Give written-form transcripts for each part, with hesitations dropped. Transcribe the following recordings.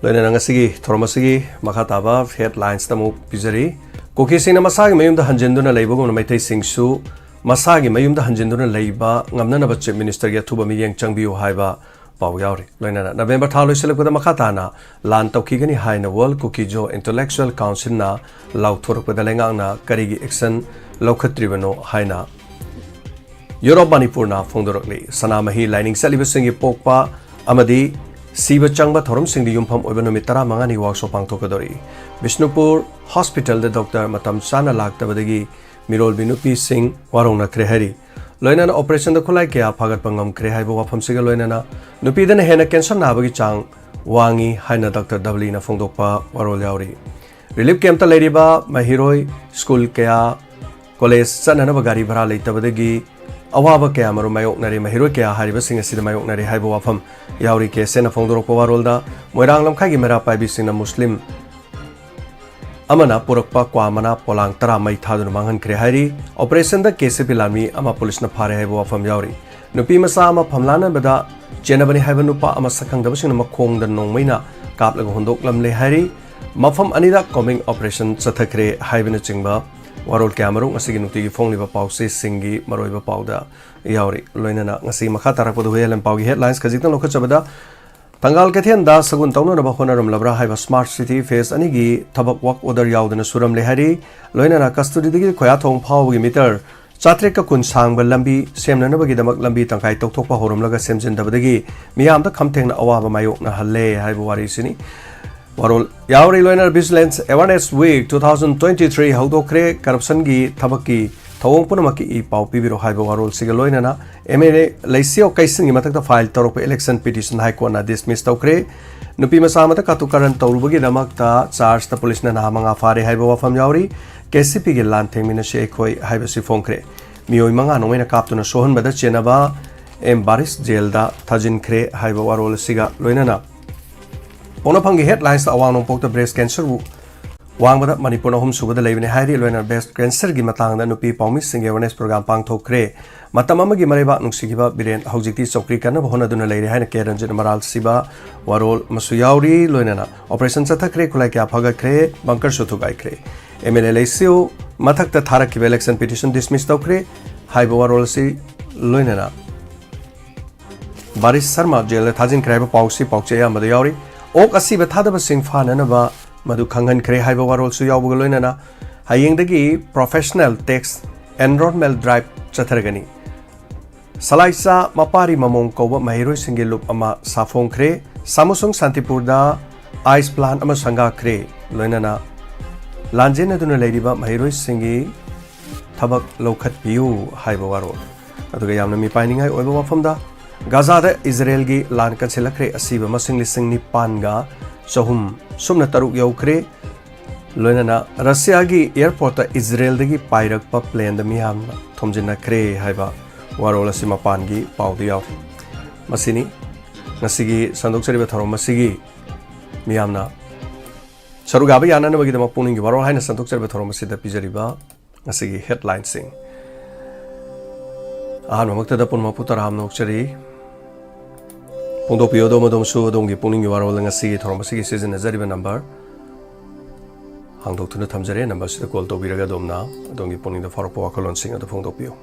loina ngasi thormasi makhataba headlines tamu pizari koki sing masagi mayum da hanjenduna leibogum maitai singsu masagi mayum da hanjenduna leiba ngamna na chief minister ya thuba mi yang changbiu haiba pau yauri loina November thalo selekda makhatana lan tawkigani haina world kukijo intellectual council na lauthor pedalenga na karigi action lokhatribano haina Europe Manipur na phongdorokli sanamahi lining salibasingi pokpa amadi Siva Changba Thorum Singh Yumpham Oibanumi Tara Mangani workshop Pangtokadori Bishnupur Hospital the Doctor Matam Sana Laktabadagi Mirol Binupi Singh Warona Krehari Loinana Operation the Kulai Kea Pagat Pangam Krehai Wapam Siga Loinana Nupi then Hena Cancer Nabagi Chang Wangi Haina Dr. Dablina Fongdokpa Warol Yauri Relief Camp the Ladyba Mahiroi School Kea College Sananabagari Vara Tabadagi Awaba kaya maru mayok nari mahiro kaya hariba singa sida mayok nari haiba wafam yauri ke sena fongdorok pawarolda moirang lamkhagi mera paibi singna muslim amana purakpa kwa mana polang tara mai thadun manghan kre hari operation da KCP lami ama police na phare haiba wafam yauri nupi masa ama phamlana bada chenabani haiba nupa ama sakang da singna makhong da nongmaina kaplag hondok lamle hari mafam anida coming operation chathakre haiba na chingba warol camera ngasi nuti phone liba pause singi maroiba pauda yauri loinana ngasi makha tarakpodu helan paugi headlines kajitang lokha chabada tangal kethen da sagun tawna na bahonaram labra haiba smart city face anigi thabak work order yaudana suram lehari loinana custody digi khoya thong phawgi meter chatre ka kun sangba lambi semna na bagi damak lambi tangkai tokthokpa horom laga semjin dabadagi miyam da khamtheng na awaba mayok na halle haiba wari sini Warol Yauri Loiner Vigilance Awareness Week 2023 Haudokre Corruption gi Thabaki Thawong Punamaki I Pau Pibiro Haiba Warol Sigaloina na MLA Laisio Kaising Matak file Torok election petition High Court na dismiss Tokre Nupi Masamata Katukaran Taurugi Damakta charge the police na Namanga Fare Haiba Wafam Yauri KCP gi Lanteng Mina Shekoi Haiba Sifonkre Mioi Manga Nomena Kaptuna Sohan Bada Chenaba Baris Jelda Tajin Kre Haiba Warol Siga Loinana Ponapangi headlines the awang nong pokta breast cancer wang bada Manipur na hum subada leibne hairi loina breast cancer gi matang da nupi pawmi sing awareness program pang thokre matamama gi mareba nungsigiba biren haujikti chokri kana bhona duna leire haina keranjin maral siba warol masuyauri loina na operation chathakre kulai kya phaga kre bunker suthugai kre MLA leisio mathak ta tharak ki election petition dismiss tokre haiba warol si loina na Baris Sharma jail thajin kraiba pawsi pawche ya madayauri Ok asi bathadaba sing fananaba madu khangan kre haiba warol su yawbuga loinana hayengdagi professional tax enrollment drive chathargani salaisa mapari mamong koba mahiroi singi lup ama safong kre samusung santipurda ice plant ama sanga kre loinana lanjena duna leiriba mahiroi singi thabak lokhat piu haiba warol aduga yamna mi painingai oiba wafamda Gaza da Israel gi lan kanselakre asiba masing lising ni panga sohum sumna taruk yaukre loinana Russia gi airport Israel dagi pairak pa plane da miyam thomjina kre haiba warola sima pan gi pawdi yaw masini ngasigi sandok seriba thorom masigi miyamna saruga ba yana na bagi da mapuning gi warol haina sandok seriba thorom masida pijariba ngasigi headline sing ahan mamakta da pun maputar ham nokchari Pungdo piyo do madom su dongi puning yuwaro langa sigi thorom sigi season na zariba number hangdok tuna thamjare number sida call to biraga domna dongi puning da faro po akolon singa da pungdo piyo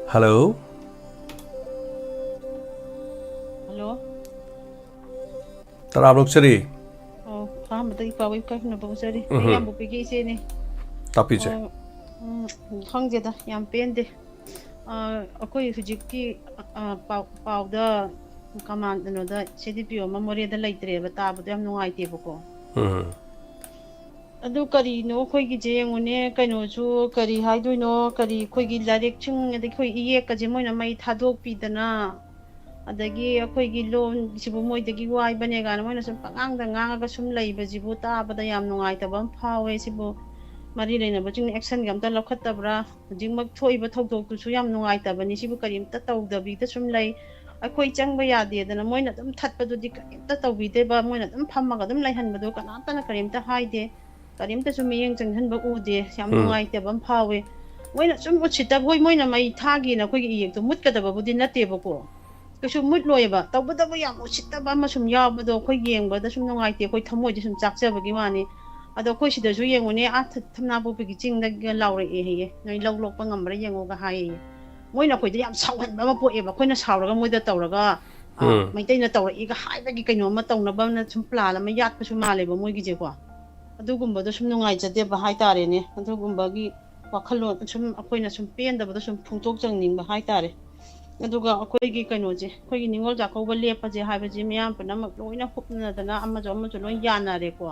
Hello. Hello. Tarab Luxury. Oh, kam betul pawai kau nak bawa sari. Yang bupiki sini. Tapi je. Hang je dah, yang pen deh. Aku hujiki pau dah command dah. CDPO memori dah lagi terus. Betul betul yang nungai tiap aku. ꯑꯗꯨ ꯀꯔꯤꯅꯣ ꯑꯩꯈꯣꯏꯒꯤꯁꯦ ꯌꯦꯡꯉꯨꯅꯦ ꯀꯩꯅꯣꯁꯨ ꯀꯔꯤ ꯍꯥꯏꯗꯣꯏꯅꯣ ꯀꯔꯤ ꯑꯩꯈꯣꯏꯒꯤ ꯂꯥꯏꯔꯤꯛꯁꯤꯡ ꯑꯗꯩ ꯑꯩꯈꯣꯏ ꯏꯌꯦꯛꯀꯁꯦ ꯃꯣꯏꯅ ꯃꯩ ꯊꯥꯗꯣꯛꯄꯤꯗꯅ ꯑꯗꯒꯤ ꯑꯩꯈꯣꯏꯒꯤ ꯂꯣꯟꯁꯤꯕꯨ ꯃꯣꯏꯗꯒꯤ ꯋꯥꯏꯕꯅꯦ ꯀꯥꯏꯅ ꯃꯣꯏꯅ ꯁꯨꯝ ꯄꯉꯥꯡꯗ ꯉꯥꯡꯉꯒ ꯁꯨꯝ ꯂꯩꯕꯁꯤꯕꯨ ꯇꯥꯕꯗ ꯌꯥꯝ ꯅꯨꯡꯉꯥꯏꯇꯕ ꯑꯃ ꯐꯥꯎꯋꯦ ꯁꯤꯕꯨ ꯃꯔꯤ ꯂꯩꯅꯕꯁꯤꯡꯅ ꯑꯦꯛꯁꯟꯒ ꯑꯝꯇ ꯂꯧꯈꯠꯇꯕ꯭ꯔꯥ ꯍꯧꯖꯤꯛꯃꯛ ꯊꯣꯛꯏꯕ ꯊꯧꯗꯣꯛꯇꯨꯁꯨ ꯌꯥꯝ ꯅꯨꯡꯉꯥꯏꯇꯕꯅꯤ ꯁꯤꯕꯨ ꯀꯔꯤꯝꯇ ꯇꯧꯗꯕꯤꯗ ꯁꯨꯝ ꯂꯩ ꯑꯩꯈꯣꯏ ꯆꯪꯕ ꯌꯥꯗꯦꯗꯅ ꯃꯣꯏꯅ ꯑꯗꯨꯝ ꯊꯠꯄꯗꯨꯗꯤ ꯀꯔꯤꯝꯇ ꯇꯧꯕꯤꯗꯦꯕ ꯃꯣꯏꯅ ꯑꯗꯨꯝ ꯐꯝꯃꯒ ꯑꯗꯨꯝ ꯂꯩꯍꯟꯕꯗꯣ ꯀꯅꯥꯝꯇꯅ ꯀꯔꯤꯝꯇ ꯍꯥꯏꯗꯦ ꯀꯔꯤꯝꯇꯁꯨ ꯃꯤꯠꯌꯦꯡ ꯆꯪꯍꯟꯕ ꯎꯗꯦ ꯌꯥꯝ ꯅꯨꯡꯉꯥꯏꯇꯕ ꯑꯃ ꯐꯥꯎꯋꯦ ꯃꯣꯏꯅ ꯁꯨꯝ ꯎꯠꯁꯤꯠꯇꯕ ꯍꯣꯏ ꯃꯣꯏꯅ ꯃꯩ ꯊꯥꯒꯦꯅ ꯑꯩꯈꯣꯏꯒꯤ ꯏꯌꯦꯛꯇꯣ ꯃꯨꯠꯀꯗꯕꯕꯨꯗꯤ ꯅꯠꯇꯦꯕꯀꯣ ꯀꯩꯁꯨ ꯃꯨꯠꯂꯣꯏꯑꯕ ꯇꯧꯕꯇꯕꯨ ꯌꯥꯝ ꯎꯁꯤꯠꯇꯕ ꯑꯃ ꯁꯨꯝ ꯌꯥꯎꯕꯗꯣ ꯑꯩꯈꯣꯏ ꯌꯦꯡꯕꯗ ꯁꯨꯝ ꯅꯨꯡꯉꯥꯏꯇꯦ ꯑꯩꯈꯣꯏ ꯊꯃꯣꯏꯗ ꯁꯨꯝ ꯆꯥꯛꯆꯕꯒꯤ ꯋꯥꯅꯤ ꯑꯗꯣ ꯑꯩꯈꯣꯏ ꯁꯤꯗꯁꯨ ꯌꯦꯡꯉꯨꯅꯦ ꯊꯝꯅꯥꯄꯣꯛꯄꯤꯒꯤ ꯆꯤꯡꯗꯒ ꯂꯥꯎꯔꯛꯑꯦ ꯍꯌꯦ ꯅꯣꯏ ꯂꯧ ꯂꯣꯛꯄꯉꯝꯕ꯭ꯔꯥ ꯌꯦꯡꯉꯣꯒ ꯍꯥꯏꯌꯦ ꯃꯣꯏꯅ ꯑꯩꯈꯣꯏꯗ ꯌꯥꯝ ꯁꯥꯎꯍꯟꯕ ꯑꯃ ꯄꯣꯛꯑꯦꯕ ꯑꯩꯈꯣꯏꯅ ꯁꯥꯎꯔꯒ ꯃꯣꯏꯗ ꯇꯧꯔꯒ ꯃꯩꯇꯩꯅ ꯇꯧꯔꯛꯏꯒ ꯍꯥꯏꯕꯒꯤ ꯀꯩꯅꯣꯝꯃ ꯇꯧꯅꯕꯅ ꯁꯨꯝ ꯄ꯭ꯂꯥꯟ ꯑꯃ ꯌꯥꯠꯄꯁꯨ ꯃꯥꯜꯂꯦꯕ ꯃꯣꯏꯒꯤꯁꯦꯀꯣ ꯑꯗꯨꯒꯨꯝꯕꯗꯣ ꯁꯨꯝ ꯅꯨꯡꯉꯥꯏꯖꯗꯦꯕ ꯍꯥꯏꯇꯥꯔꯦꯅꯦ ꯑꯗꯨꯒꯨꯝꯕꯒꯤ ꯋꯥꯈꯜꯂꯣꯟ ꯁꯨꯝ ꯑꯩꯈꯣꯏꯅ ꯁꯨꯝ ꯄꯦꯟꯗꯕꯗꯣ ꯁꯨꯝ ꯐꯣꯡꯗꯣꯛꯆꯅꯤꯡꯕ ꯍꯥꯏꯇꯥꯔꯦ ꯑꯗꯨꯒ ꯑꯩꯈꯣꯏꯒꯤ ꯀꯩꯅꯣꯁꯦ ꯑꯩꯈꯣꯏꯒꯤ ꯅꯤꯉꯣꯜ ꯆꯥꯛꯀꯧꯕ ꯂꯦꯞꯄꯁꯦ ꯍꯥꯏꯕꯁꯤ ꯃꯤꯌꯥꯝ ꯄꯨꯝꯅꯃꯛ ꯂꯣꯏꯅ ꯍꯨꯞꯅꯗꯅ ꯑꯃꯁꯨ ꯂꯣꯏ ꯌꯥꯅꯔꯦꯀꯣ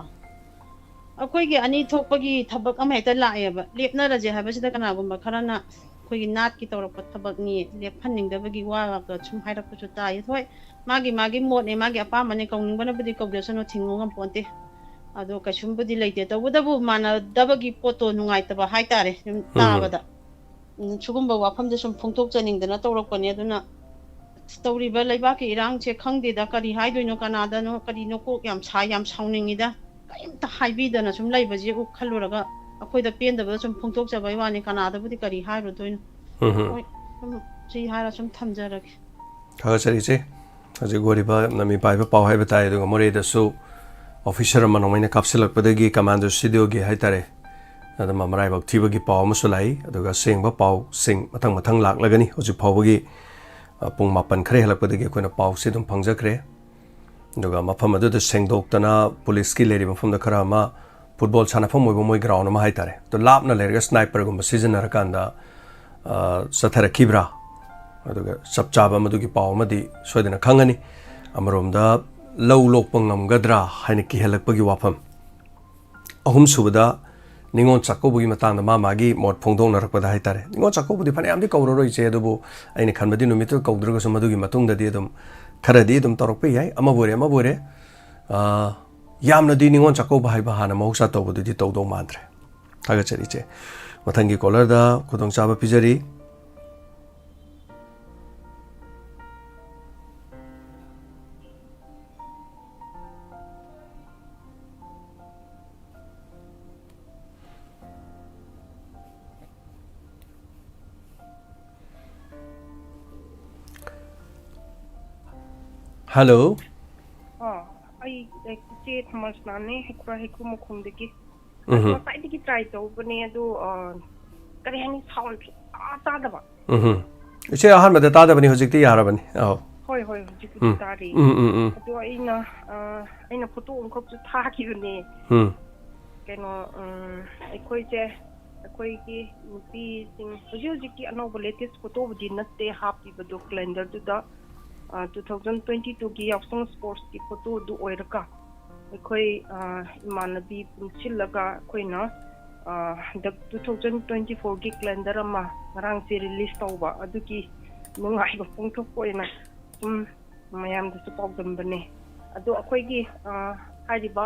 ꯑꯩꯈꯣꯏꯒꯤ ꯑꯅꯤ ꯊꯣꯛꯄꯒꯤ ꯊꯕꯛ ꯑꯃ ꯍꯦꯛꯇ ꯂꯥꯛꯑꯦꯕ ꯂꯦꯞꯅꯔꯁꯦ ꯍꯥꯏꯕꯁꯤꯗ ꯀꯅꯥꯒꯨꯝꯕ ꯈꯔꯅ ꯑꯩꯈꯣꯏꯒꯤ ꯅꯥꯠꯀꯤ ꯇꯧꯔꯛꯄ ꯊꯕꯛꯅꯤ ꯂꯦꯞꯍꯟꯅꯤꯡꯗꯕꯒꯤ ꯋꯥꯒ ꯁꯨꯝ ꯍꯥꯏꯔꯛꯄꯁꯨ ꯇꯥꯏ ꯍꯣꯏ ꯃꯥꯒꯤ ꯃꯣꯠꯅꯦ ꯃꯥꯒꯤ ꯑꯄꯥꯝꯕꯅꯦ ꯀꯧꯅꯤꯡꯕꯅꯕꯨꯗꯤ ꯀꯧꯖꯁꯅꯨ ꯊꯤꯡꯉꯨ ꯉꯝꯄꯣꯟꯇꯦ ꯑꯗꯣ ꯀꯩꯁꯨꯝꯕꯨꯗꯤ ꯂꯩꯇꯦ ꯇꯧꯕꯇꯕꯨ ꯃꯥꯟꯅꯗꯕꯒꯤ ꯄꯣꯠꯇꯣ ꯅꯨꯡꯉꯥꯏꯇꯕ ꯍꯥꯏꯇꯥꯔꯦ ꯁꯨꯝ ꯇꯥꯕꯗ ꯁꯤꯒꯨꯝꯕ ꯋꯥꯐꯝꯁꯦ ꯁꯨꯝ ꯐꯣꯡꯗꯣꯛꯆꯅꯤꯡꯗꯅ ꯇꯧꯔꯛꯄꯅꯦ ꯑꯗꯨꯅ ꯇꯧꯔꯤꯕ ꯂꯩꯕꯥꯛꯀꯤ ꯏꯔꯥꯡꯁꯦ ꯈꯪꯗꯦꯗ ꯀꯔꯤ ꯍꯥꯏꯗꯣꯏꯅꯣ ꯀꯅꯥꯗꯅꯣ ꯀꯔꯤꯅꯣ ꯀꯣꯛ ꯌꯥꯝ ꯁꯥꯏ ꯌꯥꯝ ꯁꯥꯎꯅꯤꯡꯉꯤꯗ ꯀꯔꯤꯝꯇ ꯍꯥꯏꯕꯤꯗꯅ ꯁꯨꯝ ꯂꯩꯕꯁꯦ ꯈꯜꯂꯨꯔꯒ ꯑꯩꯈꯣꯏꯗ ꯄꯦꯟꯗꯕꯗ ꯁꯨꯝ ꯐꯣꯡꯗꯣꯛꯆꯕꯩ ꯋꯥꯅꯤ ꯀꯅꯥꯗꯕꯨꯗꯤ ꯀꯔꯤ ꯍꯥꯏꯔꯨꯗꯣꯏꯅꯣ ꯍꯣꯏ ꯁꯨꯝ ꯁꯤ ꯍꯥꯏꯔ ꯁꯨꯝ ꯊꯝꯖꯔꯒꯦ ꯊꯥꯒꯠꯆꯔꯤꯁꯦ ꯍꯧꯖꯤꯛ ꯑꯣꯏꯔꯤꯕ ꯅꯃꯤ ꯄꯥꯏꯕ ꯄꯥꯎ ꯍꯥꯏꯕ ꯇꯥꯏ ꯑꯗꯨꯒ ꯃꯣꯔꯦꯗꯁꯨ ꯑꯣꯐꯤꯁꯔ ꯑꯃ ꯅꯣꯡꯃꯩꯅ ꯀꯥꯞꯁꯤꯜꯂꯛꯄꯗꯒꯤ ꯀꯃꯥꯟꯗꯣ ꯁꯤꯗꯤꯑꯣꯒꯤ ꯍꯥꯏꯇꯥꯔꯦ ꯑꯗꯨꯝ ꯃꯔꯥꯏꯕꯛ ꯊꯤꯕꯒꯤ ꯄꯥꯎ ꯑꯃꯁꯨ ꯂꯥꯛꯏ ꯑꯗꯨꯒ ꯁꯦꯡꯕ ꯄꯥꯎꯁꯤꯡ ꯃꯊꯪ ꯂꯥꯛꯂꯒꯅꯤ ꯍꯧꯖꯤꯛ ꯐꯥꯎꯕꯒꯤ ꯄꯨꯡ 9 ꯈꯔ ꯍꯦꯜꯂꯛꯄꯗꯒꯤ ꯑꯩꯈꯣꯏꯅ ꯄꯥꯎꯁꯦ ꯑꯗꯨꯝ ꯐꯪꯖꯈ꯭ꯔꯦ ꯑꯗꯨꯒ ꯃꯐꯝ ꯑꯗꯨꯗ ꯁꯦꯡꯗꯣꯛꯇꯅ ꯄꯨꯂꯤꯁꯀꯤ ꯂꯩꯔꯤꯕ ꯃꯐꯝꯗ ꯈꯔ ꯑꯃ ꯐꯨꯠꯕꯣꯜ ꯁꯥꯟꯅꯐꯝ ꯑꯣꯏꯕ ꯃꯣꯏ ꯒ꯭ꯔꯥꯎꯟ ꯑꯃ ꯍꯥꯏꯇꯥꯔꯦ ꯑꯗꯣ ꯂꯥꯞꯅ ꯂꯩꯔꯒ ꯁ꯭ꯅꯥꯏꯄꯔꯒꯨꯝꯕ ꯁꯤꯖꯤꯟꯅꯔꯀꯥꯟꯗ ꯆꯠꯊꯔꯛꯈꯤꯕ꯭ꯔꯥ ꯑꯗꯨꯒ ꯆꯞ ꯆꯥꯕ ꯃꯗꯨꯒꯤ ꯄꯥꯎ ꯑꯃꯗꯤ ꯁꯣꯏꯗꯅ ꯈꯪꯒꯅꯤ ꯑꯃꯔꯣꯝꯗ ꯂꯧ ꯂꯣꯛꯄ ꯉꯝꯒꯗ꯭ꯔꯥ ꯍꯥꯏꯅ ꯀꯤꯍꯜꯂꯛꯄꯒꯤ ꯋꯥꯐꯝ ꯑꯍꯨꯝꯁꯨꯕꯗ ꯅꯤꯉꯣꯜ ꯆꯥꯛꯀꯧꯕꯒꯤ ꯃꯇꯥꯡꯗ ꯃꯥꯒꯤ ꯃꯣꯠ ꯐꯣꯡꯗꯣꯛꯅꯔꯛꯄꯗ ꯍꯥꯏꯇꯥꯔꯦ ꯅꯤꯉꯣꯜ ꯆꯥꯛꯀꯧꯕꯗꯤ ꯐꯅꯌꯥꯝꯗꯤ ꯀꯧꯔꯔꯣꯏꯁꯦ ꯑꯗꯨꯕꯨ ꯑꯩꯅ ꯈꯟꯕꯗꯤ ꯅꯨꯃꯤꯠꯇꯨ ꯀꯧꯗ꯭ꯔꯒꯁꯨ ꯃꯗꯨꯒꯤ ꯃꯇꯨꯡꯗꯗꯤ ꯑꯗꯨꯝ ꯈꯔꯗꯤ ꯑꯗꯨꯝ ꯇꯧꯔꯛꯄ ꯌꯥꯏ ꯑꯃꯕꯨ ꯑꯣꯏꯔꯦ ꯌꯥꯝꯅꯗꯤ ꯅꯤꯉꯣꯜ ꯆꯥꯛꯀꯧꯕ ꯍꯥꯏꯕ ꯍꯥꯟꯅ ꯃꯍꯧꯁꯥ ꯇꯧꯕꯗꯨꯗꯤ ꯇꯧꯗꯧ ꯃꯥꯟꯗ꯭ꯔꯦ ꯊꯥꯒꯠꯆꯔꯤꯁꯦ ꯃꯊꯪꯒꯤ ꯀꯣꯂꯔꯗ ꯈꯨꯗꯣꯡꯆꯥꯕ ꯄꯤꯖꯔꯤ ꯍꯜꯂꯣ ꯑꯩ ꯏꯆꯦ ꯊꯃꯁꯅꯥꯅꯦ ꯍꯩꯀ꯭ꯔꯨ ꯃꯈꯣꯡꯗꯒꯤ ꯑꯗꯣ ꯉꯁꯥꯏꯗꯒꯤ ꯇ꯭ꯔꯥꯏ ꯇꯧꯕꯅꯦ ꯑꯗꯣ ꯀꯔꯤ ꯍꯥꯏꯅꯤ ꯁꯥꯎꯟ ꯁꯨꯡꯇꯥ ꯇꯥꯗꯕ ꯏꯆꯦ ꯑꯍꯥꯟꯕꯗ ꯇꯥꯗꯕꯅꯤ ꯍꯧꯖꯤꯛꯇꯤ ꯌꯥꯔꯕꯅꯤ ꯍꯣꯏ ꯍꯧꯖꯤꯛꯄꯨꯗꯤ ꯇꯥꯔꯤ ꯑꯗꯣ ꯑꯩꯅ ꯐꯣꯇꯣ ꯑꯃꯈꯛꯁꯨ ꯊꯥꯈꯤꯕꯅꯦ ꯀꯩꯅꯣ ꯑꯩꯈꯣꯏꯁꯦ ꯑꯩꯈꯣꯏꯒꯤ ꯅꯨꯄꯤꯁꯤꯡ ꯍꯧꯖꯤꯛꯀꯤ ꯑꯅꯧꯕ ꯂꯦꯇꯦꯁ ꯐꯣꯇꯣꯕꯨꯗꯤ ꯅꯠꯇꯦ ꯍꯥꯞꯄꯤꯕꯗꯣ ꯀꯦꯂꯦꯟꯗꯔꯗꯨꯗ 2022ꯒꯤ ꯌꯥꯎꯁꯪ ꯁ꯭ꯄꯣꯔꯠꯁꯀꯤ ꯐꯣꯇꯣꯗꯨ ꯑꯣꯏꯔꯒ ꯑꯩꯈꯣꯏ ꯏꯃꯥꯟꯅꯕꯤ ꯄꯨꯟꯁꯤꯜꯂꯒ ꯑꯩꯈꯣꯏꯅ ꯍꯟꯗꯛ 2024ꯒꯤ ꯀꯦꯂꯦꯟꯗꯔ ꯑꯃ ꯉꯔꯥꯡꯁꯦ ꯔꯤꯂꯤꯁ ꯇꯧꯕ ꯑꯗꯨꯒꯤ ꯅꯨꯡꯉꯥꯏꯕ ꯐꯣꯡꯗꯣꯛꯄ ꯑꯣꯏꯅ ꯁꯨꯝ ꯃꯌꯥꯝꯗꯁꯨ ꯄꯥꯎꯗꯝꯕꯅꯦ ꯑꯗꯣ ꯑꯩꯈꯣꯏꯒꯤ ꯍꯥꯏꯔꯤꯕ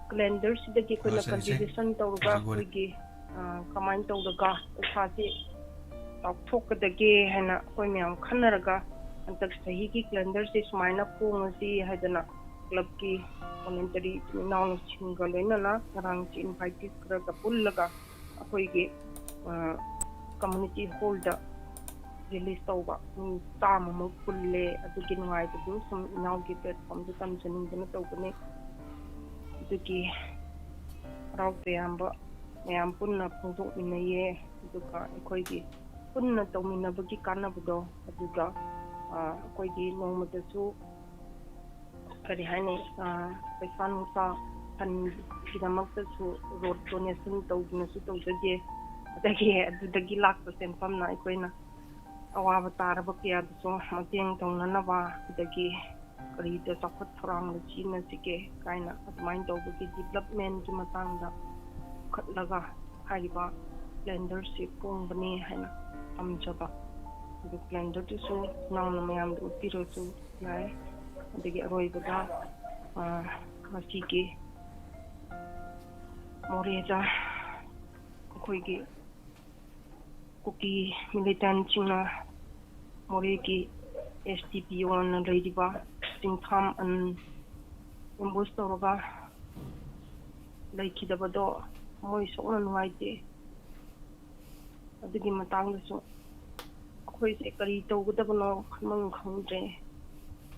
ꯀꯦꯂꯦꯟꯗꯔꯁꯤꯗꯒꯤ ꯑꯩꯈꯣꯏꯅ ꯀꯟꯇ꯭ꯔꯤꯕ꯭ꯌꯨꯁꯟ ꯇꯧꯔꯒ ꯑꯩꯈꯣꯏꯒꯤ ꯀꯃꯥꯏꯅ ꯇꯧꯔꯒ ꯄꯩꯁꯥꯁꯦ ꯆꯥꯎꯊꯣꯛꯀꯗꯒꯦ ꯍꯥꯏꯅ ꯑꯩꯈꯣꯏ ꯃꯌꯥꯝ ꯈꯟꯅꯔꯒ ꯍꯟꯗꯛ ꯆꯍꯤꯒꯤ ꯀꯦꯂꯦꯟꯗꯔꯁꯦ ꯁꯨꯃꯥꯏꯅ ꯐꯣꯡꯉꯁꯤ ꯍꯥꯏꯗꯅ ꯀ꯭ꯂꯕꯀꯤ ꯚꯣꯂꯨꯟꯇꯔꯤ ꯏꯆꯤꯟ ꯏꯅꯥꯎꯁꯤꯡꯒ ꯂꯣꯏꯅꯅ ꯉꯔꯥꯡꯁꯦ ꯏꯟꯚꯥꯏꯇꯤꯁ ꯈꯔꯒ ꯄꯨꯜꯂꯒ ꯑꯩꯈꯣꯏꯒꯤ ꯀꯝꯃꯨꯅꯤꯇꯤ ꯍꯣꯜꯗ ꯔꯤꯂꯤꯁ ꯇꯧꯕ ꯃꯤ 100ꯃꯨꯛ ꯄꯨꯜꯂꯦ ꯑꯗꯨꯒꯤ ꯅꯨꯡꯉꯥꯏꯕꯗꯨ ꯁꯨꯝ ꯏꯅꯥꯎꯒꯤ ꯄ꯭ꯂꯦꯠꯐꯣꯝꯗ ꯇꯝꯖꯅꯤꯡꯗꯅ ꯇꯧꯕꯅꯤ ꯑꯗꯨꯒꯤ ꯍꯔꯥꯎ ꯇꯌꯥꯝꯕ ꯃꯌꯥꯝ ꯄꯨꯟꯅ ꯐꯣꯡꯗꯣꯛꯃꯤꯟꯅꯩꯌꯦ ꯑꯗꯨꯒ ꯑꯩꯈꯣꯏꯒꯤ ꯄꯨꯟꯅ ꯇꯧꯃꯤꯟꯅꯕꯒꯤ ꯀꯥꯟꯅꯕꯗꯣ ꯑꯗꯨꯒ ꯑꯩꯈꯣꯏꯒꯤ ꯅꯣꯡꯃꯗꯁꯨ ꯀꯔꯤ ꯍꯥꯏꯅꯤ ꯄꯩꯁꯥ ꯅꯨꯡꯁꯥ ꯐꯟꯒꯤꯗꯃꯛꯇꯁꯨ ꯔꯣꯗ ꯗꯣꯅꯦꯁꯟ ꯇꯧꯗꯨꯅꯁꯨ ꯇꯧꯖꯒꯦ ꯑꯗꯒꯤ ꯑꯗꯨꯗꯒꯤ ꯂꯥꯛꯄ ꯁꯦꯟꯐꯝꯅ ꯑꯩꯈꯣꯏꯅ ꯑꯋꯥꯕ ꯇꯥꯔꯕ ꯀꯌꯥꯗꯁꯨ ꯃꯇꯦꯡ ꯇꯧꯅꯅꯕ ꯑꯗꯒꯤ ꯀꯔꯤꯗ ꯆꯥꯎꯈꯠ ꯊꯧꯔꯥꯡꯗ ꯁꯤꯖꯤꯟꯅꯁꯤꯒꯦ ꯀꯥꯏꯅ ꯑꯗꯨꯃꯥꯏꯅ ꯇꯧꯕꯒꯤ ꯗꯤꯕ꯭ꯂꯞꯃꯦꯟꯒꯤ ꯃꯇꯥꯡꯗ ꯈꯠꯂꯒ ꯍꯥꯏꯔꯤꯕ ꯁ꯭ꯄ꯭ꯂꯦꯟꯗꯔꯁꯤ ꯐꯣꯡꯕꯅꯤ ꯍꯥꯏꯅ ꯊꯝꯖꯕ ꯑꯗꯨ ꯁ꯭ꯄ꯭ꯂꯦꯟꯗꯔꯗꯨꯁꯨ ꯅꯧꯅ ꯃꯌꯥꯝꯗ ꯎꯠꯄꯤꯔꯁꯨ ꯌꯥꯏ ꯑꯗꯒꯤ ꯑꯔꯣꯏꯕꯗ ꯉꯁꯤꯒꯤ ꯃꯣꯔꯦꯗ ꯑꯩꯈꯣꯏꯒꯤ ꯀꯨꯀꯤ ꯃꯤꯂꯤꯇꯦꯟꯁꯤꯡꯅ ꯃꯣꯔꯦꯒꯤ SDPOꯅ ꯂꯩꯔꯤꯕ ꯆꯤꯡꯊꯥꯝ ꯑꯦꯝꯕꯨꯁ ꯇꯧꯔꯒ ꯂꯩꯈꯤꯗꯕꯗꯣ ꯃꯣꯏ ꯁꯣꯛꯅ ꯅꯨꯡꯉꯥꯏꯇꯦ ꯑꯗꯨꯒꯤ ꯃꯇꯥꯡꯗꯁꯨ ꯑꯩꯈꯣꯏꯁꯦ ꯀꯔꯤ ꯇꯧꯒꯗꯕꯅꯣ ꯈꯟꯐꯝ ꯈꯪꯗ꯭ꯔꯦ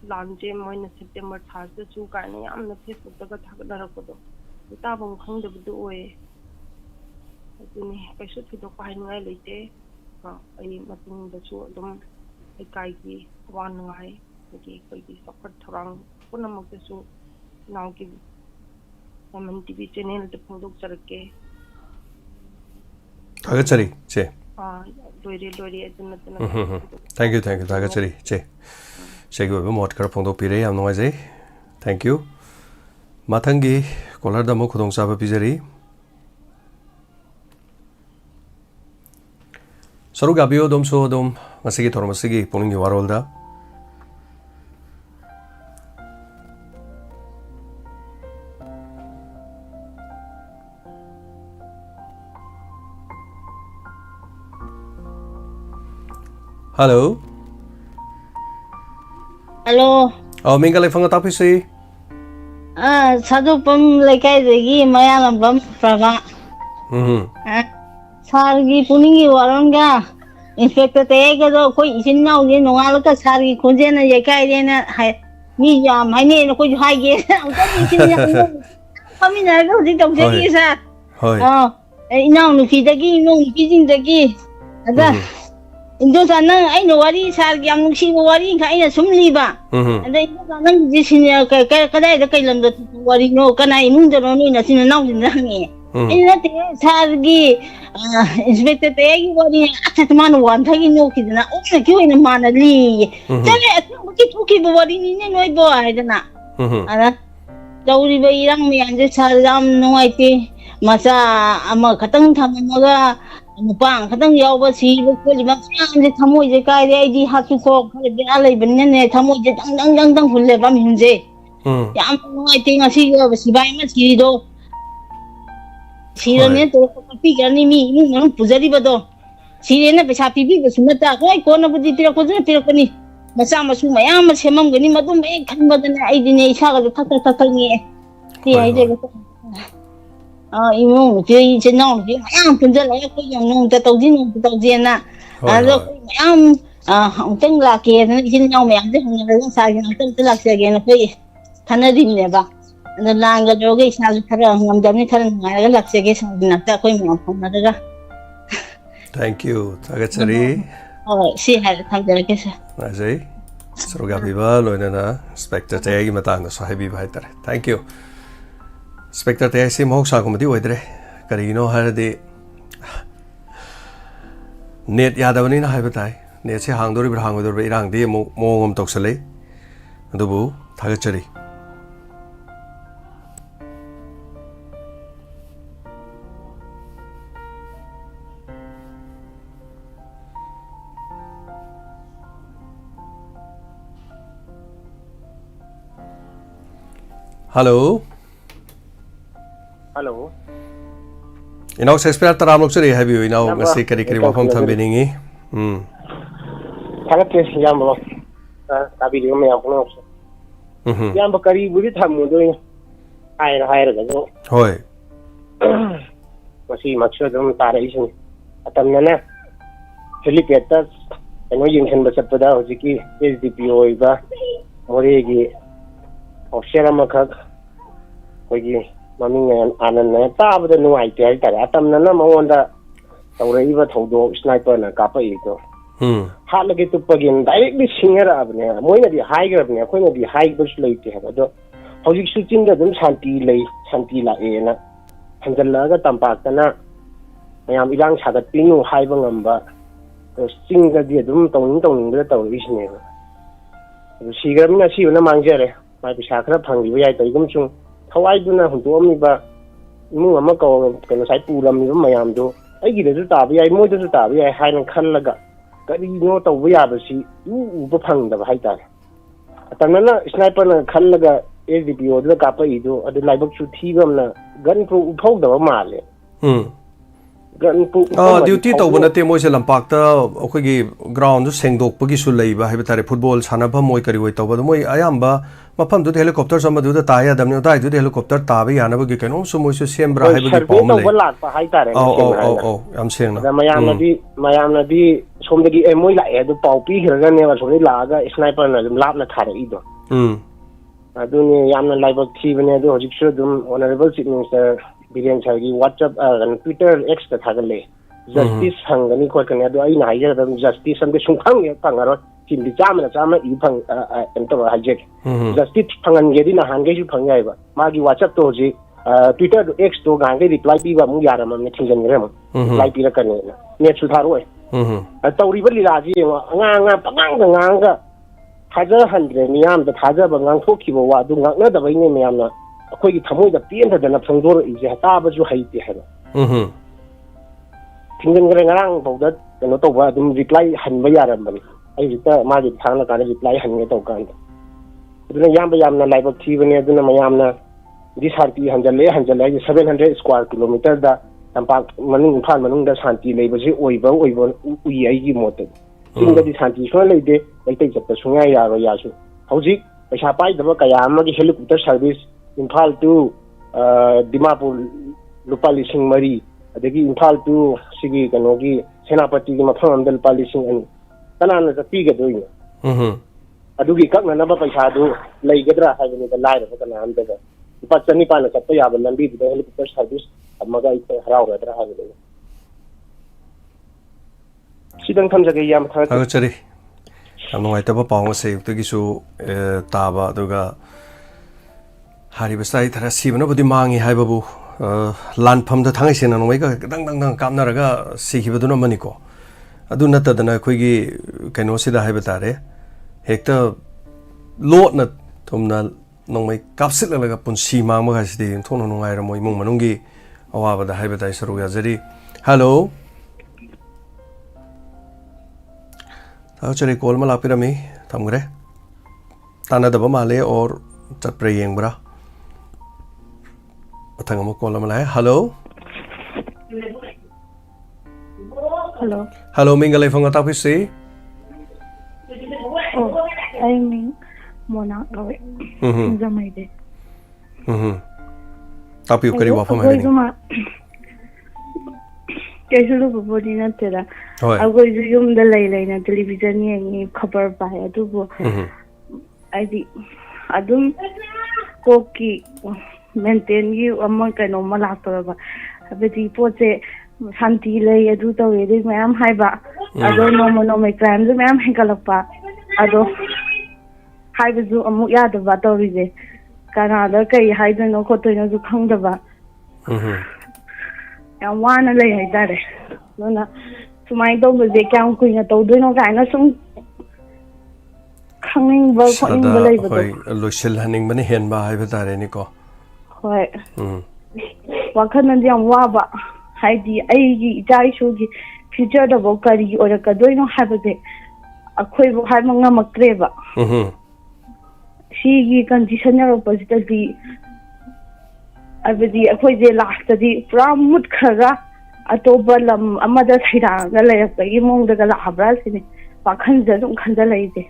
ꯂꯥꯟꯁꯦ ꯃꯣꯏꯅ ꯁꯦꯞꯇꯦꯝꯕꯔ ꯊꯥꯁꯤꯗꯁꯨ ꯀꯥꯏꯅ ꯌꯥꯝꯅ ꯐꯦꯁꯕꯨꯛꯇꯒ ꯊꯥꯒꯠꯅꯔꯛꯄꯗꯣ ꯇꯥꯐꯝ ꯈꯪꯗꯕꯗꯨ ꯑꯣꯏꯌꯦ ꯑꯗꯨꯅꯤ ꯀꯩꯁꯨ ꯊꯣꯏꯗꯣꯛꯄ ꯍꯥꯏꯅꯤꯡꯉꯥꯏ ꯂꯩꯇꯦ ꯑꯩ ꯃꯇꯨꯡꯗꯁꯨ ꯑꯗꯨꯝ ꯂꯩꯀꯥꯏꯒꯤ ꯑꯋꯥ ꯅꯨꯡꯉꯥꯏ ꯑꯗꯒꯤ ꯑꯩꯈꯣꯏꯒꯤ ꯆꯥꯎꯈꯠ ꯊꯧꯔꯥꯡ ꯄꯨꯝꯅꯃꯛꯇꯁꯨ ꯏꯅꯥꯎꯒꯤ ꯃꯃꯟ TV ꯆꯦꯅꯦꯜꯗ ꯐꯣꯡꯗꯣꯛꯆꯔꯛꯀꯦ ꯊꯥꯒꯠꯆꯔꯤ ꯆꯦ ꯂꯣꯏꯔꯦ ꯑꯗꯨ ꯅꯠꯇꯅ ꯊꯦꯡꯛ ꯌꯨ ꯊꯥꯒꯠꯆꯔꯤ ꯆꯦ ꯆꯦꯒꯤ ꯑꯣꯏꯕ ꯃꯣꯠ ꯈꯔ ꯐꯣꯡꯗꯣꯛꯄꯤꯔꯦ ꯌꯥꯝ ꯅꯨꯡꯉꯥꯏꯖꯩ ꯊꯦꯡꯛ ꯌꯨ ꯃꯊꯪꯒꯤ ꯀꯣꯂꯔꯗ ꯑꯃꯨꯛ ꯈꯨꯗꯣꯡꯆꯥꯕ ꯄꯤꯖꯔꯤ ꯁꯔꯨꯛ ꯌꯥꯕꯤꯌꯨ ꯑꯗꯣꯝꯁꯨ ꯑꯗꯨꯝ ꯉꯁꯤꯒꯤ ꯊꯧꯔꯝ ꯑꯁꯤꯒꯤ ꯄꯨꯛꯅꯤꯡꯒꯤ ꯋꯥꯔꯣꯜꯗ Hello. Hello. Mingga Leifang Tapisi. Sadupam Lekaidegi, Mayanabam Prava. Sargi Puningi Waranga. Inspector Tegado, is in now, you know, Alka Sari Kujena Yakaidena, Mia, my name, which high gate. I mean, I don't think of that. Oh, now, if he the key, no, he's the key. Indosa nang ay no wari sargi ang si wari kain na sumliba. And then nang disinya kada da kay lam da wari no kana imong da no na sinanaw din lang eh. Ay nate sargi inspector tay wari at man wan thagi no kidna o na kyo ina manali. Tale at buki wari ni no ibo ay dana. Ana dawri ba irang mi anje sargam no ay ti masa ama katang thamaga Mupang katang yawa si bukuli makanya tamu je kaya dia hatu ko dia alai benene tamu je dang hulle bam hinje ya am ngai tinga si si bai ma si do si ne to pi garni mi nang pujari bado si ne pesa pi sunata ko ko na budi tira ko ni masa masu mayam semam gani madum me khan badana ai dine isa ga thak ni ti ai je imong je nong je yang punja la ko yang nong ta tau jin na alo yang teng la ke na jin nong me yang de hong la sa gen teng la se gen ko thana din ne ba na lang ga jo ge sa thara ngam dam ni thara ngai ga la se ge sa na ta ko mo phom na ga Thank you Thagachari si ha tham jara ke sa Najai Saruga biba loina na Inspector Tayagi matang na sahibi ba tare Thank you Spectre te si mohok sa ko mati oidre karino harade net yadawani na hai batai net se hangdori bra hangdori irang de mongom toksale adubu thagachari Hello Hello. Inaw sa espera taramlok sari have you inaw ngasi kari wafam thambiningi Thagate yambo tabi ri me ampuno yambo kari buri thamu do haira ga do Hoi masi maksud dum tare isin atamna na helicopter eno yingchen ba sapda hojiki SDPO iba moregi official makak hoji Maming anan tabada nuai te tare atamna na maonda tawreiba thodo sniper na kapa ito halage tu pagin directly singer abne moina di high grabne koina di high bus leite ha do hojik shooting da dum shanti la ena hanjalla ga tampak na mayam ilang sagat pinu high bangamba sting ga di dum tong da tawri isne सिग्रबना सिबना मांगजरे माय पैसा खरा फंगिबो याय तइगुम सुं थवाइदुना हुंतोमिबा इमुंग अमा कनो साइ पुरमिबा मयामदो अइगिदसु ताबो याय मोइदसु ताबो याय हाइन खल्लगा करिनो तौबो याबसि उबो फंगदबा हाइतारे तमना स्नाइपर खल्लगा एसडीपीओ द कापइदो अदु लाइबक सु थीबमना गन प्रो उफौदबा माले ड्यूटी तब नाते मोसे लंपाक्ता अखोगी ग्राउंड सेंगदोकपगिसु लैबा हैबा तारे फुटबॉल सानाफम मोय करी होय तब मोय अयाम्बा मफम दु हेलीकॉप्टर समदु द ताया दमने ताय दु हेलीकॉप्टर ताबे यानबगी कनो सु मोयसु सेमब्रा हैबगी पाउम ले लाकपा हाइतारे ओ याम सेंगना दा मयामनदी सोमदगी ए मोय लाए दु पाउ पीखरगा नेबा सोनि लागा स्नाइपर ना लापना थारइदो अदुने यामना लाइबक थीबने दु हजिकसु दुम ऑनरेबल चीफ मिनिस्टर बिरेन सरगी व्हाट्सएप ट्विटर एक्स का थागले जस्टिस हंगनी खोकने अदु आई नाइजर दम जस्टिस हमके सुंखंग ये फंगारो चिंदी चामना ई फंग एंतो हाइजेक जस्टिस फंगनगेदी ना हांगेजु फंगाइबा मागी व्हाट्सएप तो जी ट्विटर एक्स तो गांगे रिप्लाई पीबा मु यारम ने थिंगनगरे म रिप्लाई पीरा करने नेट सुधारोय तौरीबा लीलाजी अंगा पंगांगा थाजा हंद्रे मियाम द थाजा बंगांग थोखिबो वा दु ngakna da baine miyamna अखोई थमोई द पेन द न फंगदोर इजे ताबजु हाइते हैबा थिंगनगरे ngarang बौदा कनो तोबा दुम रिप्लाई हनबा यारमबनी आई जिता मागी थांगना का रिप्लाई हनगे तो कान दुना यामना लाइबक थीबने दुना मयामना दिसारती हंजले 700 स्क्वायर किलोमीटर दा तंपाक मनुंग इम्फाल मनुंग दा शांति लेबजे ओइबा उई आइगी मोते सिंगदी शांति सो लेदे लैतै जत्ता सुंगा यारो यासु हौजिक पैसा पाइदबा कया अमगी helicopter service Imphal to Dimapur लुपा लिसिंग मरी अदगी इम्फाल टू सिगी कनोगी सेनापति की मफम अमदल लुपा लिसिंग अनि कनाना तपीगदोइनो अदुगी कक्ननबा पैसा दु लैगद्रा हाइबनि द लाइरबा कना अमदगा लुपा 2,500 चप्पा याबा लंबी द हेलीकॉप्टर सर्विस अमगा इ हरावगद्रा हाइबनि सिदंग थमजगे याम था चरी नुंगाइतबा पाउंग से युक्तगिसु ताबा अदुगा हारिबसाई थरा सिबनबुदि मांगी हाइबबु लानफम द थांगै सेना नंगैगा दंग कामनारगा सिखिबदुना मनिको अदु नतदना खोइगी कैनोसिदा हाइबा तारे हेक्ता लोटना तुमना नंगमै कापसिललगा पुनसि मांगबगा सिदि थोनो नंगाइरा मोय मुंग मनुंगी अवाबदा हाइबा ताइ सरुगा जरी हेलो चले कॉल में लापिरमी थमगरे तानादबा माले और चतप्रे येंगब्रा अथंग म कॉल में लाए हेलो हेलो मिंगले फंगा तापिसि आई मिंग मोना गवे जमाइदे तापियो करी वाफम है कैसे लोग बोली ना तेरा अब कोई जो यूम द लई ना टेलीविजन ये खबर पाया तो वो आई अदुम कोकी मेंटेन की अम्मा का नॉर्मल लाता था अबे पोचे शांति लई अदु तो ये देख मैं हाई बा अदो नॉर्मल क्राइम जो मैं हेंकलपा अदो हाई बजु अमु याद बा तो रिजे कनाडा कई हाई दनो खोतो जो खंगदबा याम वाना लई है तारे नोना सुमाई तो बजे क्या कुइना तौदोइनो गायना सुम खंगनिंग लई बदो होय लोइसिल हनिंग बने हेनबा हाइबा तारे निको होय वाखन याम वाबा हाइदी आइगी इचाइसुगी फ्यूचर दबो करी ओरकदोइनो हाइबजे अखोय बो हाइ मंगा मक्रेबा सीगी कंडीशन यरपसिदि अबदी अखोइजे लास्टदि पुरा मुटखगा अतोबा लम अमदा सैरागा लेरपगी मोंगदगा लाब्रा सिने वाखनज दुम खंजा लैजे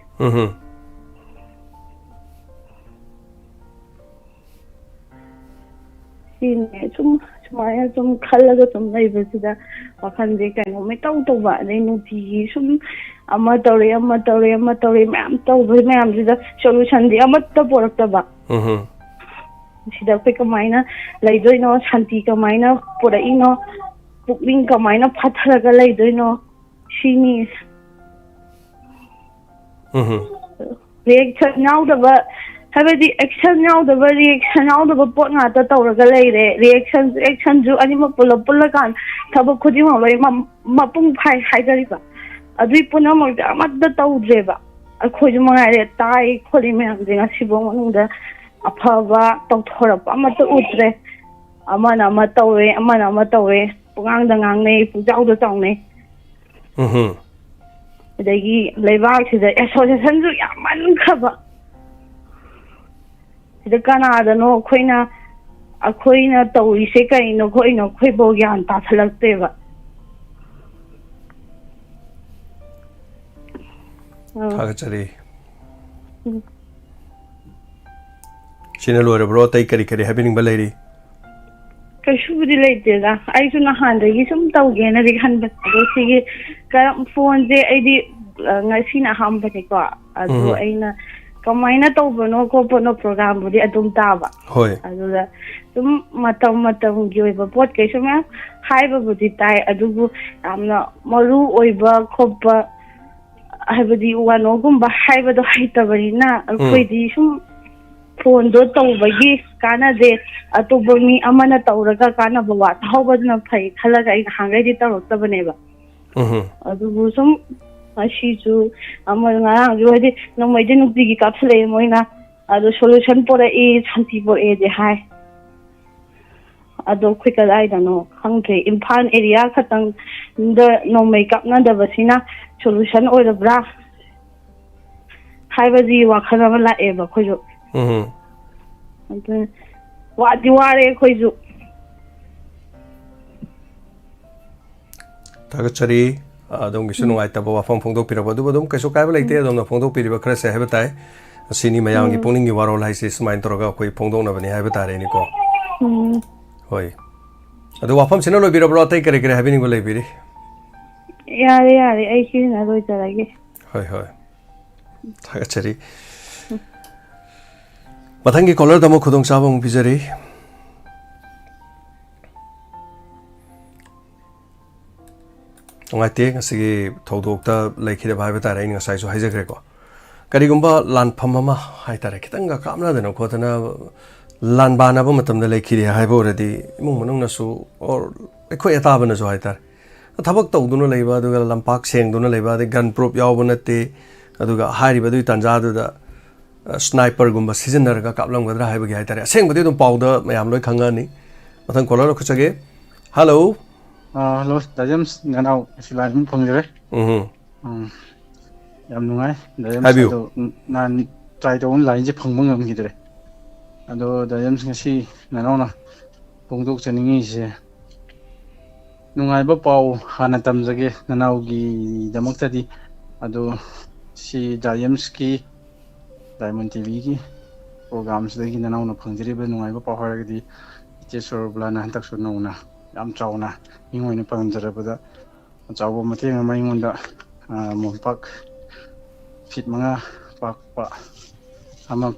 सिने सुमाया सुम खल्लगा सुम लैबसिदा वाखनजे कनो मे तौतौबा नै नुति सुम अमा तौरे मैम तौबे मैम जिदा सोल्यूशन दि अमत्ता पोरक्तबा सिदा पे कमाइना लैदोइनो शांति कमाइना पुरइनो पुकलिंग कमाइना फाथरगा लैदोइनो सिनी रिएक्शन नाउदबा हबेदी एक्शन नाउदबा रिएक्शन नाउदबा पोट नाता तौरगा लैरे रिएक्शन एक्शन जु अनिम पुल कान थब खुदिमा लै मपुंग फाइ हाइदरिबा अदुइ पुनमक अमद्दा तौद्रेबा ꯑꯩꯈꯣꯏꯁꯨ ꯃꯉꯥꯏꯔꯦ ꯇꯥꯏ ꯈꯣꯠꯂꯤ ꯃꯌꯥꯝꯁꯦ ꯉꯁꯤꯐꯥꯎ ꯃꯅꯨꯡꯗ ꯑꯐꯕ ꯇꯧꯊꯣꯔꯛꯄ ꯑꯃꯠꯇ ꯎꯗ꯭ꯔꯦ ꯑꯃꯅ ꯑꯃ ꯇꯧꯋꯦ ꯑꯃꯅ ꯑꯃ ꯇꯧꯋꯦ ꯄꯨꯡꯉꯥꯡꯗ ꯉꯥꯡꯅꯩ ꯄꯨꯡꯆꯥꯎꯗ ꯆꯥꯎꯅꯩ ꯑꯗꯒꯤ ꯂꯩꯕꯥꯛꯁꯤꯗ ꯑꯦꯁꯣꯁꯤꯌꯦꯁꯟꯁꯨ ꯌꯥꯝꯃꯟꯈ꯭ꯔꯕ sida Canada akoina tawise kaino khoino khoibo gyan ta thalakte ba Chari China lore bro tai kari happening ba lady Kashubudi laite da ai su na han da gi sum taw ge na ri han ba do sigi ka phone je ai di ngasi na ham ba ko adu aina kamaina tawbano ko pono program budi adum ta ba hoi adu da sum matam gi oiba pot ke sum haiba budi tai adu bu amna maru oiba khopba haibadi wano gumba haiba do haitabari na koi di sum phone do tawbagi kana de atobami amana tawraga kana bawa thawbadna phai khalaga ai hangai di tawroktabane ba adu bu sum ashizu amal ngarang jo hedi nomai de nukti gi kapsle moina adu solution pora e chanti por e de hai adu khikal ai dano khangke imphal area khatang da nomai kapna da basina solution oirabra haibaji wakhana la e ba khojo adu wadi ware khoju Tagachari adom gisunu ai tabo wafam phongdok piraba du badum kaiso kaiba leite adom na phongdok piriba khara se haiba tai asini mayang gi pungning gi warol hai se smain toroga koi phongdok na bani haiba tare ni ko hoi adu wafam sina lo birabro tai kare habini go lei biri yare ai sina lo tarage hoi Tagachari Mathangi caller damo khudong sabang pijari Ngate ngasi thodokta lekhida bhaiba tare ni ngasai so haijagre ko karigumba lan phamama hai tare kitanga kamna deno khotana lan bana ba matam da lekhiri haibo redi imung manung na su or ekhoi eta bana so hai tar thabak tawduna leiba aduga lampak sengduna leiba de gun proof yawbana te aduga hairi badu tanja du da sniper gumba seasoner ga kaplam gadra haiba gi hai tare aseng badu dum pawda mayam loi khangani mathang caller khachage hello Hello, James. Now, if you like, from there. Yam nungai. James, nan try to online je phangmang am hidre. Ado James ngasi nanona pongdok chaningi se. Nungai ba pau hana tamjage nanau gi damakta di. Ado si James ki Diamond TV ki programs dagi nanau na phangjiri ba nungai ba pau haragdi che sor blana hantak su nauna. Yam chawna ingoi panjarabada chawo mateng ma ingonda mopak fit manga pak pa ama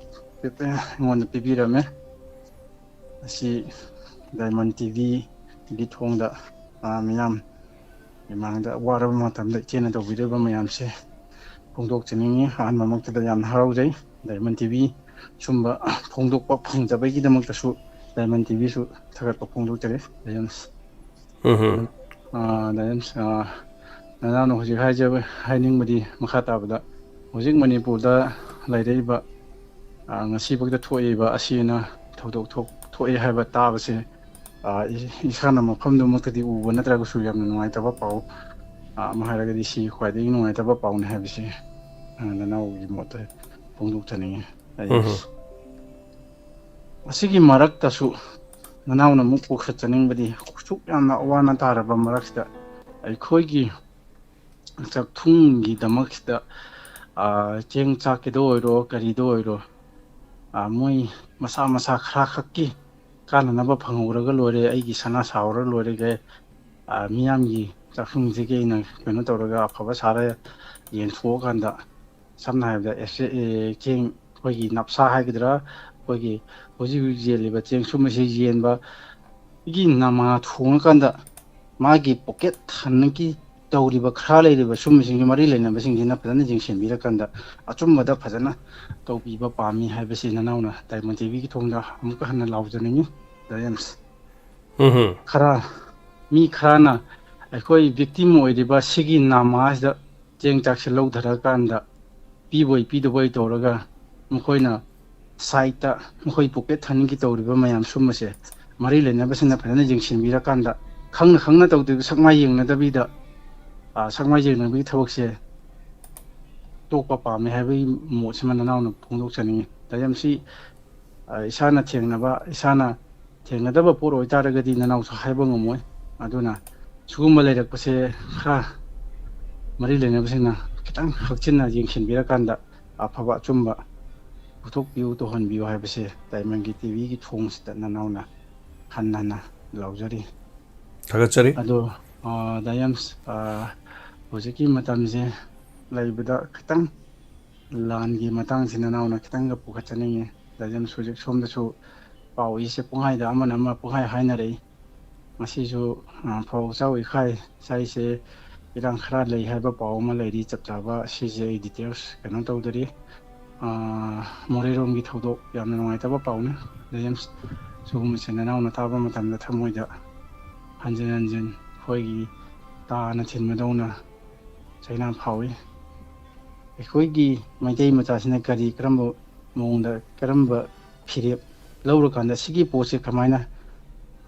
pepe ingonda pibirame asi Diamond TV gi thongda miyam imangda waraba matamda chena do video ba mayam se phongdok cheningi han mamakta da yam haraujai Diamond TV sumba phongdok pa phangjabai gi damakta su Diamond TV su thagat pa phongdok tere James James nanano hojik haijaba haining madi makha tabada hojik Manipur da laireba ngasi bagda thoiba asina thodok thoi haiba tabase isana mafamdu maktadi uba natraga su yamna nungai taba pau maharagadi si khwaidai nungai taba pau ne habise nanau gi mota phongdok thani asigi marak tasu nanau na muk pukha chaning badi chuk yamna awana taraba maraksta ai khoigi chak thung gi damaksta cheng chak ke do ro kari do ro moi masa khra khakki kana na ba phanguraga lore ai gi sana saura lore ge miyam gi chakhung je ge na keno toraga aphaba sara yen tho kanda samna habda cheng khoigi napsa haigidra khoigi hoji jeliba cheng sumasi jenba gi nama thungakanda magi pocket thanki tawriba khra leiriba sumsing mari leina basing dina padana jingsen birakanda achumada phajana tawbiba pami haibasi nanauna Diamond TV gi thongda amuka hana laujani James khara mi khana akhoi victim oiriba sigi nama da cheng chak se lodhara kanda ꯄꯤꯕꯣꯏ ꯄꯤꯗꯕꯣꯏ ꯇꯧꯔꯒ ꯃꯈꯣꯏꯅ ꯁꯥꯏꯠꯇ ꯃꯈꯣꯏ pocket ꯊꯟꯅꯤꯡꯒꯤ ꯇꯧꯔꯤꯕ ꯃꯌꯥꯝ ꯁꯨꯝꯕꯁꯦ ꯃꯔꯤ ꯂꯩꯅꯕꯁꯤꯡꯅ ꯐꯖꯅ ꯌꯦꯡꯁꯤꯟꯕꯤꯔꯀꯥꯟꯗ ꯈꯪꯅ ꯇꯧꯗꯕ ꯁꯛꯃꯥꯏ ꯌꯦꯡꯅꯗꯕꯤꯗ ꯁꯛꯃꯥꯏ ꯌꯦꯡꯅꯕꯒꯤ ꯊꯕꯛꯁꯦ ꯇꯣꯛꯄ ꯄꯥꯝꯃꯦ ꯍꯥꯏꯕꯒꯤ ꯃꯣꯠꯁꯤꯃ ꯅꯅꯥꯎꯅ ꯐꯣꯡꯗꯣꯛꯆꯅꯤꯡꯉꯤ ꯃꯁꯤ ꯏꯁꯥꯅ ꯊꯦꯡꯅꯕ ꯏꯁꯥꯅ ꯊꯦꯡꯅꯗꯕ ꯄꯣꯠ ꯑꯣꯏꯇꯥꯔꯒꯗꯤ ꯅꯅꯥꯎꯁꯨ ꯍꯥꯏꯕ ꯉꯝꯃꯣꯏ ꯑꯗꯨꯅ ꯁꯤꯒꯨꯝꯕ ꯂꯩꯔꯛꯄꯁꯦ ꯈꯔ ꯃꯔꯤ ꯂꯩꯅꯕꯁꯤꯡꯅ ꯈꯤꯇꯪ ꯍꯛꯆꯤꯟꯅ ꯌꯦꯡꯁꯤꯟꯕꯤꯔꯀꯥꯟꯗ ꯑꯐꯕ ꯑꯆꯨꯝꯕ ꯄꯨꯊꯣꯛꯄꯤꯌꯨ ꯇꯧꯍꯟꯕꯤꯌꯨ ꯍꯥꯏꯕꯁꯦ ꯗꯥꯏꯃꯟꯒꯤ ꯇꯤꯚꯤꯒꯤ ꯊꯣꯡꯁꯤꯗ ꯅꯅꯥꯎꯅ ꯍꯟꯅ ꯂꯥꯎꯖꯔꯤ ꯊꯥꯒꯠꯆꯔꯤ ꯑꯗꯣ ꯗꯥꯌꯝꯁ ꯍꯧꯖꯤꯛꯀꯤ ꯃꯇꯝꯁꯦ ꯂꯩꯕꯗ ꯈꯤꯇꯪ ꯂꯥꯟꯒꯤ ꯃꯇꯥꯡꯁꯤ ꯅꯅꯥꯎꯅ ꯈꯤꯇꯪꯒ ꯄꯨꯈꯠꯆꯅꯤꯡꯉꯤ ꯗꯥꯌꯝꯁ ꯍꯧꯖꯤꯛ ꯁꯣꯝꯗꯁꯨ ꯄꯥꯎ ꯏꯁꯦ ꯄꯨꯡꯍꯥꯏꯗ ꯑꯃꯅ ꯑꯃ ꯄꯨꯡꯍꯥꯏ ꯍꯥꯏꯅꯔꯛꯏ ꯉꯁꯤꯁꯨ ꯐꯧ ꯆꯥꯎ ꯏꯈꯥꯏ ꯁꯥꯏꯁꯦ ꯏꯔꯥꯡ ꯈꯔ ꯂꯩ ꯍꯥꯏꯕ ꯄꯥꯎ ꯑꯃ ꯂꯩꯔꯤ ꯆꯞ ꯆꯥꯕ ꯁꯤꯁꯦ ꯑꯩ ꯗꯤꯇꯦꯜꯁ ꯀꯩꯅꯣ ꯇꯧꯗꯔꯤ ꯃꯣꯔꯦꯔꯣꯝꯒꯤ ꯊꯧꯗꯣꯛ ꯌꯥꯝꯅ ꯅꯨꯡꯉꯥꯏꯇꯕ ꯄꯥꯎꯅꯤ ꯗꯥꯌꯝꯁ ꯁꯤꯒꯨꯝꯕꯁꯦ ꯅꯅꯥꯎꯅ ꯇꯥꯕ ꯃꯇꯝꯗ ꯊꯃꯣꯏꯗ ꯍꯟꯖꯤꯟ ꯍꯟꯖꯤꯟ ꯑꯩꯈꯣꯏꯒꯤ ꯇꯥꯅ ꯊꯤꯟꯕꯗꯧꯅ ꯆꯩꯅꯥ ꯐꯥꯎꯏ ꯑꯩꯈꯣꯏꯒꯤ ꯃꯩꯇꯩ ꯃꯆꯥꯁꯤꯅ ꯀꯔꯝꯕ ꯃꯑꯣꯡꯗ ꯀꯔꯝꯕ ꯐꯤꯔꯦꯞ ꯂꯧꯔꯀꯥꯟꯗ ꯁꯤꯒꯤ ꯄꯣꯠꯁꯦ ꯀꯃꯥꯏꯅ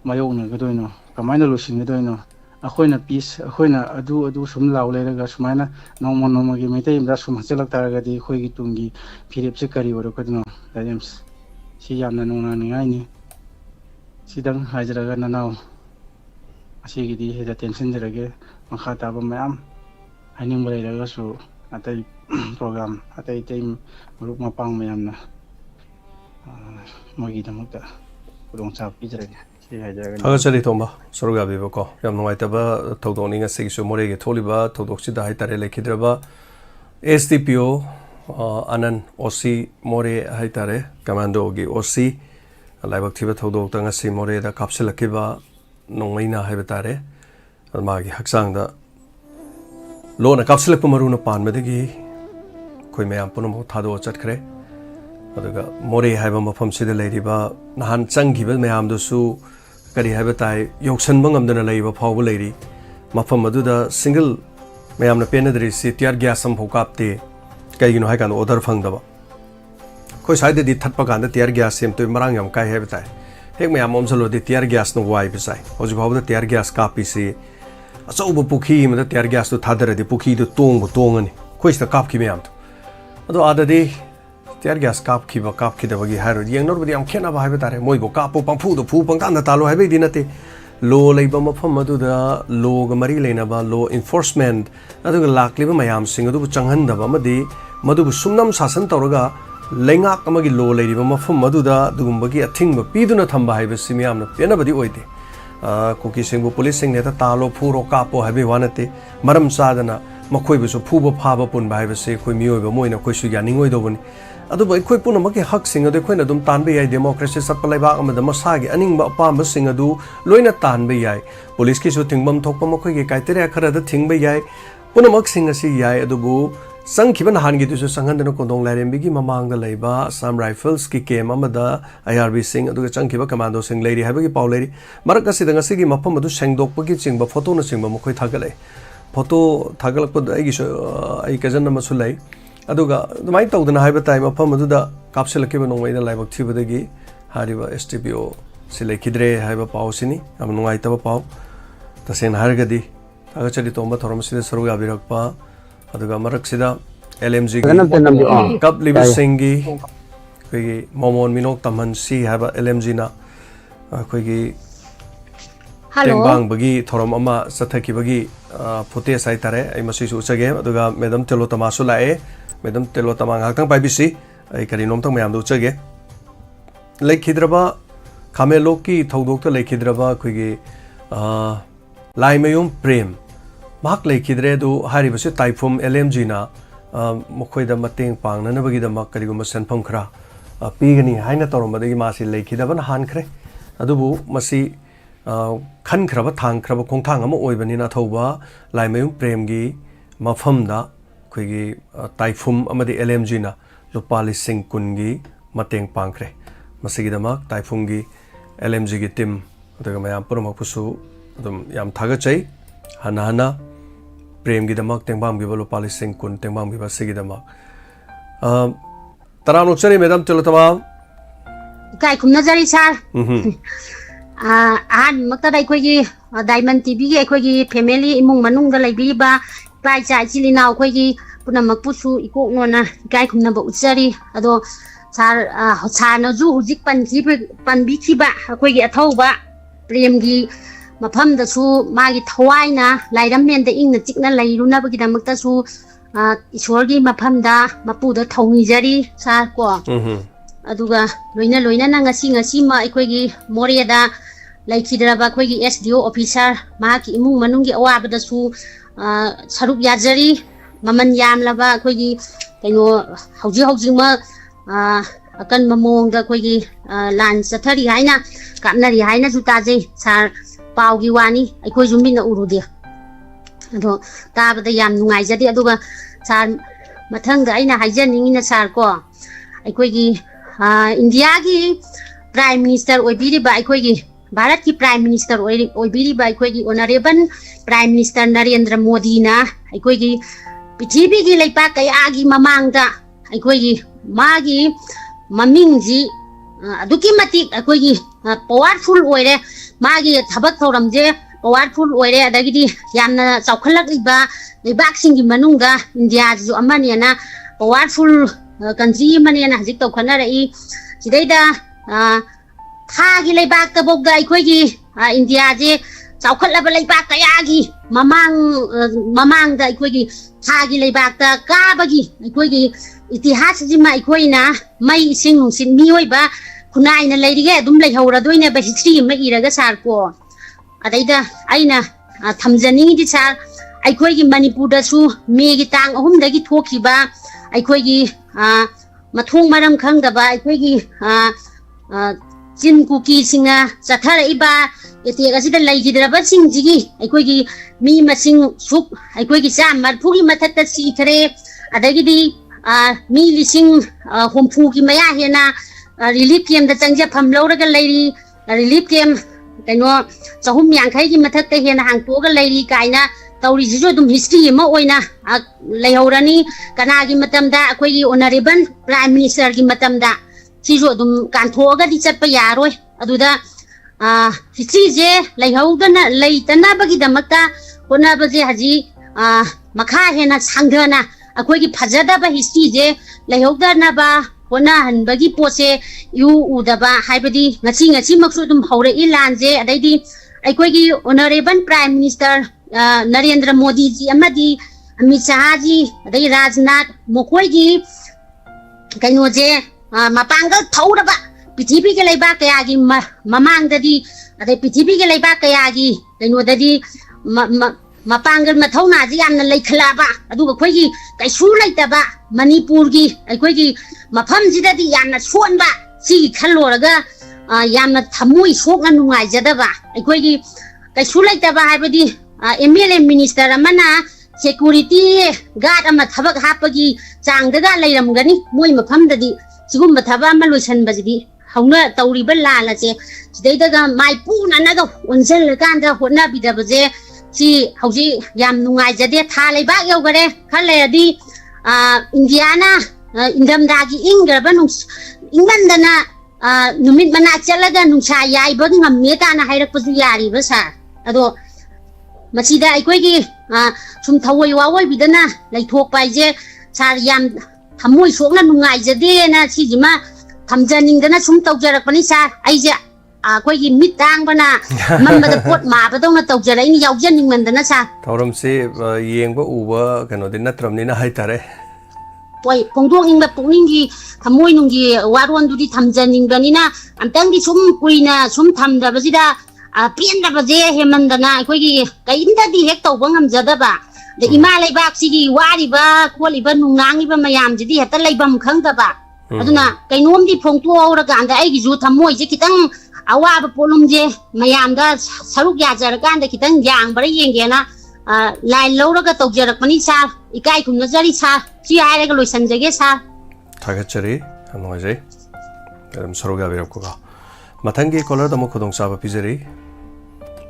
ꯃꯥꯌꯣꯛꯅꯒꯗꯣꯏꯅꯣ ꯀꯃꯥꯏꯅ ꯂꯣꯏꯁꯤꯟꯒꯗꯣꯏꯅꯣ ꯑꯩꯈꯣꯏꯅ ꯑꯩꯈꯣꯏꯅ ꯑꯗꯨ ꯁꯨꯝ ꯂꯥꯎ ꯂꯩꯔꯒ ꯁꯨꯃꯥꯏꯅ ꯅꯣꯡꯃꯒꯤ ꯃꯩꯇꯩ ꯃꯆꯥ ꯁꯨꯝ ꯍꯥꯞꯆꯤꯜꯂꯛ ꯇꯥꯔꯒꯗꯤ ꯑꯩꯈꯣꯏꯒꯤ ꯇꯨꯡꯒꯤ ꯐꯤꯔꯦꯞꯁꯦ ꯀꯔꯤ ꯑꯣꯏꯔꯛꯀꯗꯣꯏꯅꯣ ꯗꯥꯌꯝꯁ ꯁꯤ ꯌꯥꯝꯅ ꯅꯨꯡꯅꯥꯡꯅꯤꯡꯉꯥꯏꯅꯤ ꯁꯤꯗꯪ ꯍꯥꯏꯖꯔꯒ ꯅꯅꯥꯎ ꯑꯁꯤꯒꯤꯗꯤ ꯁꯤꯗ ꯇꯦꯟꯁꯤꯟꯖꯔꯒꯦ ꯃꯈꯥ ꯇꯥꯕ ꯃꯌꯥꯝ ꯍꯥꯏꯅꯤꯡꯕ ꯂꯩꯔꯒꯁꯨ ꯑꯇꯩ ꯄ꯭ꯔꯣꯒ꯭ꯔꯥꯝ ꯑꯇꯩ ꯃꯔꯨꯞ ꯃꯄꯥꯡ ꯃꯌꯥꯝꯅ ꯃꯣꯏꯒꯤꯗꯃꯛꯇ ꯈꯨꯗꯣꯡꯆꯥꯕ ꯄꯤꯖꯔꯒꯦ ꯁꯤ ꯍꯥꯏꯖꯔꯒ ꯊꯥꯒꯠꯆꯔꯤ ꯇꯣꯝꯕ ꯁꯔꯨꯛ ꯌꯥꯕꯤꯕꯀꯣ ꯌꯥꯝ ꯅꯨꯡꯉꯥꯏꯇꯕ ꯊꯧꯗꯣꯛꯅꯤ ꯉꯁꯤꯒꯤꯁꯨ ꯃꯣꯔꯦꯒꯤ ꯊꯣꯛꯂꯤꯕ ꯊꯧꯗꯣꯛꯁꯤꯗ ꯍꯥꯏꯇꯥꯔꯦ ꯂꯩꯈꯤꯗ꯭ꯔꯕ SDPO ꯑꯅꯟ OC ꯃꯣꯔꯦ ꯍꯥꯏꯇꯥꯔꯦ ꯀꯃꯥꯟꯗꯣꯒꯤ OC ꯂꯥꯏꯕꯛ ꯊꯤꯕ ꯊꯧꯗꯣꯛꯇ ꯉꯁꯤ ꯃꯣꯔꯦꯗ ꯀꯥꯞꯁꯤꯜꯂꯛꯈꯤꯕ ꯅꯣꯡꯃꯩꯅ ꯍꯥꯏꯕ ꯇꯥꯔꯦ ꯃꯥꯒꯤ ꯍꯛꯆꯥꯡꯗ ꯂꯣꯟꯅ ꯀꯥꯞꯁꯤꯜꯂꯛꯄ ꯃꯔꯨꯅ ꯄꯥꯟꯕꯗꯒꯤ ꯑꯩꯈꯣꯏ ꯃꯌꯥꯝ ꯄꯨꯝꯅꯃꯛ ꯊꯥꯗꯣꯛꯑ ꯆꯠꯈ꯭ꯔꯦ ꯑꯗꯨꯒ ꯃꯣꯔꯦ ꯍꯥꯏꯕ ꯃꯐꯝꯁꯤꯗ ꯂꯩꯔꯤꯕ ꯅꯍꯥꯟ ꯆꯪꯈꯤꯕ ꯃꯌꯥꯝꯗꯨꯁꯨ ꯀꯔꯤ ꯍꯥꯏꯕ ꯇꯥꯏ ꯌꯧꯁꯟꯕ ꯉꯝꯗꯅ ꯂꯩꯕ ꯐꯥꯎꯕ ꯂꯩꯔꯤ ꯃꯐꯝ ꯑꯗꯨꯗ ꯁꯤꯡꯒꯜ ꯃꯌꯥꯝꯅ ꯄꯦꯟꯅꯗ꯭ꯔꯤꯁꯤ ꯇꯤꯌꯥꯔ ꯒ꯭ꯌꯥꯁ ꯑꯃꯐꯥꯎ ꯀꯥꯞꯇꯦ ꯀꯩꯒꯤꯅꯣ ꯍꯥꯏ ꯀꯥꯟꯗ ꯑꯣꯔꯗꯔ ꯐꯪꯗꯕ ꯑꯩꯈꯣꯏ ꯁ꯭ꯋꯥꯏꯗꯗꯤ ꯊꯠꯄ ꯀꯥꯟꯗ ꯇꯤꯌꯥꯔ ꯒ꯭ꯌꯥꯁ ꯁꯦꯝꯇꯣꯏ ꯃꯔꯥꯡ ꯌꯥꯝ ꯀꯥꯏ ꯍꯥꯏꯕ ꯇꯥꯏ ꯍꯦꯛ ꯃꯌꯥꯝ ꯑꯣꯝꯁꯜꯂꯨꯔꯗꯤ ꯇꯤꯌꯥꯔ ꯒ꯭ꯌꯥꯁꯅ ꯋꯥꯏꯕ ꯆꯥꯏ ꯍꯧꯖꯤꯛ ꯐꯥꯎꯕꯗ ꯇꯤꯌꯥꯔ ꯒ꯭ꯌꯥꯁ ꯀꯥꯞꯄꯤꯁꯤ ꯑꯆꯧꯕ ꯄꯨꯈ꯭ꯔꯤ ꯑꯃꯗ ꯇꯤꯌꯥꯔ ꯒ꯭ꯌꯥꯁꯇꯨ ꯊꯥꯗꯔꯗꯤ ꯄꯨꯈ꯭ꯔꯤꯗꯨ ꯇꯣꯡꯉꯅꯤ ꯑꯩꯈꯣꯏ ꯁꯤꯗ ꯀꯥꯞꯈꯤ ꯃꯌꯥꯝꯗꯣ ꯑꯗꯣ ꯑꯥꯗꯗꯤ ꯇꯤꯌꯥꯔ ꯒ꯭ꯌꯥꯁ ꯀꯥꯞꯈꯤꯗꯕꯒꯤ ꯍꯥꯏꯔꯨꯔꯗꯤ ꯌꯦꯡꯅꯔꯨꯕꯗꯤ ꯌꯥꯝ ꯈꯦꯠꯅꯕ ꯍꯥꯏꯕ ꯇꯥꯔꯦ ꯃꯣꯏꯕꯨ ꯀꯥꯞꯄꯨ ꯄꯪꯐꯨꯗ ꯐꯨ ꯄꯪꯇꯥꯟꯗ ꯇꯥꯜꯂꯨ ꯍꯥꯏꯕꯩꯗꯤ ꯅꯠꯇꯦ ꯂꯣ ꯂꯩꯕ ꯃꯐꯝ ꯑꯗꯨꯗ ꯂꯣꯒ ꯃꯔꯤ ꯂꯩꯅꯕ ꯂꯣ ꯏꯟꯐꯣꯔꯁꯃꯦꯟ ꯑꯗꯨꯒ ꯂꯥꯛꯂꯤꯕ ꯃꯌꯥꯝꯁꯤꯡ ꯑꯗꯨꯕꯨ ꯆꯪꯍꯟꯗꯕ ꯑꯃꯗꯤ ꯃꯗꯨꯕꯨ ꯁꯨꯝꯅꯝ ꯁꯥꯁꯟ ꯇꯧꯔꯒ ꯂꯩꯉꯥꯛ ꯑꯃꯒꯤ ꯂꯣ ꯂꯩꯔꯤꯕ ꯃꯐꯝ ꯑꯗꯨꯗ ꯑꯗꯨꯒꯨꯝꯕꯒꯤ ꯑꯊꯤꯡꯕ ꯄꯤꯗꯨꯅ ꯊꯝꯕ ꯍꯥꯏꯕꯁꯤ ꯃꯤꯌꯥꯝꯅ ꯄꯦꯟꯅꯕꯗꯤ ꯑꯣꯏꯗꯦ ꯀꯨꯀꯤꯁꯤꯡꯕꯨ ꯄꯨꯂꯤꯁꯁꯤꯡꯅ ꯍꯦꯛꯇ ꯇꯥꯜꯂꯣ ꯐꯨꯔꯣ ꯀꯥꯞꯄꯣ ꯍꯥꯏꯕꯒꯤ ꯋꯥ ꯅꯠꯇꯦ ꯃꯔꯝ ꯆꯥꯗꯅ ꯃꯈꯣꯏꯕꯨꯁꯨ ꯐꯨꯕ ꯐꯥꯕ ꯄꯨꯟꯕ ꯍꯥꯏꯕꯁꯤ ꯑꯩꯈꯣꯏ ꯃꯤꯑꯣꯏꯕ ꯑꯃ ꯑꯣꯏꯅ ꯑꯩꯈꯣꯏꯁꯨ ꯌꯥꯅꯤꯡꯉꯣꯏꯗꯧꯕꯅꯤ ꯑꯗꯨꯕꯨ ꯑꯩꯈꯣꯏ ꯄꯨꯝꯅꯃꯛꯀꯤ ꯍꯛꯁꯤꯡ ꯑꯗꯨ ꯑꯩꯈꯣꯏꯅ ꯑꯗꯨꯝ ꯇꯥꯟꯕ ꯌꯥꯏ ꯗꯦꯃꯣꯀ꯭ꯔꯦꯁꯤ ꯆꯠꯄ ꯂꯩꯕꯥꯛ ꯑꯃꯗ ꯃꯁꯥꯒꯤ ꯑꯅꯤꯡꯕ ꯑꯄꯥꯝꯕꯁꯤꯡ ꯑꯗꯨ ꯂꯣꯏꯅ ꯇꯥꯟꯕ ꯌꯥꯏ ꯄꯨꯂꯤꯁꯀꯤꯁꯨ ꯊꯤꯡꯐꯝ ꯊꯣꯛꯄ ꯃꯈꯣꯏꯒꯤ ꯀ꯭ꯔꯥꯏꯇꯦꯔꯤꯌꯥ ꯈꯔꯗ ꯊꯤꯡꯕ ꯌꯥꯏ ꯄꯨꯝꯅꯃꯛꯁꯤꯡ ꯑꯁꯤ ꯌꯥꯏ ꯑꯗꯨꯕꯨ ꯆꯪꯈꯤꯕ ꯅꯍꯥꯟꯒꯤꯗꯨꯁꯨ ꯆꯪꯍꯟꯗꯅ ꯀꯣꯟꯗꯣꯡ ꯂꯥꯏꯔꯦꯝꯕꯤꯒꯤ ꯃꯃꯥꯡꯗ ꯂꯩꯕ ꯑꯁꯥꯝ ꯔꯥꯏꯐꯜꯁꯀꯤ ꯀꯦꯝ ꯑꯃꯗ IRBꯁꯤꯡ ꯑꯗꯨꯒ ꯆꯪꯈꯤꯕ ꯀꯃꯥꯟꯗꯣꯁꯤꯡ ꯂꯩꯔꯤ ꯍꯥꯏꯕꯒꯤ ꯄꯥꯎ ꯂꯩꯔꯤ ꯃꯔꯛ ꯑꯁꯤꯗ ꯉꯁꯤꯒꯤ ꯃꯐꯝ ꯑꯗꯨ ꯁꯦꯡꯗꯣꯛꯄꯒꯤ ꯆꯤꯡꯕ ꯐꯣꯇꯣꯅꯆꯤꯡꯕ ꯃꯈꯣꯏ ꯊꯥꯒꯠꯂꯛꯏ ꯐꯣꯇꯣ ꯊꯥꯒꯠꯂꯛꯄꯗ ꯑꯩꯒꯤꯁꯨ ꯑꯩ ꯀꯖꯟ ꯑꯃꯁꯨ ꯂꯩ ꯑꯗꯨꯒ ꯑꯗꯨꯃꯥꯏꯅ ꯇꯧꯗꯅ ꯍꯥꯏꯕ ꯇꯥꯏ ꯃꯐꯝ ꯑꯗꯨꯗ ꯀꯥꯞꯁꯤꯜꯂꯛꯈꯤꯕ ꯅꯣꯡꯃꯩꯅ ꯂꯥꯏꯕꯛ ꯊꯤꯕꯗꯒꯤ ꯍꯥꯏꯔꯤꯕ SDPO ꯁꯤ ꯂꯩꯈꯤꯗ꯭ꯔꯦ ꯍꯥꯏꯕ ꯄꯥꯎꯁꯤꯅꯤ ꯌꯥꯝ ꯅꯨꯡꯉꯥꯏꯇꯕ ꯄꯥꯎ ꯇꯁꯦꯡꯅ ꯍꯥꯏꯔꯒꯗꯤ ꯊꯥꯒꯠꯆꯔꯤ ꯇꯣꯝꯕ ꯊꯧꯔꯝ ꯑꯁꯤꯗ ꯁꯔꯨꯛ ꯌꯥꯕꯤꯔꯛꯄ ꯑꯗꯨꯒ ꯃꯔꯛꯁꯤꯗ LMGꯒꯤ ꯀꯞꯂꯤꯕꯁꯤꯡꯒꯤ ꯑꯩꯈꯣꯏꯒꯤ ꯃꯣꯃꯣꯟ ꯃꯤꯅꯣꯛ ꯇꯝꯍꯟꯁꯤ ꯍꯥꯏꯕ LMGꯅ ꯑꯩꯈꯣꯏꯒꯤ ꯇꯦꯡꯕꯥꯡꯕꯒꯤ ꯊꯧꯔꯝ ꯑꯃ ꯆꯠꯊꯈꯤꯕꯒꯤ ꯐꯨꯇꯦꯖ ꯍꯥꯏꯇꯥꯔꯦ ꯑꯩ ꯃꯁꯤꯁꯨ ꯎꯠꯆꯒꯦ ꯑꯗꯨꯒ ꯃꯦꯗꯝ ꯇꯦꯂꯣꯇꯃꯥꯁꯨ ꯂꯥꯛꯑꯦ ꯃꯦꯗꯝ ꯇꯦꯂꯣꯇꯃꯥ ꯉꯥꯏꯍꯥꯛꯇꯪ ꯄꯥꯏꯕꯤꯁꯤ ꯑꯩ ꯀꯔꯤꯅꯣꯝꯇꯪ ꯃꯌꯥꯝꯗ ꯎꯠꯆꯒꯦ ꯂꯩꯈꯤꯗ꯭ꯔꯕ ꯈꯥꯃꯦꯟꯂꯣꯛꯀꯤ ꯊꯧꯗꯣꯛꯇ ꯂꯩꯈꯤꯗ꯭ꯔꯕ ꯑꯩꯈꯣꯏꯒꯤ ꯂꯥꯏꯃꯌꯨꯝ ꯄ꯭ꯔꯦꯝ ꯃꯍꯥꯛ ꯂꯩꯈꯤꯗ꯭ꯔꯦ ꯑꯗꯨ ꯍꯥꯏꯔꯤꯕꯁꯤ ꯇꯥꯏꯐꯨꯝ LMGꯅ ꯃꯈꯣꯏꯗ ꯃꯇꯦꯡ ꯄꯥꯡꯅꯅꯕꯒꯤꯗꯃꯛ ꯀꯔꯤꯒꯨꯝꯕ ꯁꯦꯟꯐꯝ ꯈꯔ ꯄꯤꯒꯅꯤ ꯍꯥꯏꯅ ꯇꯧꯔꯝꯕꯗꯒꯤ ꯃꯥꯁꯤ ꯂꯩꯈꯤꯗꯕꯅ ꯍꯥꯟꯈ꯭ꯔꯦ ꯑꯗꯨꯕꯨ ꯃꯁꯤ ꯈꯟꯈ꯭ꯔꯕ ꯊꯥꯡꯈ꯭ꯔꯕ ꯈꯣꯡꯊꯥꯡ ꯑꯃ ꯑꯣꯏꯕꯅꯤꯅ ꯑꯊꯧꯕ ꯂꯥꯏꯃꯌꯨꯝ ꯄ꯭ꯔꯦꯝꯒꯤ ꯃꯐꯝꯗ ꯑꯩꯈꯣꯏꯒꯤ ꯇꯥꯏꯐꯨꯝ ꯑꯃꯗꯤ LMGꯅ ꯂꯨꯄꯥ 10,000 ꯃꯇꯦꯡ ꯄꯥꯡꯈ꯭ꯔꯦ ꯃꯁꯤꯒꯤꯗꯃꯛ ꯇꯥꯏꯐꯨꯝꯒꯤ LMGꯒꯤ ꯇꯤꯝ ꯑꯗꯨꯒ ꯃꯌꯥꯝ ꯄꯨꯝꯅꯃꯛꯄꯨꯁꯨ ꯑꯗꯨꯝ ꯌꯥꯝ ꯊꯥꯒꯠꯆꯩ ꯍꯟꯅ ꯄ꯭ꯔꯦꯝꯒꯤꯗꯃꯛ ꯇꯦꯡꯕꯥꯡꯕꯤꯕ ꯂꯨꯄꯥ 10,000 ꯇꯦꯡꯕꯥꯡꯕꯤꯕ ꯑꯁꯤꯒꯤꯗꯃꯛ Tara nukchari Madam Tilotama. Kai kumna jari sar. Makta dai khoi Diamond TV gi khoi gi family imung manung da lai bi ba pai chai chili naw khoi gi puna makpu su iko nona kai kumna ba uchari ado sar na ju hujik pan bi chi ba khoi gi athau ba prem gi mafam da su magi thawai na lairam men da ing na chik na lairu na ba gi da makta su ishwar gi mafam da mapu da thongi jari sar ko aduga loina na ngasi ma khoi gi moria da laikhidraba khoi gi SDO officer ma ki imung manung gi awa ba da su saruk yajari maman yam laba khoi gi kaino hauji ma akan mamong da khoi gi lan sathari haina kapnari haina su ta jai sar pau gi wani khoi jumi na urude ado ta ba da yam nungai jadi aduga sar mathang da aina haijaningi na sar ko khoi gi India ki Prime Minister oibiri ba khoi gi Bharat ki Prime Minister oibiri ba khoi gi Honorable Prime Minister Narendra Modi na khoi gi Prithibi gi leipa kai agi mamang da khoi gi magi maming ji aduki mati khoi gi powerful oire magi thabak thoram je powerful oire adagidi yamna chaukhallak iba leibak sing gi manunga India ju amani na powerful country mani na hajik to khana rai sidaida tha gi leibak ta bok da khoi gi India je chaukhallaba leibak kaya gi mamang da khoi gi tha gi leibak ta ka ba gi khoi gi itihas ji mai khoi na mai sing sin mi oi ba kunai na leiri ge dum lei hora doine ba history ma iraga sar ko adaida aina thamjani di sar khoi gi Manipur da su me gi tang ahum da gi thoki ba khoi gi mathung maram khang da ba khoi gi chin kuki singa chathara iba ete ga sida lai gidra ba sing jigi khoi gi mi masing suk khoi gi sam mar phugi mathat ta si thare adagi di mi lising hompu gi maya hena relief camp da changja pham lora ga lairi relief camp kaino chahum yang khai gi mathat ta hena hang to ga lairi kaina tauri ji jo dum history ma oina leihorani kana gi matam da khoi gi Honorable Prime Minister gi matam da si jo dum kan thoga di chat pa yaroi aduda history je leihodana leitana bagi damakta hona baje haji makha hena sangdana khoi gi phajada ba history je leihodana ba hona han bagi pose yu udaba haibadi ngachi maksu dum hore ilan je adaidi khoi gi Honorable Prime Minister Narendra Modi ji amadi Amit Shah ji adai Rajnath mokoi gi kaino je mapanga thauda Prithibi ke leiba kaya gi mamang dadi adai Prithibi ke leiba kaya gi kaino dadi mapangal mathona ji yamna leikhala ba aduga khoi gi kaisu leita ba Manipur gi khoi gi mafam ji dadi yamna suan ba si khalloraga yamna thamui sokna nungai jada ba khoi gi kaisu leita ba haibadi MLA Minister amana security guard ama thabak hapagi changdaga leiramgani moi mafam dadi sigum thaba ma loisan bajidi hauna tauri balla la che sidaidaga mai puna na ga onjel kanda hona bidabaje si hauji yam nungai jade tha leiba yogare khale adi Indiana indamdagi ingraba ingmandana numit mana chalaga nungsa yai ba ngamme ta na hairak pasu yari ba sa ado masida khoi gi sum thawai wawai bidana laithok pai je sar yam thamoi sokna nungai jade na sijima thamjaningdana sum tawjarakpani sar aije khoi gi mitang bana mambada pot ma ba dongna tawjarai ni yaujaning mandana sa Thoram se yengba uba kano din natram ni na haitare poi pongdong ingba pungningi thamoi nungi waron dudi thamjaning ganina amtangdi sum kuina sum thamdabasida piandabase hemandana khoi gi kainda di hek tawba ngamjadaba de ima leibak sigi wariba kholiba nungangiba mayam jidi heta leibam khangdaba aduna kainom di phongtu aura ganda ai gi ju thamoi je kitang awaba polum je mayam da saruk ya jar ganda kitang yang bara yengena lai lowraga tawjarakpani sa ikai khumna jari sa si airaga loisanjage sa thagachari anojai adam saruga berakko ga mathangi color da mo khodong saba pizeri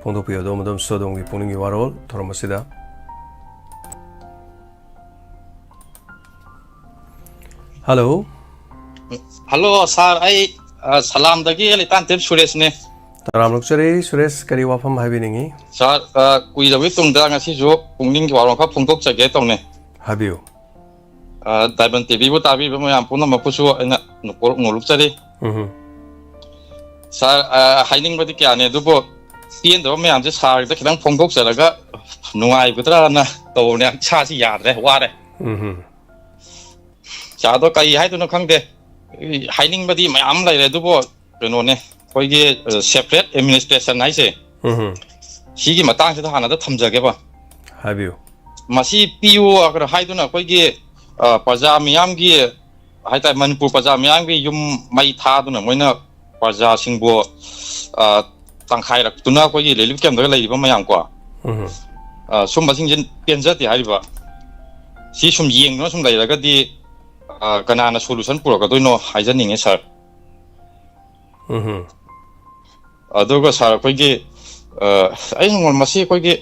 pongdo piyo do modom sodong gi puningi warol thoramasida Hello. Hello, sir. I salam dagi litan tip Suresh ne. Taram luksari Suresh kari wafam habi ningi. Sir, kui jawi tungda ngasi jo pungning ki warong ka pungtok jage tong ne. Habiu. Daiban TV bu tabi bu yang puna mapusu ina nukor nguluksari. Sir, hiding badi kya ne dubo pian do me amje sar da kidang pungtok jalaga nungai butra na to ne cha si ya re wa re. Cha do kai hai tu no khang de. Hiding badi mayam lai re dubo keno ne. Koigi separate administration hai se. Sigi matang se da hana da thamjage ba. Habiu. Masi PU agar hai tu na koigi Paja miyam gi hai tai Manipur paja miyam gi yum mai tha tu na moina paja singbo tangkhai rak tu na koigi lelip kem da lai ba mayam kwa. Sum basing jin penja ti hai ba. Si sum yeng no sum lai ra ga di kanana solution pura ka doino hai jan ninge sir. Aduga sir koigi ai ngol masi koigi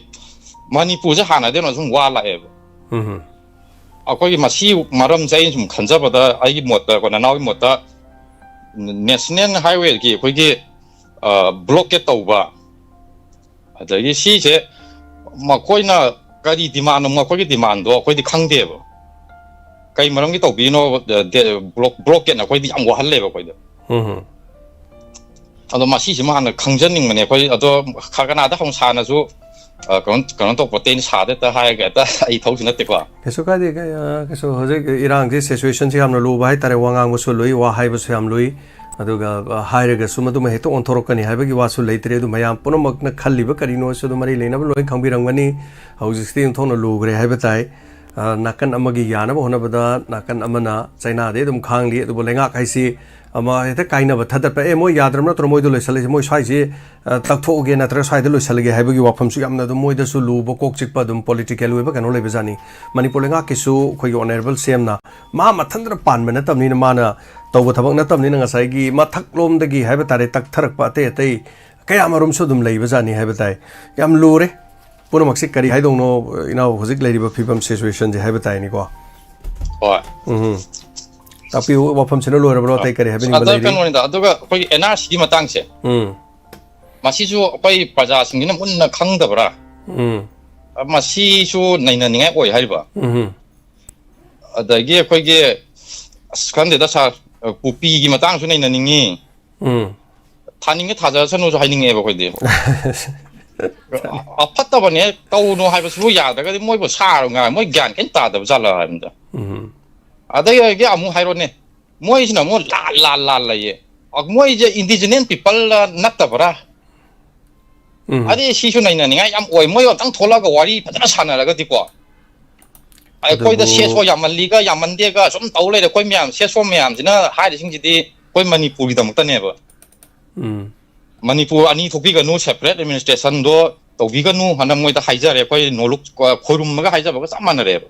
Manipur ja hana de no sum wa la e. Akogi masi maram jai sum khanjabada ai mota ko nanawi mota national highway ki kogi blockade tauba adagi si je makoina gari demand ma kogi demand do kogi khangde ba kai maram ki taubi no blockade na kogi am wa halle ba kogi ado masi sima han khangjaning mane koi ado khagana da hong sana ju karon to protein sade ta hai ga ta ai thau sin te kwa keso ka de keso hoje irang de situation ji hamna lu bai tare wangang bu su lui wa hai bu su ham lui aduga hai ga su madu me heto on thorok kani hai ba gi wa su leitre du mayam punomak na khalli ba kari no su du mari leina ba loi khang bi rang gani hoje stin thon lu gre hai ba tai nakan amagi yana ba hona ba da nakan amana China de dum khang li du lenga kai si ama heta kaina ba thada pa e moi yadram na tro moi do loisale moi sai je takthok ge na tra sai de loisale ge haiba gi wafam su yamna do moi da su lu bo kok chik pa dum political we ba kano le bezani Manipur lenga ke su khoi honorable cm na ma mathandra pan mena tamni na mana to bo thabak na tamni na ngasai gi ma thak lom da gi haiba tare tak tharak pa te te kaya marum su dum lei bezani haiba tai yam lu re puno maksik kari hai dong no ina hojik lei ba phibam situation je haiba tai ni ko tapi wafam channel lo rabro tai kare happening balai kan woni da aduga koi NRC ma tang se masi ju koi paja sing ni mun na khang da bra masi ju naina ninga oi hai ba adagi koi ge skan de da sa pupi gi ma tang su naina ningi thaning ge thaja sanu ju hai ninge ba koi de apatta bane tau no hai ba su ya da ga moi bo sa ro nga moi gyan ken ta da ba la ha mda adai ge amu hairo ne moi sina mo la ye ak moi je indigenous people natta bara adi si su nai na ninga yam oi moi tang thola ga wari phana sana la ga ti ko ai koi da se so yam li ga yam de ga som tau le de koi myam se so myam jina hai de sing ji di koi Manipur gi da mukta ne ba Manipur ani thopi ga no separate administration do to gi ga nu hana moi da haija re koi no luk khorum ma ga haija ba ga samana re ba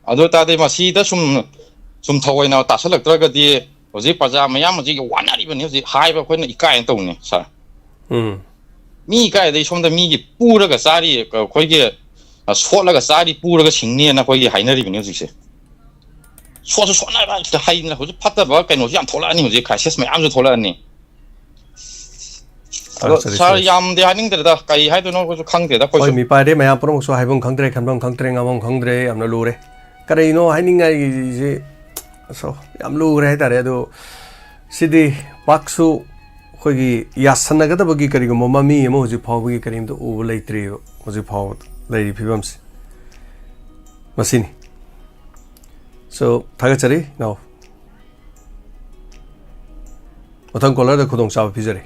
ado ta de masi da sum thawai na ta salak tra ga di hoji paja mayam ji wanari bani hoji hai ba khoi na ikai to ne sa mi kai de som da mi gi pura ga sari khoi gi so la ga sari pura ga singni na khoi gi hainari bani hoji se so na ba ta hai na hoji phatta ba kai no yam thola ni hoji crisis mayam ju thola ni sar yam de haning de da kai hai do no ko khang de da khoi mi pa de mayam pro so hai bong khang tre khan bong khang tre ngamong khang tre amna lu re kare no haning ai je so yam lu re ta re do sidi paksu khoi gi yasana ga da bagi kari go mami mo ji phaw gi karim do u lai tri mo ji phaw lai phibam masini so thaga chari no othang kolar da khudong sa phijare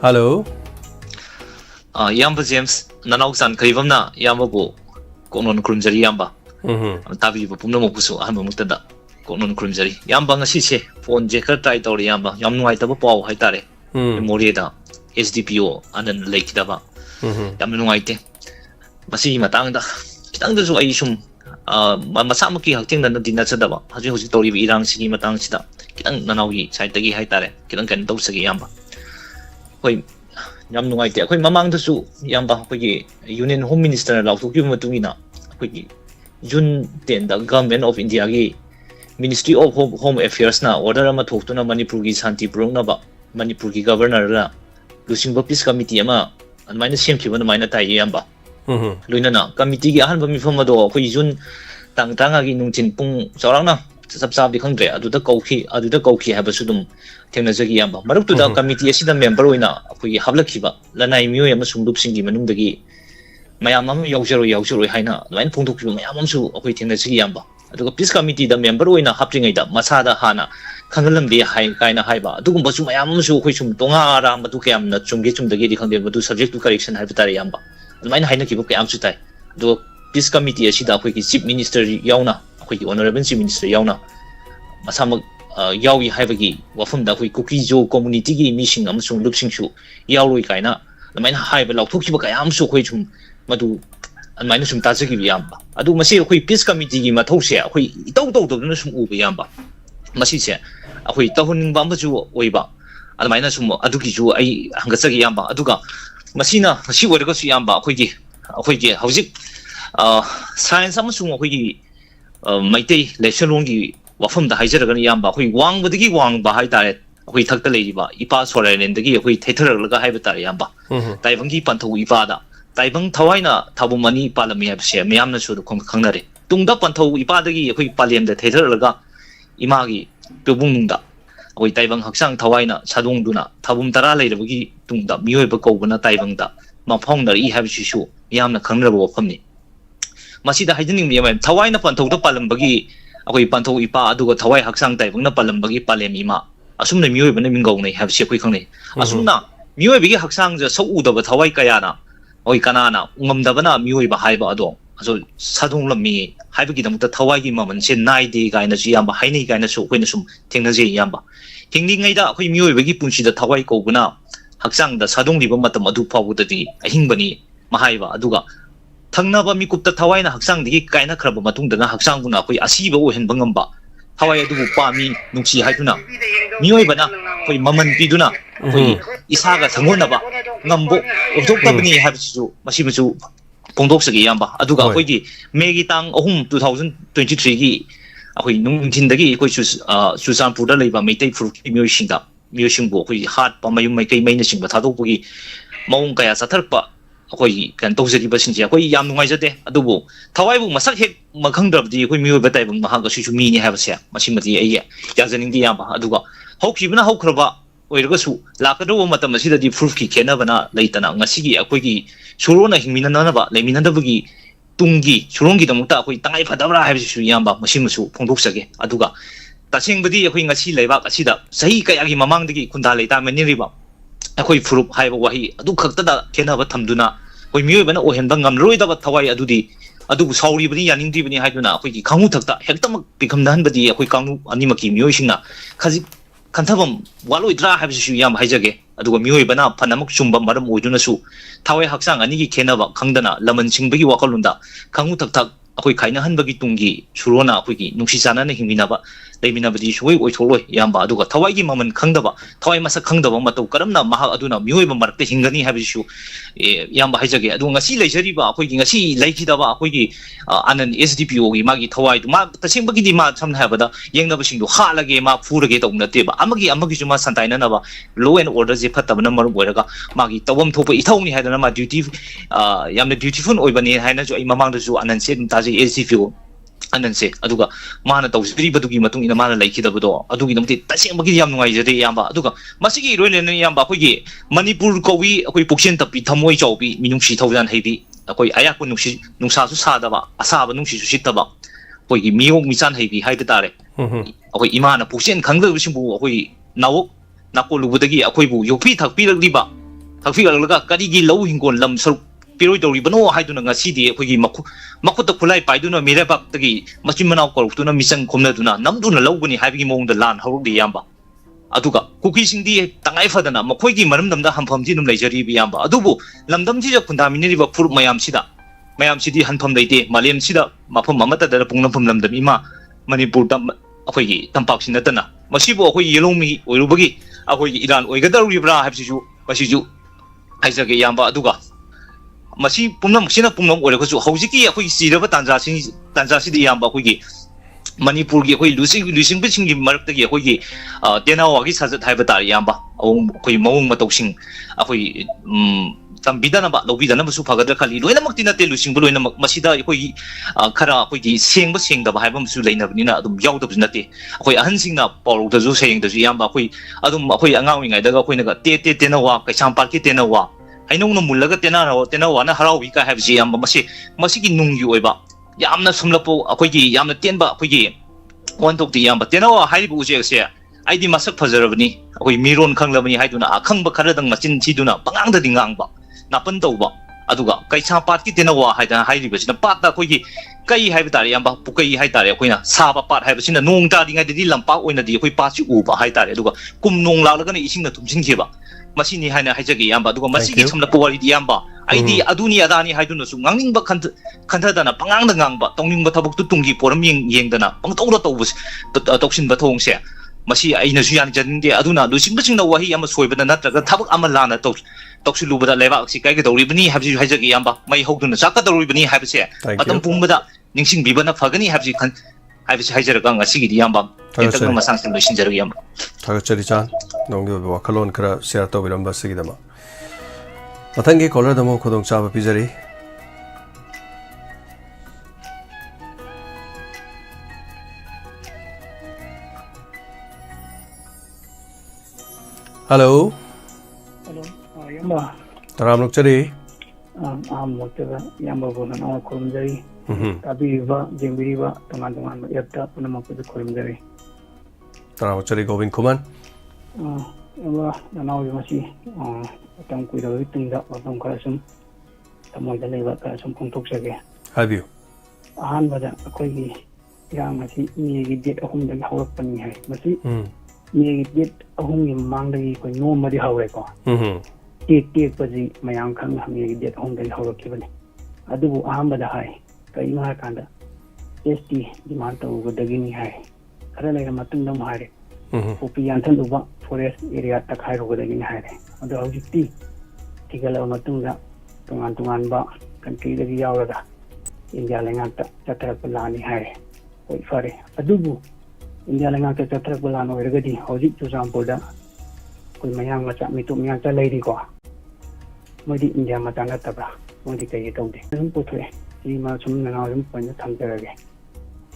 Hello. Yamba James, Nanok San Karivamna, Yamago, Konon Krumjari Yamba. Tabi Pumno Mokusu, Hamutada, Konon Krumjari. Yamba Nasiche, Phone Jacker Title Yamba, Yamuaitaba Pau Haitare, Morieda, SDPO, and then Lake Dava. Yamuaite. Masi Matanga, kitangdasu ai sum masamaki haktingdanadi nachadaba hojik tawriba irangsigi matangsida kitang nanaugi side dagi haitare kitang kan tawsagi yamba hoi yam nungaite akhoi mamangdasu yamba akhoi union home minister lauthuki matungina akhoi June 10 da government of India gi Ministry of Home Affairs na order ama thoktuna Manipur gi Shanti Purong ba Manipur gi governor la Lusingba Peace Committee ama anmaina semkhiba na maina tai yamba luina na committee gi ahan ba mi phama do khoi June tang gi nungchin pung chawrang na sab sab di khangdre aduda kauki haba sudum thengna jagi yamba maruk tu da committee asida member oina khoi hablakhiba lanai miyo yama sungdup singi manung dagi mayam am yaujaro haina lain phongthok ki mayam am su akhoi thengna jagi yamba aduga peace committee da member oina hapringai da masada hana khangalam de hai kaina haiba adugum basu mayam am su khoi sum tonga ra madu kyam na chumge chumdagi di khangde madu subject to correction haiba tare yamba lain haina ki kyam su tai do peace committee asida akhoi ki chief minister yauna akhoi ki honorable chief minister yauna masamak yawi haibagi wafum da akhoi kukijo community gi mising amsung lupsing su yauroi kaina lain haiba lauthoki ba kyam su khoi sum madu anmaina sum tajagi yamba adu masi akhoi peace committee gi mathause akhoi tau na sum uba yamba masi se akhoi tahuning ba amaju oiba anmaina sum adugi ju ai hangasagi yamba aduga masina masi oiraga su yamba akhoi gi hojik science amasung akhoi gi maitei lechalong gi wafam da haijaraga yamba akhoi wangbadagi wangba haitare akhoi thakta leiba ipa sorainen dagi akhoi theitharalaga haiba tare yamba taibangi panthu ipa da taibang thawaina thabumani palami habse miyamna su khangnare tungda pantho ipadagi akhoi palem da theitharalaga imagi pebungda akhoi taibang haksang thawaina sadungduna thabum tara leirabagi tungda miyoiba kobana taibangda mafongda I habsi su miyamna khangraba wafamni masida haidening miyam thawaina pantho da palambagi akhoi pantho ipa aduga thawai haksang taibangna palambagi palem ima asumna miyoiba na mingawnai habsi akhoi khangnai asumna miyoibagi haksang ja saudaba thawai kayana oi kanana ngamdabana miyoiba haiba ado aso sadung lammi haibagi damta thawai gi maman se naide gaina ji yamba hainei gaina su koina sum thengna je yamba hingni ngaida khoi miyoibagi punsi da thawai ko guna haksang da sadung liba matam adu pawudadi ahingbani mahaiba aduga thangnaba mikupta thawaina haksang digi kaina khraba matungda na haksang guna khoi asiba o hen bangamba thawai adu pami nungsi haiduna miyoibana khoi maman piduna khoi isaga thangonaba ngambo othoktabani habsu masimasu pongdoksagi yamba aduga khoi gi megi tang 2023 gi akhoi nungthindagi khoi Susanpur da leiba meitei fruit miyosingbo khoi hat pamayum mai kai maina singba thadokpugi maung kaya satharpa akhoi kan tawjari basingje akhoi yam nungai jade adubu thawaibu masak hek makhangdrabdi akhoi miyo batai bang mahaga su mi ni habse masimati ai yajaning di yamba aduga hokibna hokhraba oirgasu lakado matam asidadi proof ki kenabana leitana ngasigi akhoi surona hingminanaba leiminadabagi tunggi surongi damukta akhoi tangai phadabra habsu yamba masimusu phongdoksage aduga tasingbadi akhoi ngasi leibak asida sahi kayagi mamangdagi khunda leita meniriba akhoi proof haiba wahi adu khakta da kenaba thamduna akhoi miyoibana ohenba ngamroidaba thawai adudi adugu sauribani yaningdibani haiduna akhoi khangu thakta hektamak pikhamdanbadi akhoi kangnu animaki miyoisingna khaji kantabam waloidra habsu yam haijage aduga miyoibana phanamak chumba maram oiduna su thawai haksang ani gi khenaba khangdana laman singbagi wakalunda khangu thak akhoi khaina hanbagi tunggi surona akhoi gi nungsi chana na hingminaba leiminabadi suoi oitholoi yamba aduga thawai gi maman khangdaba thawai masa khangdaba matau karamna maha aduna miyoiba marakte hingani habsu yamba haijage aduga ngasi leijariba akhoi gi ngasi leikidaba akhoi gi anan SDPO gi magi thawai ma tasingbagi di ma samna habada yengnaba singdu halage ma furage tawna teba amagi juma santaina naba law and order je phatabana mar boiraga magi tawam thopa ithawni haidana ma duty yamna beautiful oibani haina jo ai mamangda ju anan se taji SDPO ananse aduga mana tawsri badugi matung ina mana laikidabado adugi namti tasengbagi yam nungai jade yamba aduga masigi roilen yamba akhoi Manipur kowi akhoi puksen tapi thamoi chawbi minungsi thawjan heibi akhoi ayaku nungsa su sadaba asaba nungsi su sitaba akhoi miyong michan heibi haibe tare akhoi imana puksen khangda simbu akhoi nawok nakolubudagi akhoi bu yopi thakpi liba thakpi laga karigi lau hingon lam saruk piroi dori bano haiduna ngasidi akhoi makuta khulai paiduna mirebak-tagi machimanaw korukuna misang khomnaduna namduna lawbani haibigi mongda lan hawrukdi yamba aduga kuki singdi tangai fadana makhoi gi maramdamda hamfamji num leijari bi yamba adubu lamdamji ja khundaminiriba fur mayam sida mayam sidi hanpham leite malem sida mafam amata da pungnam phumlam da ima manipur da akhoi gi tampak sin natana masibo akhoi yelomi oirubagi akhoi gi iran oigadaribra habsisu masiju haijage yamba aduga masi pumnam sina pumnam oiragasu hojiki akhoi siraba tanja sidi yamba akhoi gi manipur gi akhoi lusing bising gi marak gi akhoi gi tenawa gi sajat haiba tar yamba akhoi mawung matoksing akhoi tambidana ba lobidana basu phagadra khali loina makti na te lusing loina masida akhoi khara akhoi gi sengba sengda ba haibam su leina bnina adum yaudab nate akhoi ahan singna paru da zu seng da ju yamba akhoi angawi ngai daga akhoi naga te na wa kaisam parki te na wa hainong no mullaga te na wa na harawi ka habji yamba masi gi nunggi oiba yamna sumlapo akhoi gi yamna tenba akhoi gi wantok ti yamba te na wa haibu uje se aidi masak fajarabni akhoi miron khanglabani haiduna akhangba kharadang machin chiduna pangang da dingangba napan tauba aduga kaisa pat ki tena wa haida hairiba sina patta khoigi kai haiba tare yamba pukai hai tare khoina saba pat haiba sina nong ta dinga di lampa oina di khoi pachi uba hai tare aduga kum nong laga na ising na tumsin kheba masini haina haijagi yamba aduga masigi chamla powari di yamba aidi aduni adani haiduna su ngangning ba khantha dana pangang da ngangba tongning ba thabuk tu tunggi poram yeng dana pangtawra tawbus toksin ba thongse masi aina su yan jande aduna lusing basing na wahi ama soibada natraga thabak ama lana toksilubada leba si kai ga doribani habji haijagi yamba mai hogduna saka doribani habse matam pumbada ningsing bibana phagani habji khan habsi haijaraga ngasi gi yamba entak masang sin lusin jaragi yamba thagachari chan nonggi wa khalon kra share to bilamba sigidama mathangi caller damo khodong chaba pijari hello yamba taram lokchari mokta yamba bona na khurumjari tabiba jembiriba tangan yatta punamakku khurumjari taram lokchari Govind Kuman yamba nanaw yamasi tam kuida witinda watam karasum tamoida leba karasum pungtoksage habiu ahan bada akoigi yamasi migi date ahum dagi hawrakpani hai masi migi date ahum gi mangdagi koi nomadi hawre ko tek paji mayam khang hamgi date ahum dagi hawrakibani adubu ahambada hai kai ma kanda ST demand to godagini hai khara lera matung dam hai upi yantan duba forest area tak hai godagini hai adu hojikti tigala matung da tungan ba country dagi yawraga India lengata chatra pelani hai koi fare adubu India lengata chatra pelano ergadi hojik tu sampoda koi mayang macha mitu myang cha leiri ko modi India mata na tabra modi kai tawde sum puthwe ji ma sum na sum pan thamjarage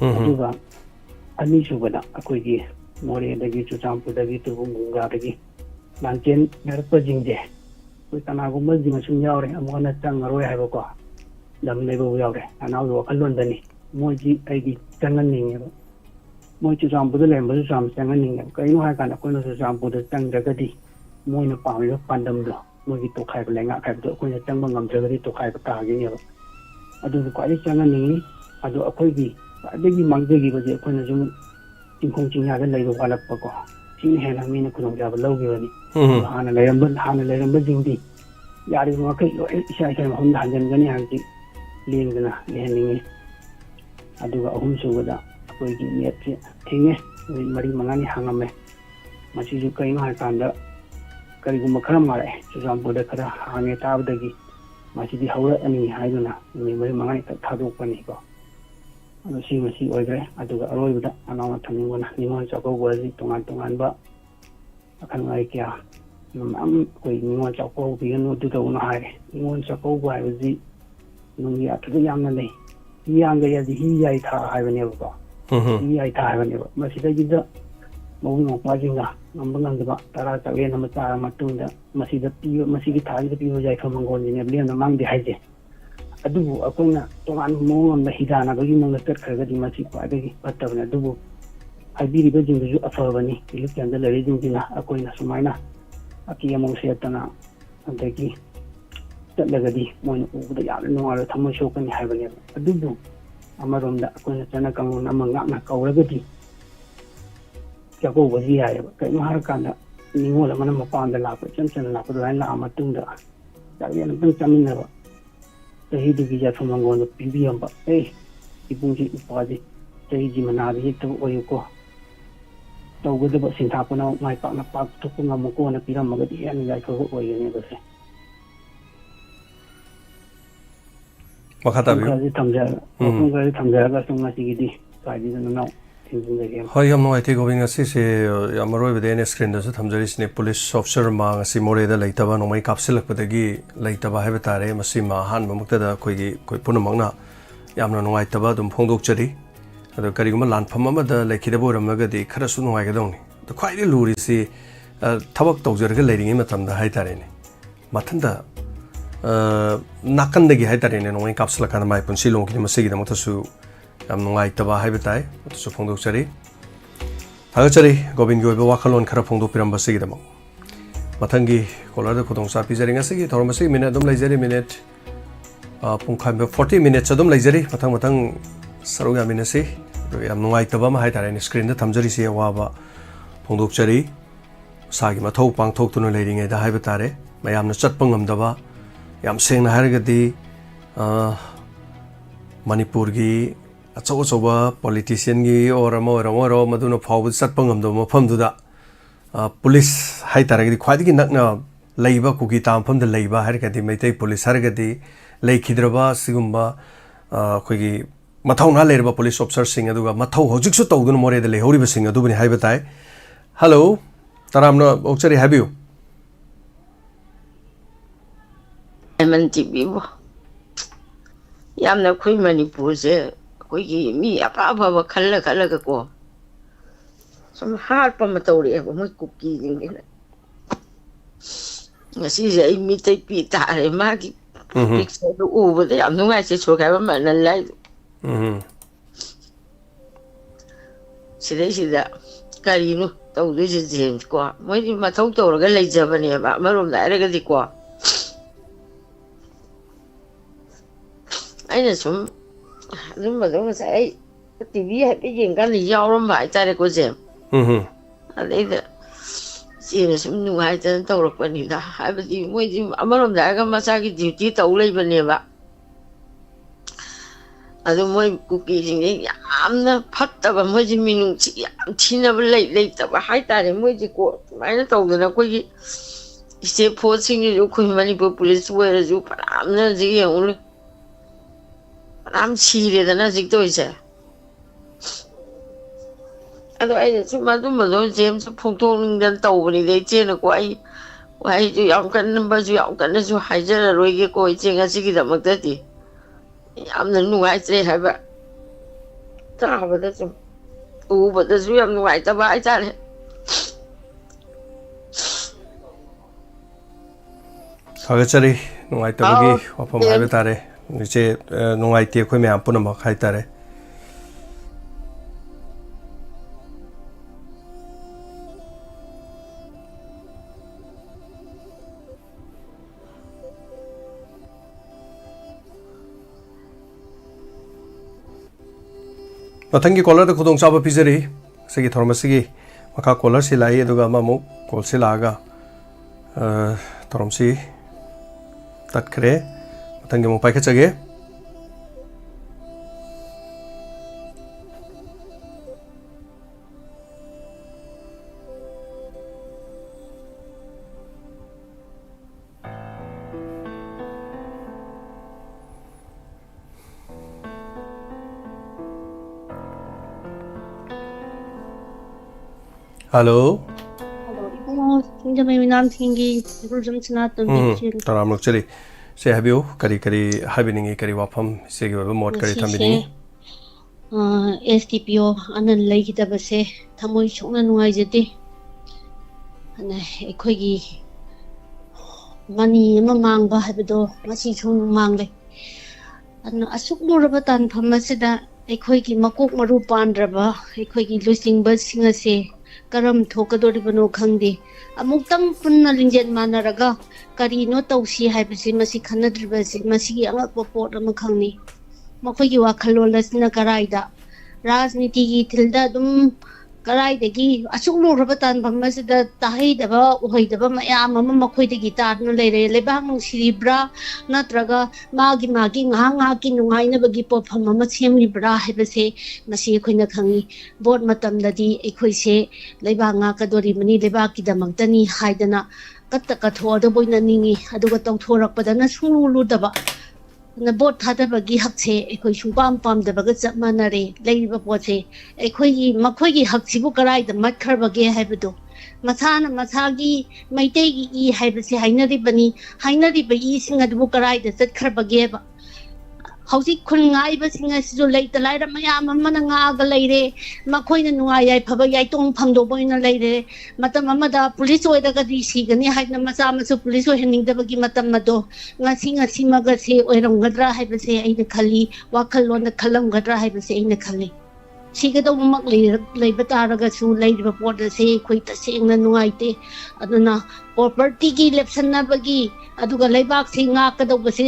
aduba ani subada akoi gi more dagi tu sampoda gi tu bunga dagi lanchen nerpa jingje koi kana gumma ji ma sum yawre amona changaroi haiba ko lam lebo yawre anaw lo kallon dani moji aigi tangan ninge moji sambuda lemba sam tangan ninge kai no ha kana ko no sambuda tang dagadi moina pawlo pandam do moji to khai lenga khai do ko ne tang bangam jagadi to khai ta gi ne adu ko ai tangan ninge adu akoi gi adagi mangjagi baje ko ne jum ingkong chingya ga leibo walap ko sin he na mi ne ko ja ba logi bani hana leramba jingdi yari mo kai lo isa isa hon dan jan gani hanji lingna leheningi aduga ahum sugada akoi gi net thinge mari mangani hangame masi ju kai ma kanda kari gum khara mare sujam boda khara hange tabdagi masi di hawra ani haiduna mari mangani thaduk pani ko si masi oigre aduga aroibda anawa thamingona nimon chako boji tongan ba akan ngai kya am koi nimon chako bi no du do no hai nimon chako ba ji nungi atu yamna nei yanga ya hi yai tha hai bane ba hi yai tha hai bane ba masida gida mo mo pajinga nambang ba tara ta we na mata matunda masida pi masigi tha gi pi ho jai khamang gon ni ne na mang di hai je adubu akona tongan mo ngam na hidana ba gi mo na ter khaga di masi pa de gi patta bana adubu ai bi ri ba jing ju afa bani ilu kyan da le jing dina akoina sumaina aki among se tana andagi lagadi moina ubuda yamna nungara thamoi sokani haibane adubu amaromda akoina chana kangun amanga na kauragadi yako baji hai kai mahar kanda ningola mana mapanda la ko chan la ko lain la amatunda ya yana bin chaminna ba ꯆꯍꯤꯗꯨꯒꯤ ꯌꯥꯏꯐ ꯃꯪꯒꯣꯜꯗꯣ ꯄꯤꯕꯤꯔꯝꯕ ꯏꯕꯨꯡꯁꯤ ꯏꯄ꯭ꯋꯥꯁꯤ ꯆꯍꯤꯁꯤ ꯃꯅꯥꯗ ꯍꯦꯛꯇꯕ ꯑꯣꯏꯌꯨꯀꯣ ꯇꯧꯒꯗꯕ ꯁꯤꯟꯊꯥ ꯄꯨꯝꯅꯃꯛ ꯃꯥꯏ ꯄꯥꯛꯅ ꯄꯥꯡꯊꯣꯛꯄ ꯉꯝꯃꯨꯀꯣꯅ ꯄꯤꯔꯝꯃꯒꯗꯤ ꯍꯦꯟꯅ ꯌꯥꯏꯐꯕ ꯑꯣꯏꯒꯅꯦꯕꯁꯦ ꯃꯈꯥ ꯇꯥꯕꯤꯌꯨ ꯃꯐꯝ ꯈꯔꯗꯤ ꯊꯝꯖꯔꯒ ꯁꯨꯝ ꯉꯁꯤꯒꯤꯗꯤ ꯁ꯭ꯋꯥꯏꯗ ꯅꯅꯥꯎ ꯊꯤꯟꯖꯤꯟꯖꯒꯦ ꯍꯣꯏ ꯌꯥꯝ ꯅꯨꯡꯉꯥꯏꯇꯦ ꯒꯣꯕꯤꯟ ꯉꯁꯤꯁꯦ ꯌꯥꯝ ꯃꯔꯨꯑꯣꯏꯕꯗꯤ ꯑꯩꯅ ꯁ꯭ꯀ꯭ꯔꯤꯟꯗꯁꯨ ꯊꯝꯖꯔꯤꯁꯤꯅꯦ ꯄꯨꯂꯤꯁ ꯑꯣꯐꯤꯁꯔ ꯑꯃ ꯉꯁꯤ ꯃꯣꯔꯦꯗ ꯂꯩꯇꯕ ꯅꯣꯡꯃꯩ ꯀꯥꯞꯁꯤꯜꯂꯛꯄꯗꯒꯤ ꯂꯩꯇꯕ ꯍꯥꯏꯕ ꯇꯥꯔꯦ ꯃꯁꯤꯃ ꯑꯍꯥꯟꯕꯃꯛꯇꯗ ꯑꯩꯈꯣꯏ ꯄꯨꯝꯅꯃꯛꯅ ꯌꯥꯝꯅ ꯅꯨꯡꯉꯥꯏꯇꯕ ꯑꯗꯨꯝ ꯐꯣꯡꯗꯣꯛꯆꯔꯤ ꯑꯗꯣ ꯀꯔꯤꯒꯨꯝꯕ ꯂꯥꯟꯐꯝ ꯑꯃꯗ ꯂꯩꯈꯤꯗꯕ ꯑꯣꯏꯔꯝꯂꯒꯗꯤ ꯈꯔꯁꯨ ꯅꯨꯡꯉꯥꯏꯒꯗꯧꯅꯤ ꯑꯗꯣ ꯈ꯭ꯋꯥꯏꯗꯒꯤ ꯂꯨꯔꯤꯁꯤ ꯊꯕꯛ ꯇꯧꯖꯔꯒ ꯂꯩꯔꯤꯉꯩ ꯃꯇꯝꯗ ꯍꯥꯏꯇꯥꯔꯦꯅꯦ ꯃꯊꯟꯇ ꯅꯥꯀꯟꯗꯒꯤ ꯍꯥꯏꯇꯥꯔꯦꯅꯦ ꯅꯣꯡꯃꯩ ꯀꯥꯞꯁꯤꯜꯂꯀꯥꯟꯗ ꯃꯥꯏ ꯄꯨꯟꯁꯤ ꯂꯣꯡꯈꯤꯕ ꯃꯁꯤꯒꯤꯗꯃꯛꯇꯁꯨ ꯌꯥꯝ ꯅꯨꯡꯉꯥꯏꯇꯕ ꯍꯥꯏꯕ ꯇꯥꯏ ꯑꯗꯨꯁꯨ ꯐꯣꯡꯗꯣꯛꯆꯔꯤ ꯊꯥꯒꯠꯆꯔꯤ ꯒꯣꯕꯤꯟꯒꯤ ꯑꯣꯏꯕ ꯋꯥꯈꯜꯂꯣꯟ ꯈꯔ ꯐꯣꯡꯗꯣꯛꯄꯤꯔꯝꯕꯁꯤꯒꯤꯗꯃꯛ ꯃꯊꯪꯒꯤ ꯀꯣꯂꯔꯗ ꯈꯨꯗꯣꯡꯆꯥ ꯄꯤꯖꯔꯤ ꯉꯁꯤꯒꯤ ꯊꯧꯔꯝ ꯑꯁꯤꯒꯤ ꯃꯤꯅꯠ ꯑꯗꯨꯝ ꯂꯩꯖꯔꯤ ꯃꯤꯅꯤꯠ ꯄꯨꯡꯈꯥꯏ 40 ꯃꯤꯅꯤꯠꯁ ꯑꯗꯨꯝ ꯂꯩꯖꯔꯤ ꯃꯊꯪ ꯁꯔꯨꯛ ꯌꯥꯃꯤꯟꯅꯁꯤ ꯑꯗꯨꯒ ꯌꯥꯝ ꯅꯨꯡꯉꯥꯏꯇꯕ ꯑꯃ ꯍꯥꯏꯇꯥꯔꯦꯅꯦ ꯁ꯭ꯀ꯭ꯔꯤꯟꯗ ꯊꯝꯖꯔꯤꯁꯤ ꯑꯋꯥꯕ ꯐꯣꯡꯗꯣꯛꯆꯔꯤ ꯃꯁꯥꯒꯤ ꯃꯊꯧ ꯄꯥꯡꯊꯣꯛꯇꯨꯅ ꯂꯩꯔꯤꯉꯩꯗ ꯍꯥꯏꯕ ꯇꯥꯔꯦ ꯃꯌꯥꯝꯅ ꯆꯠꯄ ꯉꯝꯗꯕ ꯌꯥꯝ ꯁꯦꯡꯅ ꯍꯥꯏꯔꯒꯗꯤ ꯃꯅꯤꯄꯨꯔꯒꯤ ꯑꯆꯧ ꯑꯆꯧꯕ ꯄꯣꯂꯤꯇꯤꯁꯤꯌꯟꯒꯤ ꯑꯣꯔ ꯑꯃ ꯑꯣꯏꯔꯣ ꯃꯗꯨꯅ ꯐꯥꯎꯕ ꯆꯠꯄ ꯉꯝꯗꯕ ꯃꯐꯝꯗꯨꯗ ꯄꯨꯂꯤꯁ ꯍꯥꯏꯇꯥꯔꯒꯗꯤ ꯈ꯭ꯋꯥꯏꯗꯒꯤ ꯅꯛꯅ ꯂꯩꯕ ꯀꯨꯀꯤ ꯇꯥ ꯃꯐꯝꯗ ꯂꯩꯕ ꯍꯥꯏꯔꯒꯗꯤ ꯃꯩꯇꯩ ꯄꯨꯂꯤꯁ ꯍꯥꯏꯔꯒꯗꯤ ꯂꯩꯈꯤꯗ꯭ꯔꯕ ꯑꯁꯤꯒꯨꯝꯕ ꯑꯩꯈꯣꯏꯒꯤ ꯃꯊꯧꯅꯥ ꯂꯩꯔꯕ ꯄꯨꯂꯤꯁ ꯑꯣꯐꯤꯁꯔꯁꯤꯡ ꯑꯗꯨꯒ ꯃꯊꯧ ꯍꯧꯖꯤꯛꯁꯨ ꯇꯧꯗꯨꯅ ꯃꯣꯔꯦꯗ ꯂꯩꯍꯧꯔꯤꯕꯁꯤꯡ ꯑꯗꯨꯕꯨꯅꯤ ꯍꯥꯏꯕ ꯇꯥꯏ ꯍꯜꯂꯣ ꯇꯔꯥꯝꯅ ꯑꯣꯛꯆꯔꯤ ꯍꯥꯏꯕꯤꯌꯨ ꯃꯟ ꯇꯤꯕꯤꯕꯨ ꯌꯥꯝꯅ ꯑꯩꯈꯣꯏ ꯃꯅꯤꯄꯨꯔꯁꯦ ꯑꯩꯈꯣꯏꯒꯤ ꯃꯤ ꯑꯐ ꯑꯐꯕ ꯈꯜꯂꯒ ꯀꯣ ꯁꯨꯝ ꯍꯥꯠꯄ ꯑꯃ ꯇꯧꯔꯛꯑꯦꯕ ꯃꯣꯏ ꯀꯨꯀꯤꯁꯤꯡꯁꯤꯅ ꯉꯁꯤꯁꯦ ꯑꯩ ꯃꯤꯇꯩ ꯄꯤ ꯇꯥꯔꯦ ꯃꯥꯒꯤ ꯄꯤꯛꯆꯔꯗꯨ ꯎꯕꯗ ꯌꯥꯝ ꯅꯨꯡꯉꯥꯏꯇꯦ ꯁꯣꯈꯥꯏꯕ ꯃꯅꯜ ꯂꯥꯏꯗꯣ ꯁꯤꯗꯩꯁꯤꯗ ꯀꯔꯤꯅꯣ ꯇꯧꯗꯣꯏꯁꯦ ꯖꯦꯝꯁ ꯀꯣ ꯃꯣꯏꯗꯤ ꯃꯊꯧ ꯇꯧꯔꯒ ꯂꯩꯖꯕꯅꯦꯕ ꯑꯃꯔꯣꯝꯗ ꯍꯥꯏꯔꯒꯗꯤꯀꯣ ꯑꯩꯅ ꯁꯨꯝ ꯑꯗꯨꯝꯕꯗꯣ ꯉꯁꯥꯏ ꯑꯩ ꯇꯤꯚꯤ ꯍꯥꯏꯐꯦꯠ ꯌꯦꯡꯀꯥꯟꯗ ꯌꯥꯎꯔꯝꯕ ꯍꯥꯏꯇꯥꯔꯦꯀꯣ ꯖꯦꯝ ꯑꯗꯩꯗ ꯏꯆꯦꯅ ꯁꯨꯝ ꯅꯨꯡꯉꯥꯏꯇꯅ ꯇꯧꯔꯛꯄꯅꯤꯗ ꯍꯥꯏꯕꯗꯤ ꯃꯣꯏꯗꯤ ꯑꯃꯔꯣꯝꯗ ꯍꯥꯏꯔꯒ ꯃꯁꯥꯒꯤ ꯗ꯭ꯌꯨꯇꯤ ꯇꯧ ꯂꯩꯕꯅꯦꯕ ꯑꯗꯨ ꯃꯣꯏ ꯀꯨꯀꯤꯁꯤꯡꯁꯦ ꯌꯥꯝꯅ ꯐꯠꯇꯕ ꯃꯣꯏꯁꯦ ꯃꯤꯅꯨꯡꯁꯤ ꯌꯥꯝ ꯊꯤꯅꯕ ꯂꯩꯇꯕ ꯍꯥꯏꯇꯥꯔꯦ ꯃꯣꯏꯁꯦ ꯀꯣ ꯁꯨꯃꯥꯏꯅ ꯇꯧꯗꯅ ꯑꯩꯈꯣꯏꯒꯤ ꯏꯁꯇꯦꯠ ꯐꯣꯔꯁꯁꯤꯡꯁꯤꯁꯨ ꯑꯩꯈꯣꯏ ꯃꯅꯤꯄꯨꯔ ꯄꯨꯂꯤꯁ ꯑꯣꯏꯔꯁꯨ ꯐꯅꯌꯥꯝꯅ ꯍꯧꯖꯤꯛ ꯌꯦꯡꯉꯨꯅꯦ ꯐꯅꯌꯥꯝ ꯁꯤꯔꯦꯗꯅ ꯍꯧꯖꯤꯛ ꯇꯧꯔꯤꯁꯦ ꯑꯗꯣ ꯑꯩꯅ ꯁꯨꯝ ꯑꯗꯨꯝꯕꯗꯣ ꯖꯦꯝꯁ ꯐꯣꯡꯗꯣꯛꯅꯤꯡꯗꯅ ꯇꯧꯕꯅꯤꯗ ꯏꯆꯦꯅꯀꯣ ꯑꯩ ꯋꯥꯍꯩꯁꯨ ꯌꯥꯝ ꯀꯟꯅꯕꯁꯨ ꯌꯥꯝ ꯀꯟꯅꯁꯨ ꯍꯥꯏꯖꯔꯔꯣꯏꯒꯦꯀꯣ ꯏꯆꯦ ꯉꯁꯤꯒꯤꯗꯃꯛꯇꯗꯤ ꯌꯥꯝꯅ ꯅꯨꯡꯉꯥꯏꯇ꯭ꯔꯦ ꯍꯥꯏꯕ ꯇꯥꯕꯗ ꯁꯨꯝ ꯎꯕꯗꯁꯨ ꯌꯥꯝ ꯅꯨꯡꯉꯥꯏꯇꯕ ꯍꯥꯏꯇꯥꯔꯦ ꯊꯥꯒꯠꯆꯔꯤ ꯅꯨꯡꯉꯥꯏꯇꯕꯒꯤ ꯋꯥꯐꯝ ꯍꯥꯏꯕ ꯇꯥꯔꯦ ꯏꯆꯦ ꯅꯨꯡꯉꯥꯏꯇꯦ ꯑꯩꯈꯣꯏ ꯃꯌꯥꯝ ꯄꯨꯝꯅꯃꯛ ꯍꯥꯏꯇꯥꯔꯦ ꯃꯊꯪꯒꯤ ꯀꯣꯂꯔꯗ ꯈꯨꯗꯣꯡꯆꯥꯕ ꯄꯤꯖꯔꯤ ꯁꯤꯒꯤ ꯊꯧꯔꯝ ꯑꯁꯤꯒꯤ ꯃꯈꯥ ꯀꯣꯂꯔꯁꯤ ꯂꯥꯛꯏ ꯑꯗꯨꯒ ꯑꯃꯃꯨꯛ ꯀꯣꯜꯁꯤ ꯂꯥꯛꯑꯒ ꯊꯧꯔꯝꯁꯤ ꯇꯠꯈ꯭ꯔꯦ ꯃꯊꯪꯒꯤ ꯑꯃꯨꯛ ꯄꯥꯏꯈꯠꯆꯒꯦ Hello. Hello. Sinjamay minam thingi gulsum sinatum bichil. Taram lokchali. Se habiyo kari habiningi kari wapam se gi mod kari thambini. STPO anan leigidaba se thamoi chokna nuai jete. Ana ekhoigi mani ama mangba habdo masi chung mangle. Ana asuk muraba tan phamasida ekhoigi makok maru pandraba ekhoigi lusingba singase karam thokadoribano khangde amuktang punna linjen manaraga karino tausi haibasi masi khanadribasi masi angakpa pot ama khangni makhoigi wakhalon lasina karaida rajniti gi thilda dum ꯀꯔꯥꯏꯗꯒꯤ ꯑꯁꯨꯛ ꯂꯨꯔꯕ ꯇꯥꯟꯐꯝ ꯑꯁꯤꯗ ꯇꯥꯍꯩꯗꯕ ꯎꯍꯩꯗꯕ ꯃꯌꯥꯝ ꯑꯃ ꯃꯈꯣꯏꯗꯒꯤ ꯇꯥꯗꯨꯅ ꯂꯩꯔꯦ ꯂꯩꯕꯥꯛ ꯅꯨꯡꯁꯤꯔꯤꯕ꯭ꯔꯥ ꯅꯠꯇ꯭ꯔꯒ ꯃꯥꯒꯤ ꯉꯥꯏꯍꯥꯛ ꯉꯥꯏꯍꯥꯛꯀꯤ ꯅꯨꯡꯉꯥꯏꯅꯕꯒꯤ ꯄꯣꯠꯐꯝ ꯑꯃ ꯁꯦꯝꯂꯤꯕ꯭ꯔꯥ ꯍꯥꯏꯕꯁꯦ ꯉꯁꯤ ꯑꯩꯈꯣꯏꯅ ꯈꯪꯉꯤ ꯚꯣꯠ ꯃꯇꯝꯗꯗꯤ ꯑꯩꯈꯣꯏꯁꯦ ꯂꯩꯕꯥꯛ ꯉꯥꯛꯀꯗꯣꯔꯤꯕꯅꯤ ꯂꯩꯕꯥꯛꯀꯤꯗꯃꯛꯇꯅꯤ ꯍꯥꯏꯗꯅ ꯀꯠꯊꯣꯛꯑꯗꯕ ꯑꯣꯏꯅ ꯅꯤꯡꯉꯤ ꯑꯗꯨꯒ ꯇꯧꯊꯣꯔꯛꯄꯗꯅ ꯁꯨꯡꯂꯨ ꯂꯨꯗꯕ ꯚꯣꯠ ꯊꯥꯗꯕꯒꯤ ꯍꯛꯁꯦ ꯑꯩꯈꯣꯏ ꯁꯨꯡꯄꯥꯝ ꯄꯥꯝꯗꯕꯒ ꯆꯞ ꯃꯥꯟꯅꯔꯦ ꯂꯩꯔꯤꯕ ꯄꯣꯠꯁꯦ ꯃꯈꯣꯏꯒꯤ ꯍꯛꯁꯤꯕꯨ ꯀꯗꯥꯏꯗ ꯃꯠꯈ꯭ꯔꯕꯒꯦ ꯍꯥꯏꯕꯗꯣ ꯃꯁꯥꯅ ꯃꯁꯥꯒꯤ ꯃꯩꯇꯩꯒꯤ ꯏ ꯍꯥꯏꯕꯁꯤ ꯍꯥꯏꯅꯔꯤꯕꯅꯤ ꯍꯥꯏꯅꯔꯤꯕ ꯏꯁꯤꯡ ꯑꯗꯨꯕꯨ ꯀꯗꯥꯏꯗ ꯆꯠꯈ꯭ꯔꯕꯒꯦꯕ ꯍꯧꯖꯤꯛ ꯈꯨꯟ ꯉꯥꯛꯏꯕꯁꯤꯡ ꯑꯁꯤꯁꯨ ꯂꯩꯇ ꯂꯥꯏꯔ ꯃꯌꯥꯝ ꯑꯃꯅ ꯉꯥꯛꯑꯒ ꯂꯩꯔꯦ ꯃꯈꯣꯏꯅ ꯅꯨꯡꯉꯥꯏ ꯌꯥꯏꯐꯕ ꯌꯥꯏꯇꯣꯡ ꯐꯪꯗꯧꯕ ꯑꯣꯏꯅ ꯂꯩꯔꯦ ꯃꯇꯝ ꯑꯃꯗ ꯄꯨꯂꯤꯁ ꯑꯣꯏꯔꯒꯗꯤ ꯁꯤꯒꯅꯤ ꯍꯥꯏꯗꯅ ꯃꯆꯥ ꯃꯁꯨ ꯄꯨꯂꯤꯁ ꯑꯣꯏꯍꯟꯅꯤꯡꯗꯕꯒꯤ ꯃꯇꯝ ꯑꯗꯣ ꯉꯁꯤꯃꯒꯁꯦ ꯑꯣꯏꯔꯝꯒꯗ꯭ꯔꯥ ꯍꯥꯏꯕꯁꯦ ꯑꯩꯅ ꯈꯜꯂꯤ ꯋꯥꯈꯜꯂꯣꯟꯗ ꯈꯜꯂꯝꯒꯗ꯭ꯔꯥ ꯍꯥꯏꯕꯁꯦ ꯑꯩꯅ ꯈꯜꯂꯤ ꯁꯤꯒꯗꯧꯕꯃꯛ ꯂꯩꯕ ꯇꯥꯔꯒꯁꯨ ꯂꯩꯔꯤꯕ ꯄꯣꯠ ꯑꯁꯦ ꯑꯩꯈꯣꯏ ꯇꯁꯦꯡꯅ ꯅꯨꯡꯉꯥꯏꯇꯦ ꯑꯗꯨꯅ ꯄ꯭ꯔꯣꯄꯔꯇꯤꯒꯤ ꯂꯦꯞꯁꯟꯅꯕꯒꯤ ꯑꯗꯨꯒ ꯂꯩꯕꯥꯛꯁꯤ ꯉꯥꯛꯀꯗꯧꯕꯁꯦ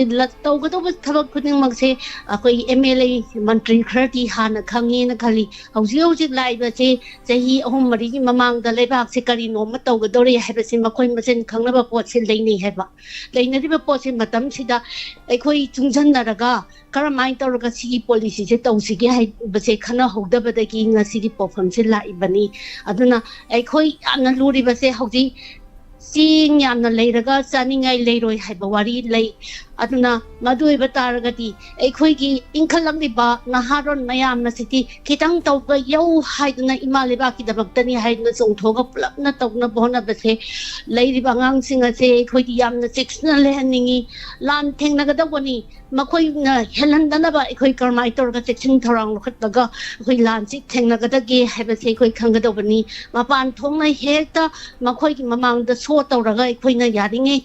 ꯇꯧꯒꯗꯧꯕ ꯊꯕꯛ ꯈꯨꯗꯤꯡꯃꯛꯁꯦ ꯑꯩꯈꯣꯏ MLA ꯃꯟꯇ꯭ꯔꯤ ꯈꯔꯗꯤ ꯍꯥꯟꯅ ꯈꯪꯉꯦꯅ ꯈꯜꯂꯤ ꯍꯧꯖꯤꯛ ꯂꯥꯛꯏꯕꯁꯦ ꯆꯍꯤ 3-4ꯒꯤ ꯃꯃꯥꯡꯗ ꯂꯩꯕꯥꯛꯁꯦ ꯀꯔꯤꯅꯣꯃ ꯇꯧꯒꯗꯧꯔꯦ ꯍꯥꯏꯕꯁꯤ ꯃꯈꯣꯏ ꯃꯁꯦꯟ ꯈꯪꯅꯕ ꯄꯣꯠꯁꯦ ꯂꯩꯅꯩ ꯍꯥꯏꯕ ꯂꯩꯅꯔꯤꯕ ꯄꯣꯠꯁꯦ ꯃꯇꯝꯁꯤꯗ ꯑꯩꯈꯣꯏ ꯆꯨꯡꯁꯤꯟꯅꯔꯒ ꯀꯔꯝꯍꯥꯏꯅ ꯇꯧꯔꯒ ꯁꯤꯒꯤ ꯄꯣꯂꯤꯁꯤꯁꯦ ꯇꯧꯁꯤꯒꯦ ꯍꯥꯏꯕꯁꯦ ꯈꯟꯅꯍꯧꯗꯕꯗꯒꯤ ꯉꯁꯤꯒꯤ ꯄꯣꯠꯐꯝꯁꯦ ꯂꯥꯛꯏꯕꯅꯤ ꯑꯗꯨꯅ ꯑꯩꯈꯣꯏ ꯌꯥꯝꯅ ꯂꯨꯔꯤꯕꯁꯦ ꯍꯧꯖꯤꯛ ꯆꯦꯡ ꯌꯥꯝꯅ ꯂꯩꯔꯒ ꯆꯥꯅꯤꯡꯉꯥꯏ ꯂꯩꯔꯣꯏ ꯍꯥꯏꯕ ꯋꯥꯔꯤ ꯂꯩ ꯑꯗꯨꯅ ꯃꯗꯨ ꯑꯣꯏꯕ ꯇꯥꯔꯒꯗꯤ ꯑꯩꯈꯣꯏꯒꯤ ꯏꯟꯈꯠꯂꯛꯂꯤꯕ ꯅꯍꯥꯔꯣꯟ ꯃꯌꯥꯝꯅꯁꯤꯗꯤ ꯈꯤꯇꯪ ꯇꯧꯕ ꯌꯧ ꯍꯥꯏꯗꯅ ꯏꯃꯥ ꯂꯩꯕꯥꯛꯀꯤꯗꯃꯛꯇꯅꯤ ꯍꯥꯏꯗꯅ ꯆꯣꯡꯊꯣꯛꯑꯒ ꯄꯨꯂꯞꯅ ꯇꯧꯅꯕ ꯍꯣꯠꯅꯕꯁꯦ ꯂꯩꯔꯤꯕ ꯑꯉꯥꯡꯁꯤꯡ ꯑꯁꯦ ꯑꯩꯈꯣꯏꯗꯤ ꯌꯥꯝꯅ ꯆꯦꯛꯁꯤꯟꯅ ꯂꯩꯍꯟꯅꯤꯡꯉꯤ ꯂꯥꯟ ꯊꯦꯡꯅꯒꯗꯧꯕꯅꯤ ꯃꯈꯣꯏꯅ ꯍꯦꯜꯍꯟꯗꯅꯕ ꯑꯩꯈꯣꯏ ꯀꯔꯝꯍꯥꯏꯅ ꯇꯧꯔꯒ ꯆꯦꯛꯁꯤꯟ ꯊꯧꯔꯥꯡ ꯂꯧꯈꯠꯂꯒ ꯑꯩꯈꯣꯏ ꯂꯥꯟꯁꯤ ꯊꯦꯡꯅꯒꯗꯒꯦ ꯍꯥꯏꯕꯁꯦ ꯑꯩꯈꯣꯏ ꯈꯪꯒꯗꯧꯕꯅꯤ ꯃꯄꯥꯟ ꯊꯣꯡꯅ ꯍꯦꯛꯇ ꯃꯈꯣꯏꯒꯤ ꯃꯃꯥꯡꯗ ꯁꯣ ꯇꯧꯔꯒ ꯑꯩꯈꯣꯏꯅ ꯌꯥꯔꯤꯉꯩ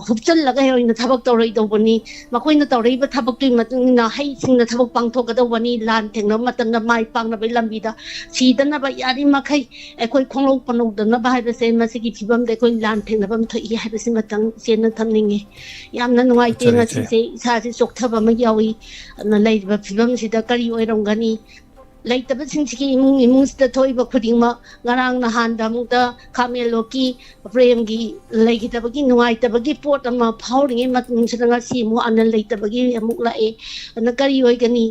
ꯍꯨꯞꯆꯜꯂꯒ ꯑꯣꯏꯅ ꯊꯕꯛ ꯇꯧꯔꯣꯏꯗꯧꯕꯅꯤ ꯃꯈꯣꯏꯅ ꯇꯧꯔꯛꯏꯕ ꯊꯕꯛꯇꯨꯒꯤ ꯃꯇꯨꯡ ꯏꯟꯅ ꯍꯩꯁꯤꯡꯅ ꯊꯕꯛ ꯄꯥꯡꯊꯣꯛꯀꯗꯧꯕꯅꯤ ꯂꯥꯟ ꯊꯦꯡꯅꯕ ꯃꯇꯝꯗ ꯃꯥꯏ ꯄꯥꯛꯅꯕꯒꯤ ꯂꯝꯕꯤꯗ ꯁꯤꯗꯅꯕ ꯌꯥꯔꯤꯃꯈꯩ ꯑꯩꯈꯣꯏ ꯈꯣꯡꯂꯧ ꯄꯅꯧꯗꯅꯕ ꯍꯥꯏꯕꯁꯦ ꯃꯁꯤꯒꯤ ꯐꯤꯕꯝꯗ ꯑꯩꯈꯣꯏ ꯂꯥꯟ ꯊꯦꯡꯅꯐꯝ ꯊꯣꯛꯏ ꯍꯥꯏꯕꯁꯤ ꯃꯇꯪ ꯆꯦꯟꯅ ꯊꯝꯅꯤꯡꯉꯤ ꯌꯥꯝꯅ ꯅꯨꯡꯉꯥꯏꯇꯦ ꯉꯁꯤꯁꯦ ꯏꯁꯥꯁꯦ ꯆꯣꯛꯊꯕ ꯑꯃ ꯌꯥꯎꯏ ꯑꯗꯨꯅ ꯂꯩꯔꯤꯕ ꯐꯤꯕꯝꯁꯤꯗ ꯀꯔꯤ ꯑꯣꯏꯔꯝꯒꯅꯤ ꯂꯩꯇꯕꯁꯤꯡꯁꯤꯒꯤ ꯏꯃꯨꯡꯁꯤꯗ ꯊꯣꯛꯏꯕ ꯈꯨꯗꯤꯡꯃꯛ ꯉꯔꯥꯡ ꯅꯍꯥꯟꯗ ꯑꯃꯨꯛꯇ ꯈꯥꯃꯦꯟꯂꯣꯛꯀꯤ ꯄ꯭ꯔꯦꯝꯒꯤ ꯂꯩꯈꯤꯗꯕꯒꯤ ꯅꯨꯡꯉꯥꯏꯇꯕꯒꯤ ꯄꯣꯠ ꯑꯃ ꯐꯥꯎꯔꯤꯉꯩ ꯃꯇꯨꯡꯁꯤꯗ ꯉꯁꯤ ꯑꯃꯨꯛ ꯑꯅꯜ ꯂꯩꯇꯕꯒꯤ ꯑꯃꯨꯛ ꯂꯥꯛꯑꯦ ꯑꯗꯨꯅ ꯀꯔꯤ ꯑꯣꯏꯒꯅꯤ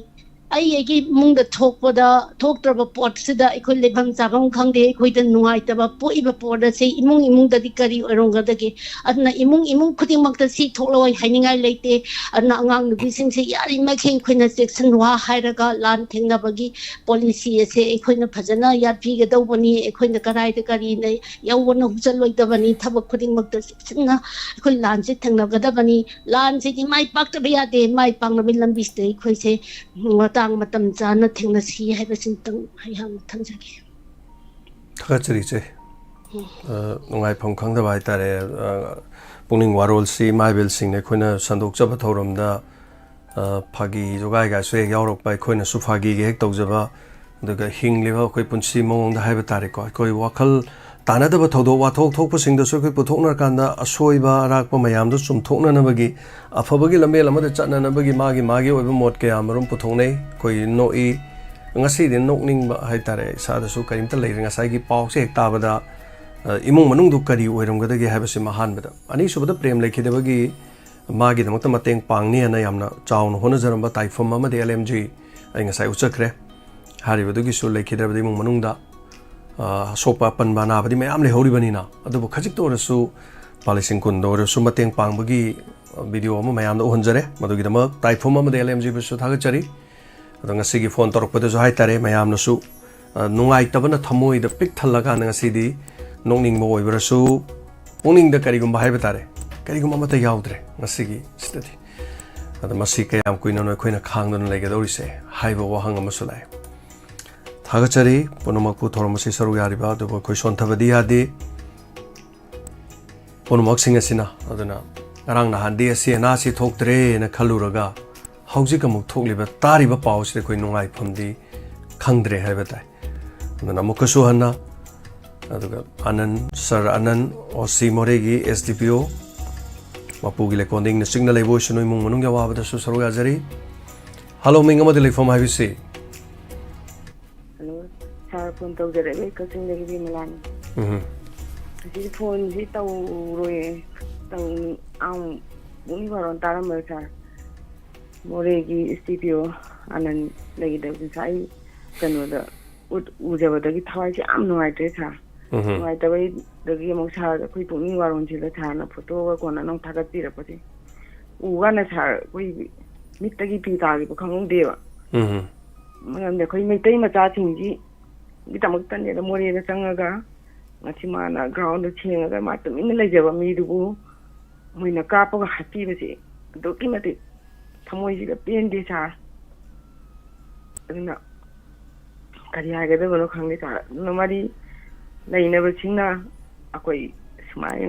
ꯑꯩꯒꯤ इमुंग थोक्तब पोटसीद लेभम चाबम खंगदे अखोइद नुंगाइतब पोइब पोट असे इमुंग इमुंगददि करी ओइरोंगदगे अदना इमुंग इमुंग खुदिंगमक्ता सी थोक्लोय हाइनिंगाइ लेते अदना अंगांग नुबिसिंगसे यारिमखे अखोइना सेक्सन वा हाइरगा लान थेंगनबगी पॉलिसी असे अखोइना फजना यापिगदौबनी अखोइना कराइद करीने यौवना हुचलोइदबनी थबक खुदिंगमक्ता सेक्सना अखोइ लानसे थेंगनगदबनी लानसे दि माइ पाक्तब यादे माइ पांगनबि लंबिसते अखोइसे तांग मतम जाना थेंगनसी हाइबसिंतंग हाइहाम थंजगे थगचरीचे नुंगाइफम खंगदबा हाइतारे पुनिंग वारोलसी माइबेल सिंगने खोइना संदोकजब थौरमदा फागी जोगाइ गासु एक यावरकबा खोइना सुफागी गे हेक तौजबा दगा हिंगलेबा खोइ पुंसी मौंगदा हाइबा तारे को खोइ वाखल तानादबा थौदो वाथोक थोकपसिंगदसु खोइ पुथोकनरकांदा असोइबा अराकपा मयामदो चुमथोकननबगी अफबगी लम्बेल अमदा चटननबगी मागी मागी ओइबा मोट कया अमरुम पुथोकनै खोइ नोइ ngasi din nokning ba haitare sa da su karimta leire ngasai gi pauk se hekta bada imung manung du kari oiram gada ge habase mahan bada ani subada prem lekhide bagi magi da makta mateng pangni ana yamna chaun hona jaram ba taifam ama de LMG ai ngasai uchakre hari badu gi su lekhide badi imung manung da sopa pan bana badi mayam le hori bani na adu khajik to rasu palising kun do rasu mateng pang bagi video ama mayam da honjare madu gi da mak taifam ama de LMG bu su thaga chari ngasi gi phone torok pade jo hai tare mayam nasu nungai tabana thamoi da pik thalaga ngasi di nongning mo oibra su puning da kari gum bahai batare kari gum amata yaudre ngasi gi stadi ada masi kayam kuina no khoina khang don lege dori se hai bo wahang amasulai thaga chari ponomak pu thoromasi saru yari ba do koi son thabadi adi ponomak singa sina aduna arang na handi asi na si thoktre na khaluraga हौजिक अमुक थोक्लिबा तारिबा पाउसले कोइ नुंगाइ फमदि खंद्रे हाइबताइ नना मुकसु हन्ना अदुगा आनंद sir आनंद ओसी मोरेगी SDPO मपुगी लेकोंदिंग न signal लेबोइस नुइ मुंग मनुंग यावाबदा सु सरो याजरी hello मिंग अमदि लेफम हाइबिसि हेलो सर ꯐꯣꯟ ꯇꯧꯖꯔꯛꯑꯦ ꯀꯛꯆꯤꯡꯗꯒꯤ ꯕꯤꯃꯂꯥꯅꯤ ꯑꯁꯤ ꯐꯣꯟꯁꯤ ꯇꯧꯔꯣꯏ ꯄꯨꯡ ꯕꯥꯔꯣ ꯇꯥꯔꯝꯕ ꯁꯥꯔ ꯃꯣꯔꯦꯒꯤ ꯁ꯭ꯇꯨꯗꯤꯑꯣ ꯑꯅꯟ ꯂꯩꯒꯗꯕꯁꯦ ꯁꯥꯔ ꯑꯩ ꯀꯩꯅꯣꯗ ꯎꯖꯕꯗꯒꯤ ꯊꯋꯥꯏꯁꯦ ꯌꯥꯝ ꯅꯨꯡꯉꯥꯏꯇ꯭ꯔꯦ ꯁꯥꯔ ꯅꯨꯡꯉꯥꯏꯇꯕꯩꯗꯒꯤ ꯑꯃꯨꯛ ꯁꯥꯔ ꯑꯩꯈꯣꯏ ꯄꯨꯛꯅꯤꯡ ꯋꯥꯔꯣꯟꯁꯤꯗ ꯁꯥꯔꯅ ꯐꯣꯇꯣꯒ ꯀꯣꯟꯅ ꯑꯃꯨꯛ ꯊꯥꯒꯠꯄꯤꯔꯛꯄꯁꯦ ꯎꯀꯥꯟꯗ ꯁꯥꯔ ꯑꯩꯈꯣꯏ ꯃꯤꯠꯇꯒꯤ ꯄꯤ ꯇꯥꯈꯤꯕ ꯈꯪꯍꯧꯗꯦꯕ ꯃꯔꯝꯗꯤ ꯑꯩꯈꯣꯏ ꯃꯩꯇꯩ ꯃꯆꯥꯁꯤꯡꯒꯤꯗꯃꯛꯇꯅꯦꯗ ꯃꯣꯔꯦꯗ ꯆꯪꯉꯒ ꯉꯁꯤ ꯃꯥꯅ ꯒ꯭ꯔꯥꯎꯟꯗ ꯁꯦꯡꯉꯒ ꯃꯥ ꯇꯨꯃꯤꯟꯅ ꯂꯩꯖꯕ ꯃꯤꯗꯨꯕꯨ ꯃꯣꯏꯅ ꯀꯥꯞꯄꯒ ꯍꯥꯠꯄꯤꯕꯁꯦ ꯑꯗꯨꯛꯀꯤ ꯃꯇꯤꯛ ꯊꯃꯣꯏꯁꯤꯗ ꯄꯦꯟꯗꯦ ꯁꯥꯔ ꯑꯗꯨꯅ ꯀꯔꯤ ꯍꯥꯏꯒꯗꯕꯅꯣ ꯈꯪꯗꯦ ꯁꯥꯔ ꯑꯗꯨꯅ ꯃꯔꯤ ꯂꯩꯅꯕꯁꯤꯡꯅ ꯑꯩꯈꯣꯏ ꯁꯨꯃꯥꯏꯅ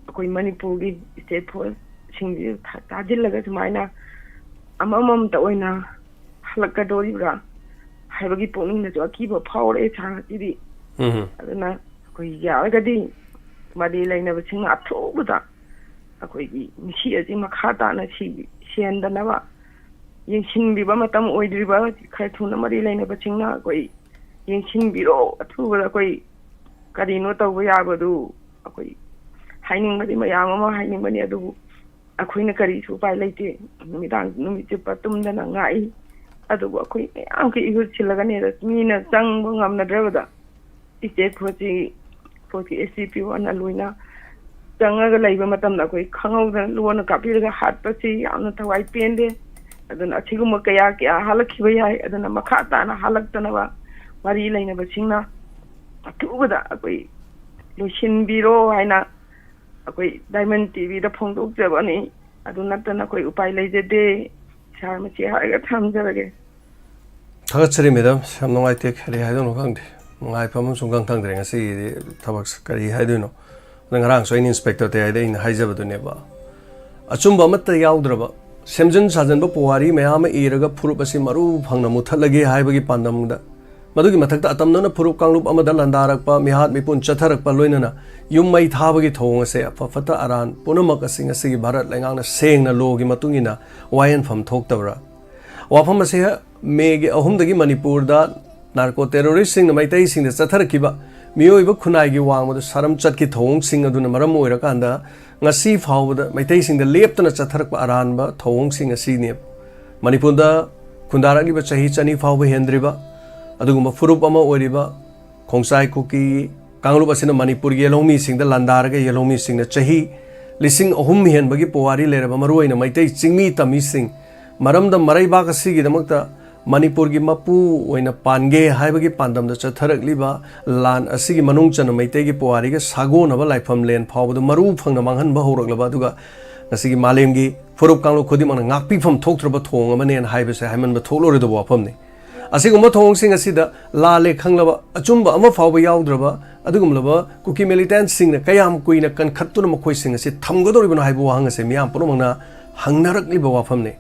ꯑꯩꯈꯣꯏ ꯃꯅꯤꯄꯨꯔꯒꯤ ꯁ꯭ꯇꯦꯠ ꯐꯣꯔꯁꯁꯤꯡꯁꯤ ꯇꯥꯁꯤꯜꯂꯒ ꯁꯨꯃꯥꯏꯅ ꯑꯃꯃꯝꯇ ꯑꯣꯏꯅ ꯍꯜꯂꯛꯀꯗꯧꯔꯤꯕ꯭ꯔꯥ ꯍꯥꯏꯕꯒꯤ ꯄꯨꯛꯅꯤꯡꯗꯁꯨ ꯑꯀꯤꯕ ꯐꯥꯎꯔꯛꯑꯦ ꯁꯥꯔ ꯉꯁꯤꯗꯤ ꯑꯗꯨꯅ ꯑꯩꯈꯣꯏ ꯌꯥꯔꯒꯗꯤ ꯃꯔꯤ ꯂꯩꯅꯕꯁꯤꯡꯅ ꯑꯊꯨꯕꯗ ꯑꯩꯈꯣꯏꯒꯤ ꯃꯤꯁꯤ ꯑꯁꯤ ꯃꯈꯥ ꯇꯥꯅ ꯁꯦꯟꯗꯅꯕ ꯌꯦꯡꯁꯤꯟꯕꯤꯕ ꯃꯇꯝ ꯑꯣꯏꯗ꯭ꯔꯤꯕ ꯈꯔ ꯊꯨꯅ ꯃꯔꯤ ꯂꯩꯅꯕꯁꯤꯡꯅ ꯑꯩꯈꯣꯏ ꯌꯦꯡꯁꯤꯟꯕꯤꯔꯣ ꯑꯊꯨꯕꯗ ꯑꯩꯈꯣꯏ ꯀꯔꯤꯅꯣ ꯇꯧꯕ ꯌꯥꯕꯗꯨ ꯑꯩꯈꯣꯏ ꯍꯥꯏꯅꯤꯡꯕꯗꯤ ꯃꯌꯥꯝ ꯑꯃ ꯍꯥꯏꯅꯤꯡꯕꯅꯤ ꯑꯗꯨꯕꯨ ꯑꯩꯈꯣꯏꯅ ꯀꯔꯤꯁꯨ ꯎꯄꯥꯏ ꯂꯩꯇꯦ ꯅꯨꯃꯤꯠ ꯆꯨꯞꯄ ꯇꯨꯝꯗꯅ ꯉꯥꯛꯏ ꯑꯗꯨꯕꯨ ꯑꯩꯈꯣꯏ ꯃꯌꯥꯝꯒꯤ ꯏꯍꯨꯠ ꯁꯤꯜꯂꯒꯅꯦꯗ ꯃꯤꯅ ꯆꯪꯕ ꯉꯝꯅꯗ꯭ꯔꯕꯗ ꯁ꯭ꯇꯦꯠ ꯐꯣꯔꯁꯀꯤ SCPO ꯑꯅ ꯂꯣꯏꯅ ꯆꯪꯉꯒ ꯂꯩꯕ ꯃꯇꯝꯗ ꯑꯩꯈꯣই ꯈꯪꯍꯧꯗꯅ ꯂꯣꯟꯅ ꯀꯥꯞꯄꯤꯔꯒ ꯍꯥꯠꯄꯁꯤ ꯌꯥꯝꯅ ꯊꯋꯥꯏ ꯄꯦꯟꯗꯦ ꯑꯗꯨꯅ ꯑꯁꯤꯒꯨꯝꯕ ꯀꯌꯥ ꯍꯜꯂꯛꯈꯤꯕ ꯌꯥꯏ ꯑꯗꯨꯅ ꯃꯈꯥ ꯇꯥꯅ ꯍꯜꯂꯛꯇꯅꯕ ꯃꯔꯤ ꯂꯩꯅꯕꯁꯤꯡꯅ ꯑꯊꯨꯕꯗ ꯑꯩꯈꯣꯏ ꯂꯣꯏꯁꯤꯟꯕꯤꯔꯣ ꯍꯥꯏꯅ ꯑꯩꯈꯣꯏ ꯗꯥꯏꯃꯟ TVꯗ ꯐꯣꯡꯗꯣꯛꯆꯕꯅꯤ ꯑꯗꯨ ꯅꯠꯇꯅ ꯑꯩꯈꯣꯏ ꯎꯄꯥꯏ ꯂꯩꯖꯗꯦ ꯁꯥꯔ ꯃꯁꯤ ꯍꯥꯏꯔꯒ ꯊꯝꯖꯔꯒꯦ ꯊꯥꯒꯠꯆꯔꯤ ꯃꯦꯗꯥꯝ ꯌꯥꯝ ꯅꯨꯡꯉꯥꯏꯇꯦ ꯀꯔꯤ ꯍꯥꯏꯗꯣꯏꯅꯣ ꯈꯪꯗꯦ ꯅꯨꯡꯉꯥꯏꯐꯝ ꯁꯨꯡꯈꯪ ꯈꯪꯗ꯭ꯔꯦ ꯉꯁꯤꯒꯤꯗꯤ ꯊꯕꯛ ꯀꯔꯤ ꯍꯥꯏꯗꯣꯏꯅꯣ ꯉꯔꯥꯡꯁꯨ ꯑꯩꯅ ꯏꯟꯁꯄꯦꯛꯇꯔ ꯇꯌꯥꯏꯗ ꯑꯩꯅ ꯍꯥꯏꯖꯕꯗꯨꯅꯦꯕ ꯑꯆꯨꯝꯕ ꯑꯃꯠꯇ ꯌꯥꯎꯗ꯭ꯔꯕ ꯁꯦꯝꯖꯤꯟ ꯁꯥꯖꯤꯟꯕ ꯄꯨꯋꯥꯔꯤ ꯃꯌꯥꯝ ꯑꯃ ꯏꯔꯒ ꯐꯨꯔꯨꯞ ꯑꯁꯤ ꯃꯔꯨ ꯐꯪꯅ ꯃꯨꯠꯊꯠꯂꯒꯦ ꯍꯥꯏꯕꯒꯤ ꯄꯥꯟꯗꯝꯗ ꯃꯗꯨꯒꯤ ꯃꯊꯛꯇ ꯑꯇꯝꯅꯅ ꯐꯨꯔꯨꯞ ꯀꯥꯡꯂꯨꯞ ꯑꯃꯗ ꯂꯥꯟꯗꯥꯔꯛꯄ ꯃꯤꯍꯥꯠ ꯃꯤꯄꯨꯟ ꯆꯠꯊꯔꯛꯄ ꯂꯣꯏꯅꯅ ꯌꯨꯝ ꯃꯩ ꯊꯥꯕꯒꯤ ꯊꯧꯑꯣꯡ ꯑꯁꯦ ꯑꯐ ꯐꯠꯇ ꯑꯔꯥꯟ ꯄꯨꯝꯅꯃꯛ ꯑꯁꯤ ꯉꯁꯤꯒꯤ ꯚꯥꯔꯠ ꯂꯩꯉꯥꯛꯅ ꯁꯦꯡꯅ ꯂꯣꯒꯤ ꯃꯇꯨꯡ ꯏꯟꯅ ꯋꯥꯌꯦꯟꯐꯝ ꯊꯣꯛꯇꯕ꯭ꯔꯥ ꯋꯥꯐꯝ ꯑꯁꯤ ꯃꯦꯒꯤ 3 ꯃꯅꯤꯄꯨꯔꯗ ꯅꯥꯔꯀꯣ ꯇꯦꯔꯣꯔꯤꯁꯁꯤꯡꯅ ꯃꯩꯇꯩꯁꯤꯡꯗ ꯆꯠꯊꯔꯛꯈꯤꯕ ꯃꯤꯑꯣꯏꯕ ꯈꯨꯟꯅꯥꯏꯒꯤ ꯋꯥꯡꯃꯗ ꯁꯔꯝ ꯆꯠꯀꯤ ꯊꯧꯑꯣꯡꯁꯤꯡ ꯑꯗꯨꯅ ꯃꯔꯝ ꯑꯣꯏꯔꯀꯥꯟꯗ ꯉꯁꯤ ꯐꯥꯎꯕꯗ ꯃꯩꯇꯩꯁꯤꯡꯗ ꯂꯦꯞꯇꯅ ꯆꯠꯊꯔꯛꯄ ꯑꯔꯥꯟꯕ ꯊꯧꯑꯣꯡꯁꯤꯡ ꯑꯁꯤꯅꯤ ꯃꯅꯤꯄꯨꯔꯗ ꯈꯨꯟꯗꯥꯔꯛꯂꯤꯕ ꯆꯍꯤ 200 ꯐꯥꯎꯕ ꯍꯦꯟꯗ꯭ꯔꯤꯕ ꯑꯗꯨꯒꯨꯝꯕ ꯐꯨꯔꯨꯞ ꯑꯃ ꯑꯣꯏꯔꯤꯕ ꯈꯣꯡꯆꯥꯏ ꯀꯨꯀꯤ ꯀꯥꯡꯂꯨꯞ ꯑꯁꯤꯅ ꯃꯅꯤꯄꯨꯔꯒꯤ ꯌꯦꯜꯍꯧꯃꯤꯁꯤꯡꯗ ꯂꯥꯟꯗꯥꯔꯒ ꯌꯦꯜꯍꯧꯃꯤꯁꯤꯡꯅ ꯆꯍꯤ 3,000 ꯍꯦꯟꯕꯒꯤ ꯄꯨꯋꯥꯔꯤ ꯂꯩꯔꯕ ꯃꯔꯨꯑꯣꯏꯅ ꯃꯩꯇꯩ ꯆꯤꯡꯃꯤ ꯇꯝꯃꯤꯁꯤꯡ ꯃꯔꯝꯗ ꯃꯔꯩꯕꯥꯛ ꯑꯁꯤꯒꯤꯗꯃꯛꯇ ꯃꯅꯤꯄꯨꯔꯒꯤ ꯃꯄꯨ ꯑꯣꯏꯅ ꯄꯥꯟꯒꯦ ꯍꯥꯏꯕꯒꯤ ꯄꯥꯟꯗꯝꯗ ꯆꯠꯊꯔꯛꯂꯤꯕ ꯂꯥꯟ ꯑꯁꯤꯒꯤ ꯃꯅꯨꯡ ꯆꯟꯅ ꯃꯩꯇꯩꯒꯤ ꯄꯨꯋꯥꯔꯤꯒ ꯁꯥꯒꯣꯟꯅꯕ ꯂꯥꯏꯐꯝ ꯂꯦꯟ ꯐꯥꯎꯕꯗ ꯃꯔꯨ ꯐꯪꯅ ꯃꯥꯡꯍꯟꯕ ꯍꯧꯔꯛꯂꯕ ꯑꯗꯨꯒ ꯉꯁꯤꯒꯤ ꯃꯥꯂꯦꯝꯒꯤ ꯐꯨꯔꯨꯞ ꯀꯥꯡꯂꯨꯞ ꯈꯨꯗꯤꯡꯃꯛꯅ ꯉꯥꯛꯄꯤꯐꯝ ꯊꯣꯛꯇ꯭ꯔꯕ ꯊꯧꯑꯣꯡ ꯑꯃꯅꯦꯅ ꯍꯥꯏꯕꯁꯦ ꯍꯥꯏꯃꯟꯕ ꯊꯣꯛꯂꯣꯏꯗꯕ ꯋꯥꯐꯝꯅꯤ ꯑꯁꯤꯒꯨꯝꯕ ꯊꯧꯑꯣꯡꯁꯤꯡ ꯑꯁꯤꯗ ꯂꯥꯜꯂꯦ ꯈꯪꯂꯕ ꯑꯆꯨꯝꯕ ꯑꯃ ꯐꯥꯎꯕ ꯌꯥꯎꯗ꯭ꯔꯕ ꯑꯗꯨꯒꯨꯝꯂꯕ ꯀꯨꯀꯤ ꯃꯤꯂꯤꯇꯦꯟꯠꯁꯤꯡꯅ ꯀꯌꯥꯝ ꯀꯨꯏꯅ ꯀꯟꯈꯠꯇꯨꯅ ꯃꯈꯣꯏꯁꯤꯡ ꯑꯁꯤ ꯊꯝꯒꯗꯧꯔꯤꯕꯅꯣ ꯍꯥꯏꯕ ꯋꯥꯍꯪ ꯑꯁꯤ ꯃꯤꯌꯥꯝ ꯄꯨꯝꯅꯃꯛꯅ ꯍꯪꯅꯔꯛꯂꯤꯕ ꯋꯥꯐꯝꯅꯤ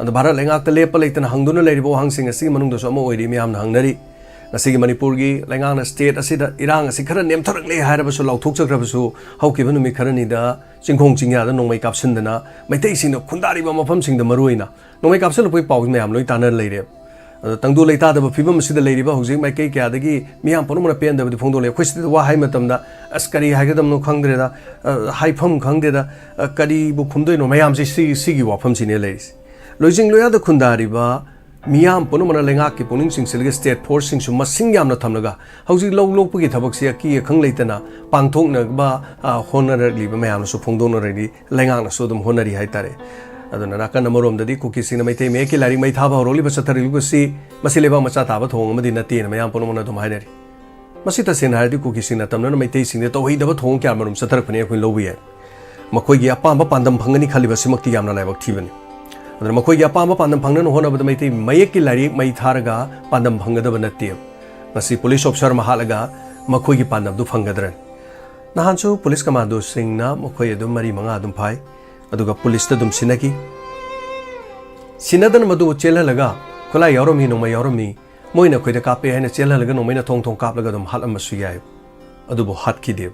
ꯑꯗꯨ ꯚꯥꯔꯠ ꯂꯩꯉꯥꯛꯇ ꯂꯦꯞꯄ ꯂꯩꯇꯅ ꯍꯪꯗꯨꯅ ꯂꯩꯔꯤꯕ ꯋꯥꯍꯪꯁꯤꯡ ꯑꯁꯤꯒꯤ ꯃꯅꯨꯡꯗꯁꯨ ꯑꯃ ꯑꯣꯏꯔꯤ ꯃꯤꯌꯥꯝꯅ ꯍꯪꯅꯔꯤ ꯉꯁꯤꯒꯤ ꯃꯅꯤꯄꯨꯔꯒꯤ ꯂꯩꯉꯥꯛꯅ ꯁ꯭ꯇꯦꯠ ꯑꯁꯤꯗ ꯏꯔꯥꯡ ꯑꯁꯤ ꯈꯔ ꯅꯦꯝꯊꯔꯛꯂꯦ ꯍꯥꯏꯔꯕꯁꯨ ꯂꯥꯎꯊꯣꯛꯆꯈ꯭ꯔꯕꯁꯨ ꯍꯧꯈꯤꯕ ꯅꯨꯃꯤꯠ ꯈꯔꯅꯤꯗ ꯆꯤꯡꯈꯣꯡ ꯆꯤꯡꯌꯥꯗ ꯅꯣꯡꯃꯩ ꯀꯥꯞꯁꯤꯟꯗꯅ ꯃꯩꯇꯩꯁꯤꯡꯅ ꯈꯨꯟꯗꯥꯔꯤꯕ ꯃꯐꯝꯁꯤꯡꯗ ꯃꯔꯨꯑꯣꯏꯅ ꯅꯣꯡꯃꯩ ꯀꯥꯞꯁꯤꯜꯂꯛꯄꯒꯤ ꯄꯥꯎ ꯃꯌꯥꯝ ꯂꯣꯏ ꯇꯥꯟꯅ ꯂꯩꯔꯦ ꯇꯪꯗꯨ ꯂꯩꯇꯥꯗꯕ ꯐꯤꯕꯝ ꯑꯁꯤꯗ ꯂꯩꯔꯤꯕ ꯍꯧꯖꯤꯛ ꯃꯥꯏꯀꯩ ꯀꯌꯥꯗꯒꯤ ꯃꯤꯌꯥꯝ ꯄꯨꯝꯅꯃꯛꯅ ꯄꯦꯟꯗꯕꯗꯤ ꯐꯣꯡꯗꯣꯛꯂꯦ ꯑꯩꯈꯣꯏ ꯁꯤꯗ ꯋꯥ ꯍꯥꯏ ꯃꯇꯝꯗ ꯑꯁ ꯀꯔꯤ ꯍꯥꯏꯒꯗꯕꯅꯣ ꯈꯪꯗ꯭ꯔꯦꯗ ꯍꯥꯏꯐꯝ ꯈꯪꯗꯦꯗ ꯀꯔꯤꯕꯨ ꯈꯨꯝꯗꯣꯏꯅꯣ ꯃꯌꯥꯝꯁꯤ ꯁꯤꯒꯤ ꯋꯥꯐꯝꯁꯤꯅꯦ ꯂꯩꯔꯤꯁꯤ ꯂꯣꯏꯖꯤꯡ ꯂꯣꯌꯥꯗ ꯈꯨꯟꯗꯥꯔꯤꯕ ꯃꯤꯌꯥꯝ ꯄꯨꯝꯅꯃꯛꯅ ꯂꯩꯉꯥꯛꯀꯤ ꯄꯨꯛꯅꯤꯡ ꯆꯤꯡꯁꯤꯜꯂꯒ ꯁ꯭ꯇꯦꯠ ꯐꯣꯔꯁꯁꯤꯡꯁꯨ ꯃꯁꯤꯡ ꯌꯥꯝꯅ ꯊꯝꯂꯒ ꯍꯧꯖꯤꯛ ꯂꯧ ꯂꯣꯛꯄꯒꯤ ꯊꯕꯛꯁꯤ ꯑꯀꯤ ꯑꯈꯪ ꯂꯩꯇꯅ ꯄꯥꯡꯊꯣꯛꯅꯕ ꯍꯣꯠꯅꯔꯛꯂꯤꯕ ꯃꯌꯥꯝꯅꯁꯨ ꯐꯣꯡꯗꯣꯛꯅꯔꯛꯂꯤ ꯂꯩꯉꯥꯛꯅꯁꯨ ꯑꯗꯨꯝ ꯍꯣꯠꯅꯔꯤ ꯍꯥꯏꯇꯥꯔꯦ ꯑꯗꯨꯅ ꯅꯥꯀꯟ ꯑꯃꯔꯣꯝꯗꯗꯤ ꯀꯨꯀꯤꯁꯤꯡꯅ ꯃꯩꯇꯩ ꯃꯌꯦꯛꯀꯤ ꯂꯥꯏꯔꯤꯛ ꯃꯩ ꯊꯥꯕ ꯍꯧꯔꯛꯂꯤꯕ ꯆꯠꯊꯔꯛꯂꯤꯕꯁꯤ ꯃꯁꯤ ꯂꯩꯕꯥꯛ ꯃꯆꯥ ꯇꯥꯕ ꯊꯧꯑꯣꯡ ꯑꯃꯗꯤ ꯅꯠꯇꯦꯅ ꯃꯌꯥꯝ ꯄꯨꯝꯅꯃꯛꯅ ꯑꯗꯨꯝ ꯍꯥꯏꯅꯔꯤ ꯃꯁꯤ ꯇꯁꯦꯡꯅ ꯍꯥꯏꯔꯗꯤ ꯀꯨꯀꯤꯁꯤꯡꯅ ꯇꯝꯅꯅ ꯃꯩꯇꯩꯁꯤꯡꯗ ꯇꯧꯍꯩꯗꯕ ꯊꯧꯑꯣꯡ ꯀꯌꯥ ꯃꯔꯨꯝ ꯆꯠꯊꯔꯛꯄꯅꯤ ꯑꯩꯈꯣꯏ ꯂꯧꯕ ꯌꯥꯏ ꯃꯈꯣꯏꯒꯤ ꯑꯄꯥꯝꯕ ꯄꯥꯟꯗꯝ ꯐꯪꯒꯅꯤ ꯈꯜꯂꯤꯕꯁꯤꯃꯛꯇꯤ ꯌꯥꯝꯅ ꯂꯥꯏꯕꯛ ꯊꯤꯕꯅꯤ ꯑꯗꯨꯅ ꯃꯈꯣꯏꯒꯤ ꯑꯄꯥꯝꯕ ꯄꯥꯟꯗꯝ ꯐꯪꯅꯅ ꯍꯣꯠꯅꯕꯗ ꯃꯩꯇꯩ ꯃꯌꯦꯛꯀꯤ ꯂꯥꯏꯔꯤꯛ ꯃꯩ ꯊꯥꯔꯒ ꯄꯥꯟꯗꯝ ꯐꯪꯒꯗꯕ ꯅꯠꯇꯦ ꯉꯁꯤ ꯄꯨꯂꯤꯁ ꯑꯣꯐꯤꯁꯥꯔ ꯑꯃ ꯍꯥꯠꯂꯒ ꯃꯈꯣꯏꯒꯤ ꯄꯥꯟꯗꯝꯗꯨ ꯐꯪꯒꯗ꯭ꯔꯅꯤ ꯅꯍꯥꯟꯁꯨ ꯄꯨꯂꯤꯁ ꯀꯃꯥꯟꯗꯣꯁꯤꯡꯅ ꯃꯈꯣꯏ ꯑꯗꯨꯝ 4-5 ꯑꯗꯨꯝ ꯐꯥꯏ ꯑꯗꯨꯒ ꯄꯨꯂꯤꯁꯇ ꯑꯗꯨꯝ ꯁꯤꯟꯅꯈꯤ ꯁꯤꯟꯅꯗꯅ ꯃꯗꯨ ꯆꯦꯜꯍꯜꯂꯒ ꯈꯨꯠꯂꯥꯏ ꯌꯥꯎꯔꯝꯃꯤ ꯅꯣꯡꯃꯩ ꯌꯥꯎꯔꯝꯃꯤ ꯃꯣꯏꯅ ꯑꯩꯈꯣꯏꯗ ꯀꯥꯞꯄꯦ ꯍꯥꯏꯅ ꯆꯦꯜꯍꯜꯂꯒ ꯅꯣꯡꯃꯩꯅ ꯊꯣꯡ ꯀꯥꯞꯂꯒ ꯑꯗꯨꯝ ꯍꯥꯠꯂꯝꯕꯁꯨ ꯌꯥꯏ ꯑꯗꯨꯕꯨ ꯍꯥꯠꯈꯤꯗꯦ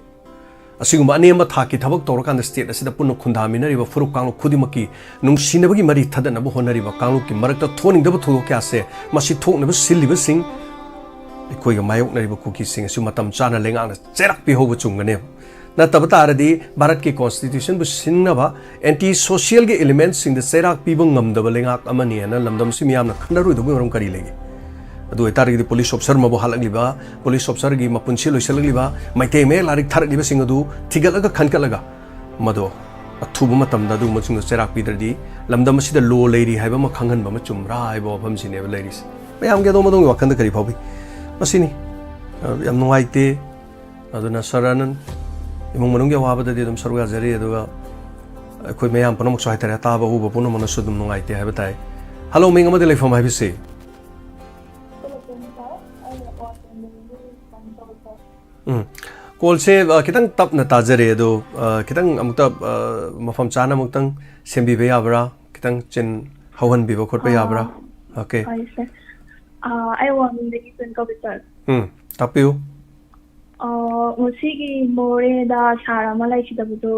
ꯑꯁꯤꯒꯨꯝꯕ ꯑꯅꯦꯝꯕ ꯊꯥꯛꯀꯤ ꯊꯕꯛ ꯇꯧꯔꯀꯥꯟꯗ ꯁ꯭ꯇꯦꯠ ꯑꯁꯤꯗ ꯄꯨꯟꯅ ꯈꯨꯟꯗꯥꯃꯤꯟꯅꯔꯤꯕ ꯐꯨꯔꯨꯞ ꯀꯥꯡꯂꯨꯞ ꯈꯨꯗꯤꯡꯃꯛꯀꯤ ꯅꯨꯡꯁꯤꯅꯕꯒꯤ ꯃꯔꯤ ꯊꯗꯠꯅꯕ ꯍꯣꯠꯅꯔꯤꯕ ꯀꯥꯡꯂꯨꯞꯀꯤ ꯃꯔꯛꯇ ꯊꯣꯛꯅꯤꯡꯗꯕ ꯊꯧꯗꯣꯛ ꯀꯌꯥꯁꯦ ꯃꯁꯤ ꯊꯣꯛꯅꯕ ꯁꯤꯜꯂꯤꯕꯁꯤꯡ ꯑꯩꯈꯣꯏꯒ ꯃꯥꯌꯣꯛꯅꯔꯤꯕ ꯀꯨꯀꯤꯁꯤꯡ ꯑꯁꯤ ꯃꯇꯝ ꯆꯥꯅ ꯂꯩꯉꯥꯛꯅ ꯆꯩꯔꯛꯄꯤꯍꯧꯕ ꯆꯨꯝꯒꯅꯦꯕ ꯅꯠꯇꯕ ꯇꯥꯔꯗꯤ ꯚꯥꯔꯠꯀꯤ ꯀꯣꯟꯁꯇꯤꯇ꯭ꯌꯨꯁꯟꯕꯨ ꯁꯤꯟꯅꯕ ꯑꯦꯟꯇꯤ ꯁꯣꯁꯤꯌꯦꯜꯒꯤ ꯏꯂꯤꯃꯦꯟꯠꯁꯤꯡꯗ ꯆꯩꯔꯥꯛ ꯄꯤꯕ ꯉꯝꯗꯕ ꯂꯩꯉꯥꯛ ꯑꯃꯅꯤ ꯍꯥꯏꯅ ꯂꯝꯗꯝꯁꯤ ꯃꯤꯌꯥꯝꯅ ꯈꯟꯅꯔꯣꯏꯗꯕ ꯃꯔꯝ ꯀꯔꯤ ꯂꯩꯒꯦ ꯑꯗꯨ ꯑꯣꯏꯇꯥꯔꯒꯗꯤ ꯄꯨꯂꯤꯁ ꯑꯣꯐꯤꯁꯔ ꯑꯃꯕꯨ ꯍꯥꯠꯂꯛꯂꯤꯕ ꯄꯨꯂꯤꯁ ꯑꯣꯐꯤꯁꯔꯒꯤ ꯃꯄꯨꯟꯁꯤ ꯂꯣꯏꯁꯤꯜꯂꯛꯂꯤꯕ ꯃꯩꯇꯩ ꯃꯌꯦꯛ ꯂꯥꯏꯔꯤꯛ ꯊꯥꯔꯛꯂꯤꯕꯁꯤꯡ ꯑꯗꯨ ꯊꯤꯒꯠꯂꯒ ꯈꯟꯒꯠꯂꯒ ꯃꯗꯣ ꯑꯊꯨꯕ ꯃꯇꯝꯗ ꯑꯗꯨꯒꯨꯝꯕꯁꯤꯡꯗꯣ ꯆꯩꯔꯥꯛ ꯄꯤꯗ꯭ꯔꯗꯤ ꯂꯝꯗꯝ ꯑꯁꯤꯗ ꯂꯣ ꯂꯩꯔꯤ ꯍꯥꯏꯕ ꯑꯃ ꯈꯪꯍꯟꯕ ꯑꯃ ꯆꯨꯝꯕ꯭ꯔꯥ ꯍꯥꯏꯕ ꯋꯥꯐꯝꯁꯤꯅꯦꯕ ꯂꯩꯔꯤꯁꯦ ꯃꯌꯥꯝꯒꯤ ꯑꯗꯣꯝ ꯑꯗꯣꯝꯒꯤ ꯋꯥꯈꯜꯗ ꯀꯔꯤ ꯐꯥꯎꯕꯤ ꯃꯁꯤꯅꯤ ꯌꯥꯝ ꯅꯨꯡꯉꯥꯏꯇꯦ ꯑꯗꯨꯅ sir ꯑꯅꯟ imong manung ya waba dadi dum sarwa jari aduga khoi mayam panamuk so haitare ta ba uba puno manu sudum nungai te haiba tai hello ming amade lefam haibi se call se kitang tap na tajare do kitang amukta mafam chana muktang sembi be yabra kitang chen hawan bi ba khot ba yabra okay I want the kitchen cover tapiu ꯉꯁꯤꯒꯤ ꯃꯣꯔꯦꯗ ꯁꯥꯔ ꯑꯃ ꯂꯩꯈꯤꯗꯕꯗꯣ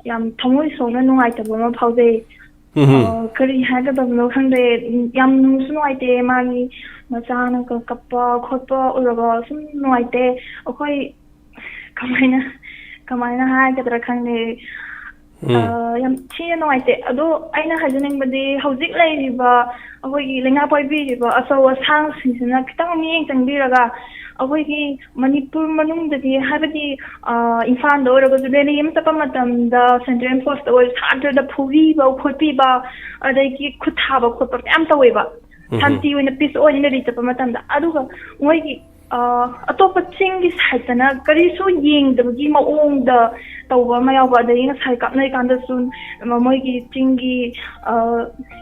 ꯌꯥꯝ ꯊꯃꯣꯏ ꯁꯣꯛꯅ ꯅꯨꯡꯉꯥꯏꯇꯕ ꯑꯃ ꯐꯥꯎꯖꯩ ꯀꯔꯤ ꯍꯥꯏꯒꯗꯕꯅꯣ ꯈꯪꯗꯦ ꯌꯥꯝ ꯅꯨꯡꯁꯨ ꯅꯨꯡꯉꯥꯏꯇꯦ ꯃꯥꯒꯤ ꯃꯆꯥꯅ ꯀꯞꯄ ꯈꯣꯠꯄ ꯎꯔꯒ ꯁꯨꯝ ꯅꯨꯡꯉꯥꯏꯇꯦ ꯑꯩꯈꯣꯏ ꯀꯃꯥꯏꯅ ꯍꯥꯏꯒꯗ꯭ꯔꯥ ꯈꯪꯗꯦ ꯌꯥꯝ ꯊꯤꯅ ꯅꯨꯡꯉꯥꯏꯇꯦ ꯑꯗꯣ ꯑꯩꯅ ꯍꯥꯏꯖꯅꯤꯡꯕꯗꯤ ꯍꯧꯖꯤꯛ ꯂꯩꯔꯤꯕ ꯑꯩꯈꯣꯏꯒꯤ ꯂꯩꯉꯥꯛ ꯄꯥꯏꯕꯤꯔꯤꯕ ꯑꯆꯧ ꯑꯁꯥꯡꯁꯤꯡꯁꯤꯅ ꯈꯤꯇꯪ ꯃꯤꯠꯌꯦꯡ ꯆꯪꯕꯤꯔꯒ ꯑꯩꯈꯣꯏꯒꯤ ꯃꯅꯤꯄꯨꯔ ꯃꯅꯨꯡꯗꯗꯤ ꯍꯥꯏꯕꯗꯤ ꯏꯝꯐꯥꯜꯗ ꯑꯣꯏꯔꯒꯁꯨ ꯔꯦꯂꯤ ꯑꯃ ꯆꯠꯄ ꯃꯇꯝꯗ ꯁꯦꯟꯇ꯭ꯔꯦꯜ ꯐꯣꯔꯁꯇ ꯑꯣꯏꯔꯁꯨ ꯁꯥꯇ꯭ꯔꯗ ꯐꯨꯕꯤꯕ ꯈꯣꯠꯄꯤꯕ ꯑꯗꯒꯤ ꯈꯨꯠ ꯊꯥꯕ ꯈꯣꯠꯄ ꯃꯌꯥꯝ ꯇꯧꯋꯦꯕ ꯁꯥꯟꯇꯤ ꯑꯣꯏꯅ ꯄꯤꯁ ꯑꯣꯏꯅ ꯔꯦꯂꯤ ꯆꯠꯄ ꯃꯇꯝꯗ ꯑꯗꯨꯒ ꯃꯣꯏꯒꯤ ꯑꯇꯣꯞꯄ ꯆꯤꯡꯒꯤ ꯁꯥꯏꯠꯇꯅ ꯀꯔꯤꯁꯨ ꯌꯦꯡꯗꯕꯒꯤ ꯃꯑꯣꯡꯗ ꯇꯧꯕ ꯑꯃ ꯌꯥꯎꯕ ꯑꯗꯒꯤ ꯉꯁꯥꯏ ꯀꯥꯞꯅꯔꯤꯀꯥꯟꯗꯁꯨ ꯃꯣꯏꯒꯤ ꯆꯤꯡꯒꯤ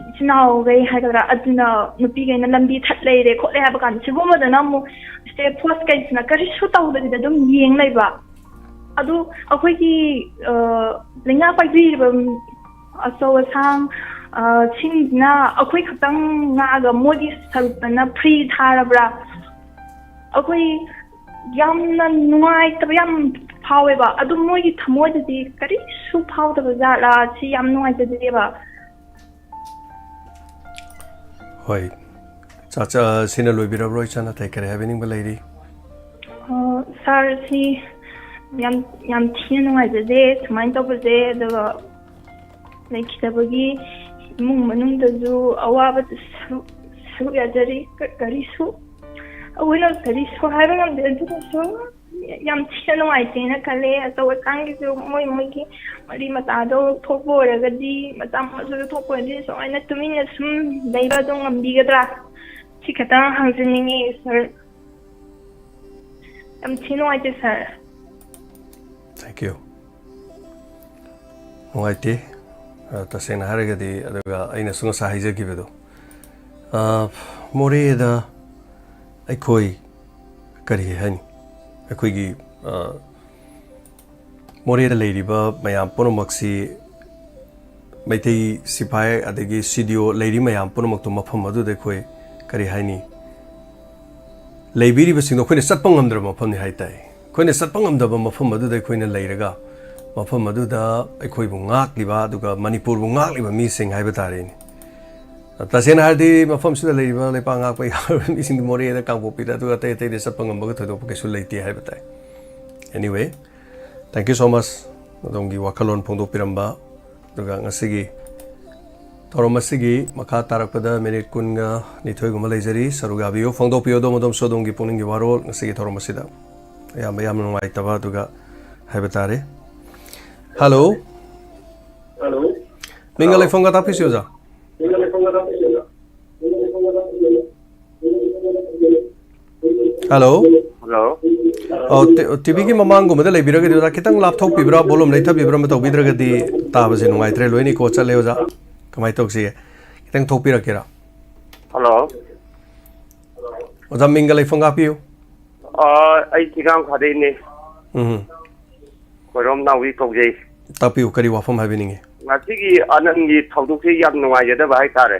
ꯏꯆꯤꯟꯅꯥꯎꯈꯩ ꯍꯥꯏꯒꯗ꯭ꯔꯥ ꯑꯗꯨꯅ ꯅꯨꯄꯤꯈꯩꯅ ꯂꯝꯕꯤ ꯊꯠ ꯂꯩꯔꯦ ꯈꯣꯠꯂꯦ ꯍꯥꯏꯕ ꯀꯥꯟꯗ ꯁꯤꯒꯨꯝꯕꯗꯅ ꯑꯃꯨꯛ ꯁ꯭ꯇꯦꯠ ꯐꯣꯔꯁꯈꯩꯁꯤꯅ ꯀꯔꯤꯁꯨ ꯇꯧꯗꯕꯤꯗ ꯑꯗꯨꯝ ꯌꯦꯡ ꯂꯩꯕ ꯑꯗꯨ ꯑꯩꯈꯣꯏꯒꯤ ꯂꯩꯉꯥꯛ ꯄꯥꯏꯕꯤꯔꯤꯕ ꯑꯆꯧ ꯑꯁꯥꯡ ꯁꯤꯡꯁꯤꯅ ꯑꯩꯈꯣꯏ ꯈꯛꯇꯪ ꯉꯥꯛꯑꯒ ꯃꯣꯏꯒꯤ ꯁꯔꯨꯛꯇꯅ ꯐ꯭ꯔꯤ ꯊꯥꯔꯕ꯭ꯔꯥ ꯑꯩꯈꯣꯏ ꯌꯥꯝꯅ ꯅꯨꯡꯉꯥꯏꯇꯕ ꯌꯥꯝ ꯐꯥꯎꯋꯦꯕ ꯑꯗꯨ ꯃꯣꯏꯒꯤ ꯊꯃꯣꯏꯗꯗꯤ ꯀꯔꯤꯁꯨ ꯐꯥꯎꯗꯕ ꯖꯥꯠꯂꯥ ꯁꯤ ꯌꯥꯝ ꯅꯨꯡꯉꯥꯏꯖꯗꯦꯕ ꯍꯣꯏ ꯆꯥꯆꯥ ꯁꯤꯅ ꯂꯣꯏꯕꯤꯔꯕ꯭ꯔꯣ ꯏꯆꯥꯅ ꯇꯩ ꯀꯔꯤ ꯍꯥꯏꯕꯤꯅꯤꯡꯕ ꯂꯩꯔꯤ ꯁꯥꯔ ꯁꯤ ꯌꯥꯝ ꯊꯤꯅ ꯅꯨꯡꯉꯥꯏꯖꯗꯦ ꯁꯨꯃꯥꯏꯅ ꯇꯧꯕꯁꯦ ꯑꯗꯨꯒ ꯂꯩꯈꯤꯗꯕꯒꯤ ꯏꯃꯨꯡ ꯃꯅꯨꯡꯗꯁꯨ ꯑꯋꯥꯕ ꯁꯔꯨꯛ ꯌꯥꯖꯔꯤ ꯀꯔꯤꯁꯨ ꯑꯩꯈꯣꯏꯅ ꯀꯔꯤꯁꯨ ꯍꯥꯏꯕ ꯉꯝꯗꯦ ꯑꯗꯨꯒꯁꯨ ꯌꯥꯝ ꯊꯤꯅ ꯅꯨꯡꯉꯥꯏꯇꯦꯅ ꯈꯜꯂꯦ ꯑꯆꯧ ꯑꯁꯥꯡꯒꯤꯁꯨ ꯃꯣꯏꯒꯤ ꯃꯔꯤ ꯃꯇꯥꯗꯣ ꯊꯣꯛꯄ ꯑꯣꯏꯔꯒꯗꯤ ꯃꯆꯥ ꯃꯁꯨꯗꯣ ꯊꯣꯛꯄ ꯑꯣꯏꯔꯗꯤ ꯁꯨꯃꯥꯏꯅ ꯇꯨꯃꯤꯟꯅ ꯁꯨꯝ ꯂꯩꯕ ꯑꯗꯨꯝ ꯉꯝꯕꯤꯒꯗ꯭ꯔꯥ ꯁꯤ ꯈꯛꯇꯪ ꯍꯪꯖꯅꯤꯡꯉꯤ ꯁꯥꯔ ꯌꯥꯝ ꯊꯤꯅ ꯅꯨꯡꯉꯥꯏꯇꯦ ꯁꯥꯔ ꯊꯦꯡꯛ ꯌꯨ ꯅꯨꯡꯉꯥꯏꯇꯦ ꯇꯁꯦꯡꯅ ꯍꯥꯏꯔꯒꯗꯤ ꯑꯗꯨꯒ ꯑꯩꯅꯁꯨ ꯉꯁꯥꯏ ꯍꯥꯏꯖꯈꯤꯕꯗꯣ ꯃꯣꯔꯦꯗ ꯑꯩꯈꯣꯏ ꯀꯔꯤ ꯍꯥꯏꯅꯤ ꯑꯩꯈꯣꯏꯒꯤ ꯃꯣꯔꯦꯗ ꯂꯩꯔꯤꯕ ꯃꯌꯥꯝ ꯄꯨꯝꯅꯃꯛꯁꯤ ꯃꯩꯇꯩ ꯁꯤꯐꯥꯏ ꯑꯗꯒꯤ CDO ꯂꯩꯔꯤ ꯃꯌꯥꯝ ꯄꯨꯝꯅꯃꯛꯇꯣ ꯃꯐꯝ ꯑꯗꯨꯗ ꯑꯩꯈꯣꯏ ꯀꯔꯤ ꯍꯥꯏꯅꯤ ꯂꯩꯕꯤꯔꯤꯕꯁꯤꯡꯗꯣ ꯑꯩꯈꯣꯏꯅ ꯆꯠꯄ ꯉꯝꯗ꯭ꯔꯕ ꯃꯐꯝꯅꯤ ꯍꯥꯏꯇꯥꯔꯦ ꯑꯩꯈꯣꯏꯅ ꯆꯠꯄ ꯉꯝꯗꯕ ꯃꯐꯝ ꯑꯗꯨꯗ ꯑꯩꯈꯣꯏꯅ ꯂꯩꯔꯒ ꯃꯐꯝ ꯑꯗꯨꯗ ꯑꯩꯈꯣꯏꯕꯨ ꯉꯥꯛꯂꯤꯕ ꯑꯗꯨꯒ ꯃꯅꯤꯄꯨꯔꯕꯨ ꯉꯥꯛꯂꯤꯕ ꯃꯤꯁꯤꯡ ꯍꯥꯏꯕ ꯇꯥꯔꯦꯅꯦ ꯇꯁꯦꯡꯅ ꯍꯥꯏꯔꯗꯤ ꯃꯐꯝꯁꯤꯗ ꯂꯩꯔꯤꯕ ꯂꯩꯄꯥꯛ ꯉꯥꯛꯄ ꯌꯥꯎꯔꯤꯕ ꯃꯤꯁꯤꯡꯗꯤ ꯃꯣꯔꯦꯗ ꯀꯥꯡꯄꯣꯛꯄꯤꯗ ꯑꯗꯨꯒ ꯑꯇꯩ ꯑꯇꯩꯗ ꯆꯠꯄ ꯉꯝꯕꯒ ꯊꯣꯏꯗꯣꯛꯄ ꯀꯩꯁꯨ ꯂꯩꯇꯦ ꯍꯥꯏꯕ ꯇꯥꯏ ꯑꯦꯅꯤꯋꯦ ꯊꯦꯡꯛ ꯌꯨ ꯁꯣ ꯃꯆ ꯑꯗꯣꯝꯒꯤ ꯋꯥꯈꯜꯂꯣꯟ ꯐꯣꯡꯗꯣꯛꯄꯤꯔꯝꯕ ꯑꯗꯨꯒ ꯉꯁꯤꯒꯤ ꯊꯧꯔꯝ ꯑꯁꯤꯒꯤ ꯃꯈꯥ ꯇꯥꯔꯛꯄꯗ ꯃꯤꯅꯤꯠ 22 ꯂꯩꯖꯔꯤ ꯁꯔꯨꯛ ꯌꯥꯕꯤꯌꯨ ꯐꯣꯡꯗꯣꯛꯄꯤꯌꯨ ꯑꯗꯣꯝꯁꯨ ꯑꯗꯣꯝꯒꯤ ꯄꯨꯛꯅꯤꯡꯒꯤ ꯋꯥꯔꯣꯜ ꯉꯁꯤꯒꯤ ꯊꯧꯔꯝ ꯑꯁꯤꯗ ꯌꯥꯝꯅ ꯅꯨꯡꯉꯥꯏꯇꯕ ꯑꯗꯨꯒ ꯍꯥꯏꯕ ꯇꯥꯔꯦ ꯍꯜꯂꯣ ꯃꯤꯡꯒ ꯂꯩꯐꯝꯒ ꯇꯥꯛꯄꯤꯁꯤ ꯑꯣꯖꯥ ꯍꯜꯂꯣ ꯇꯤꯚꯤꯒꯤ ꯃꯃꯥꯡꯒꯨꯝꯕꯗ ꯂꯩꯕꯤꯔꯒꯗꯤ ꯑꯣꯖꯥ ꯈꯤꯇꯪ ꯂꯥꯞꯊꯣꯛꯄꯤꯕ꯭ꯔꯥ ꯕꯣꯂꯨꯝ ꯂꯩꯊꯕꯤꯕ꯭ꯔꯥ ꯑꯃ ꯇꯧꯕꯤꯗ꯭ꯔꯒꯗꯤ ꯇꯥꯕꯁꯦ ꯅꯨꯡꯉꯥꯏꯇ꯭ꯔꯦ ꯂꯣꯏꯅ ꯏꯀꯣ ꯆꯠꯂꯦ ꯑꯣꯖꯥ ꯀꯃꯥꯏꯅ ꯇꯧꯁꯤꯒꯦ ꯈꯤꯇꯪ ꯊꯣꯛꯄꯤꯔꯛꯀꯦꯔꯥ ꯍꯜꯂꯣ ꯑꯣꯖꯥ ꯃꯤꯡꯒ ꯂꯩꯐꯝꯒ ꯍꯥꯞꯄꯤꯌꯨ ꯑꯩ ꯊꯤꯒꯥꯡ ꯈꯥꯗꯩꯅꯦ ꯈꯣꯏꯔꯣꯝ ꯅꯥꯎꯕꯤ ꯀꯧꯖꯩ ꯇꯥꯛꯄꯤꯌꯨ ꯀꯔꯤ ꯋꯥꯐꯝ ꯍꯥꯏꯕꯤꯅꯤꯡꯉꯤ ꯉꯁꯤꯒꯤ ꯑꯅꯟꯒꯤ ꯊꯧꯗꯣꯛꯁꯤ ꯌꯥꯝ ꯅꯨꯡꯉꯥꯏꯖꯗꯕ ꯍꯥꯏꯇꯥꯔꯦ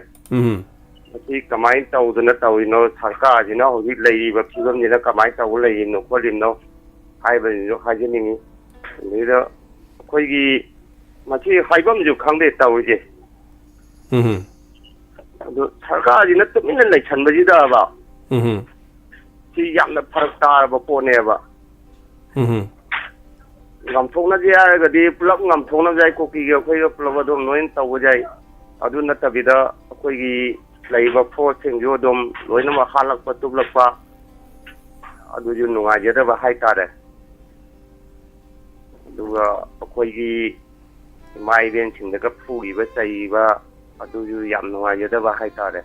ꯃꯁꯤ ꯀꯃꯥꯏꯅ ꯇꯧꯗꯅ ꯇꯧꯔꯤꯅꯣ ꯁꯔꯀꯥꯔꯁꯤꯅ ꯍꯧꯖꯤꯛ ꯂꯩꯔꯤꯕ ꯐꯤꯕꯝꯁꯤꯅ ꯀꯃꯥꯏꯅ ꯇꯧꯕ ꯂꯩꯔꯤꯅꯣ ꯈꯣꯠꯂꯤꯅꯣ ꯍꯥꯏꯕꯁꯤꯁꯨ ꯍꯥꯏꯖꯅꯤꯡꯉꯤ ꯑꯗꯨꯗ ꯑꯩꯈꯣꯏꯒꯤ ꯃꯁꯤ ꯍꯥꯏꯐꯝꯁꯨ ꯈꯪꯗꯦ ꯇꯧꯔꯤꯁꯦ ꯑꯗꯨ ꯁꯔꯀꯥꯔꯁꯤꯅ ꯇꯨꯃꯤꯟꯅ ꯂꯩꯁꯟꯕꯁꯤꯗꯕ ꯁꯤ ꯌꯥꯝꯅ ꯐꯔꯛ ꯇꯥꯔꯕ ꯄꯣꯠꯅꯦꯕ ꯉꯝꯊꯣꯛꯅꯁꯦ ꯍꯥꯏꯔꯒꯗꯤ ꯄꯨꯂꯞ ꯉꯝꯊꯣꯛꯅꯕ ꯌꯥꯏ ꯀꯨꯀꯤꯒ ꯑꯩꯈꯣꯏꯒ ꯄꯨꯂꯞ ꯑꯗꯨꯝ ꯂꯣꯏꯅ ꯇꯧꯕ ꯌꯥꯏ ꯑꯗꯨ ꯅꯠꯇꯕꯤꯗ ꯑꯩꯈꯣꯏꯒꯤ ꯂꯩꯔꯤꯕ ꯐꯣꯔꯁꯁꯤꯡꯁꯨ ꯑꯗꯨꯝ ꯂꯣꯏꯅꯃꯛ ꯍꯥꯠꯂꯛꯄ ꯇꯨꯞꯂꯛꯄ ꯑꯗꯨꯁꯨ ꯅꯨꯡꯉꯥꯏꯖꯗꯕ ꯍꯥꯏꯇꯥꯔꯦ ꯑꯗꯨꯒ ꯑꯩꯈꯣꯏꯒꯤ ꯏꯃꯥ ꯏꯕꯦꯟꯁꯤꯡꯗꯒ ꯐꯨꯈꯤꯕ ꯆꯩꯕ ꯑꯗꯨꯁꯨ ꯌꯥꯝ ꯅꯨꯡꯉꯥꯏꯖꯗꯕ ꯍꯥꯏꯇꯥꯔꯦ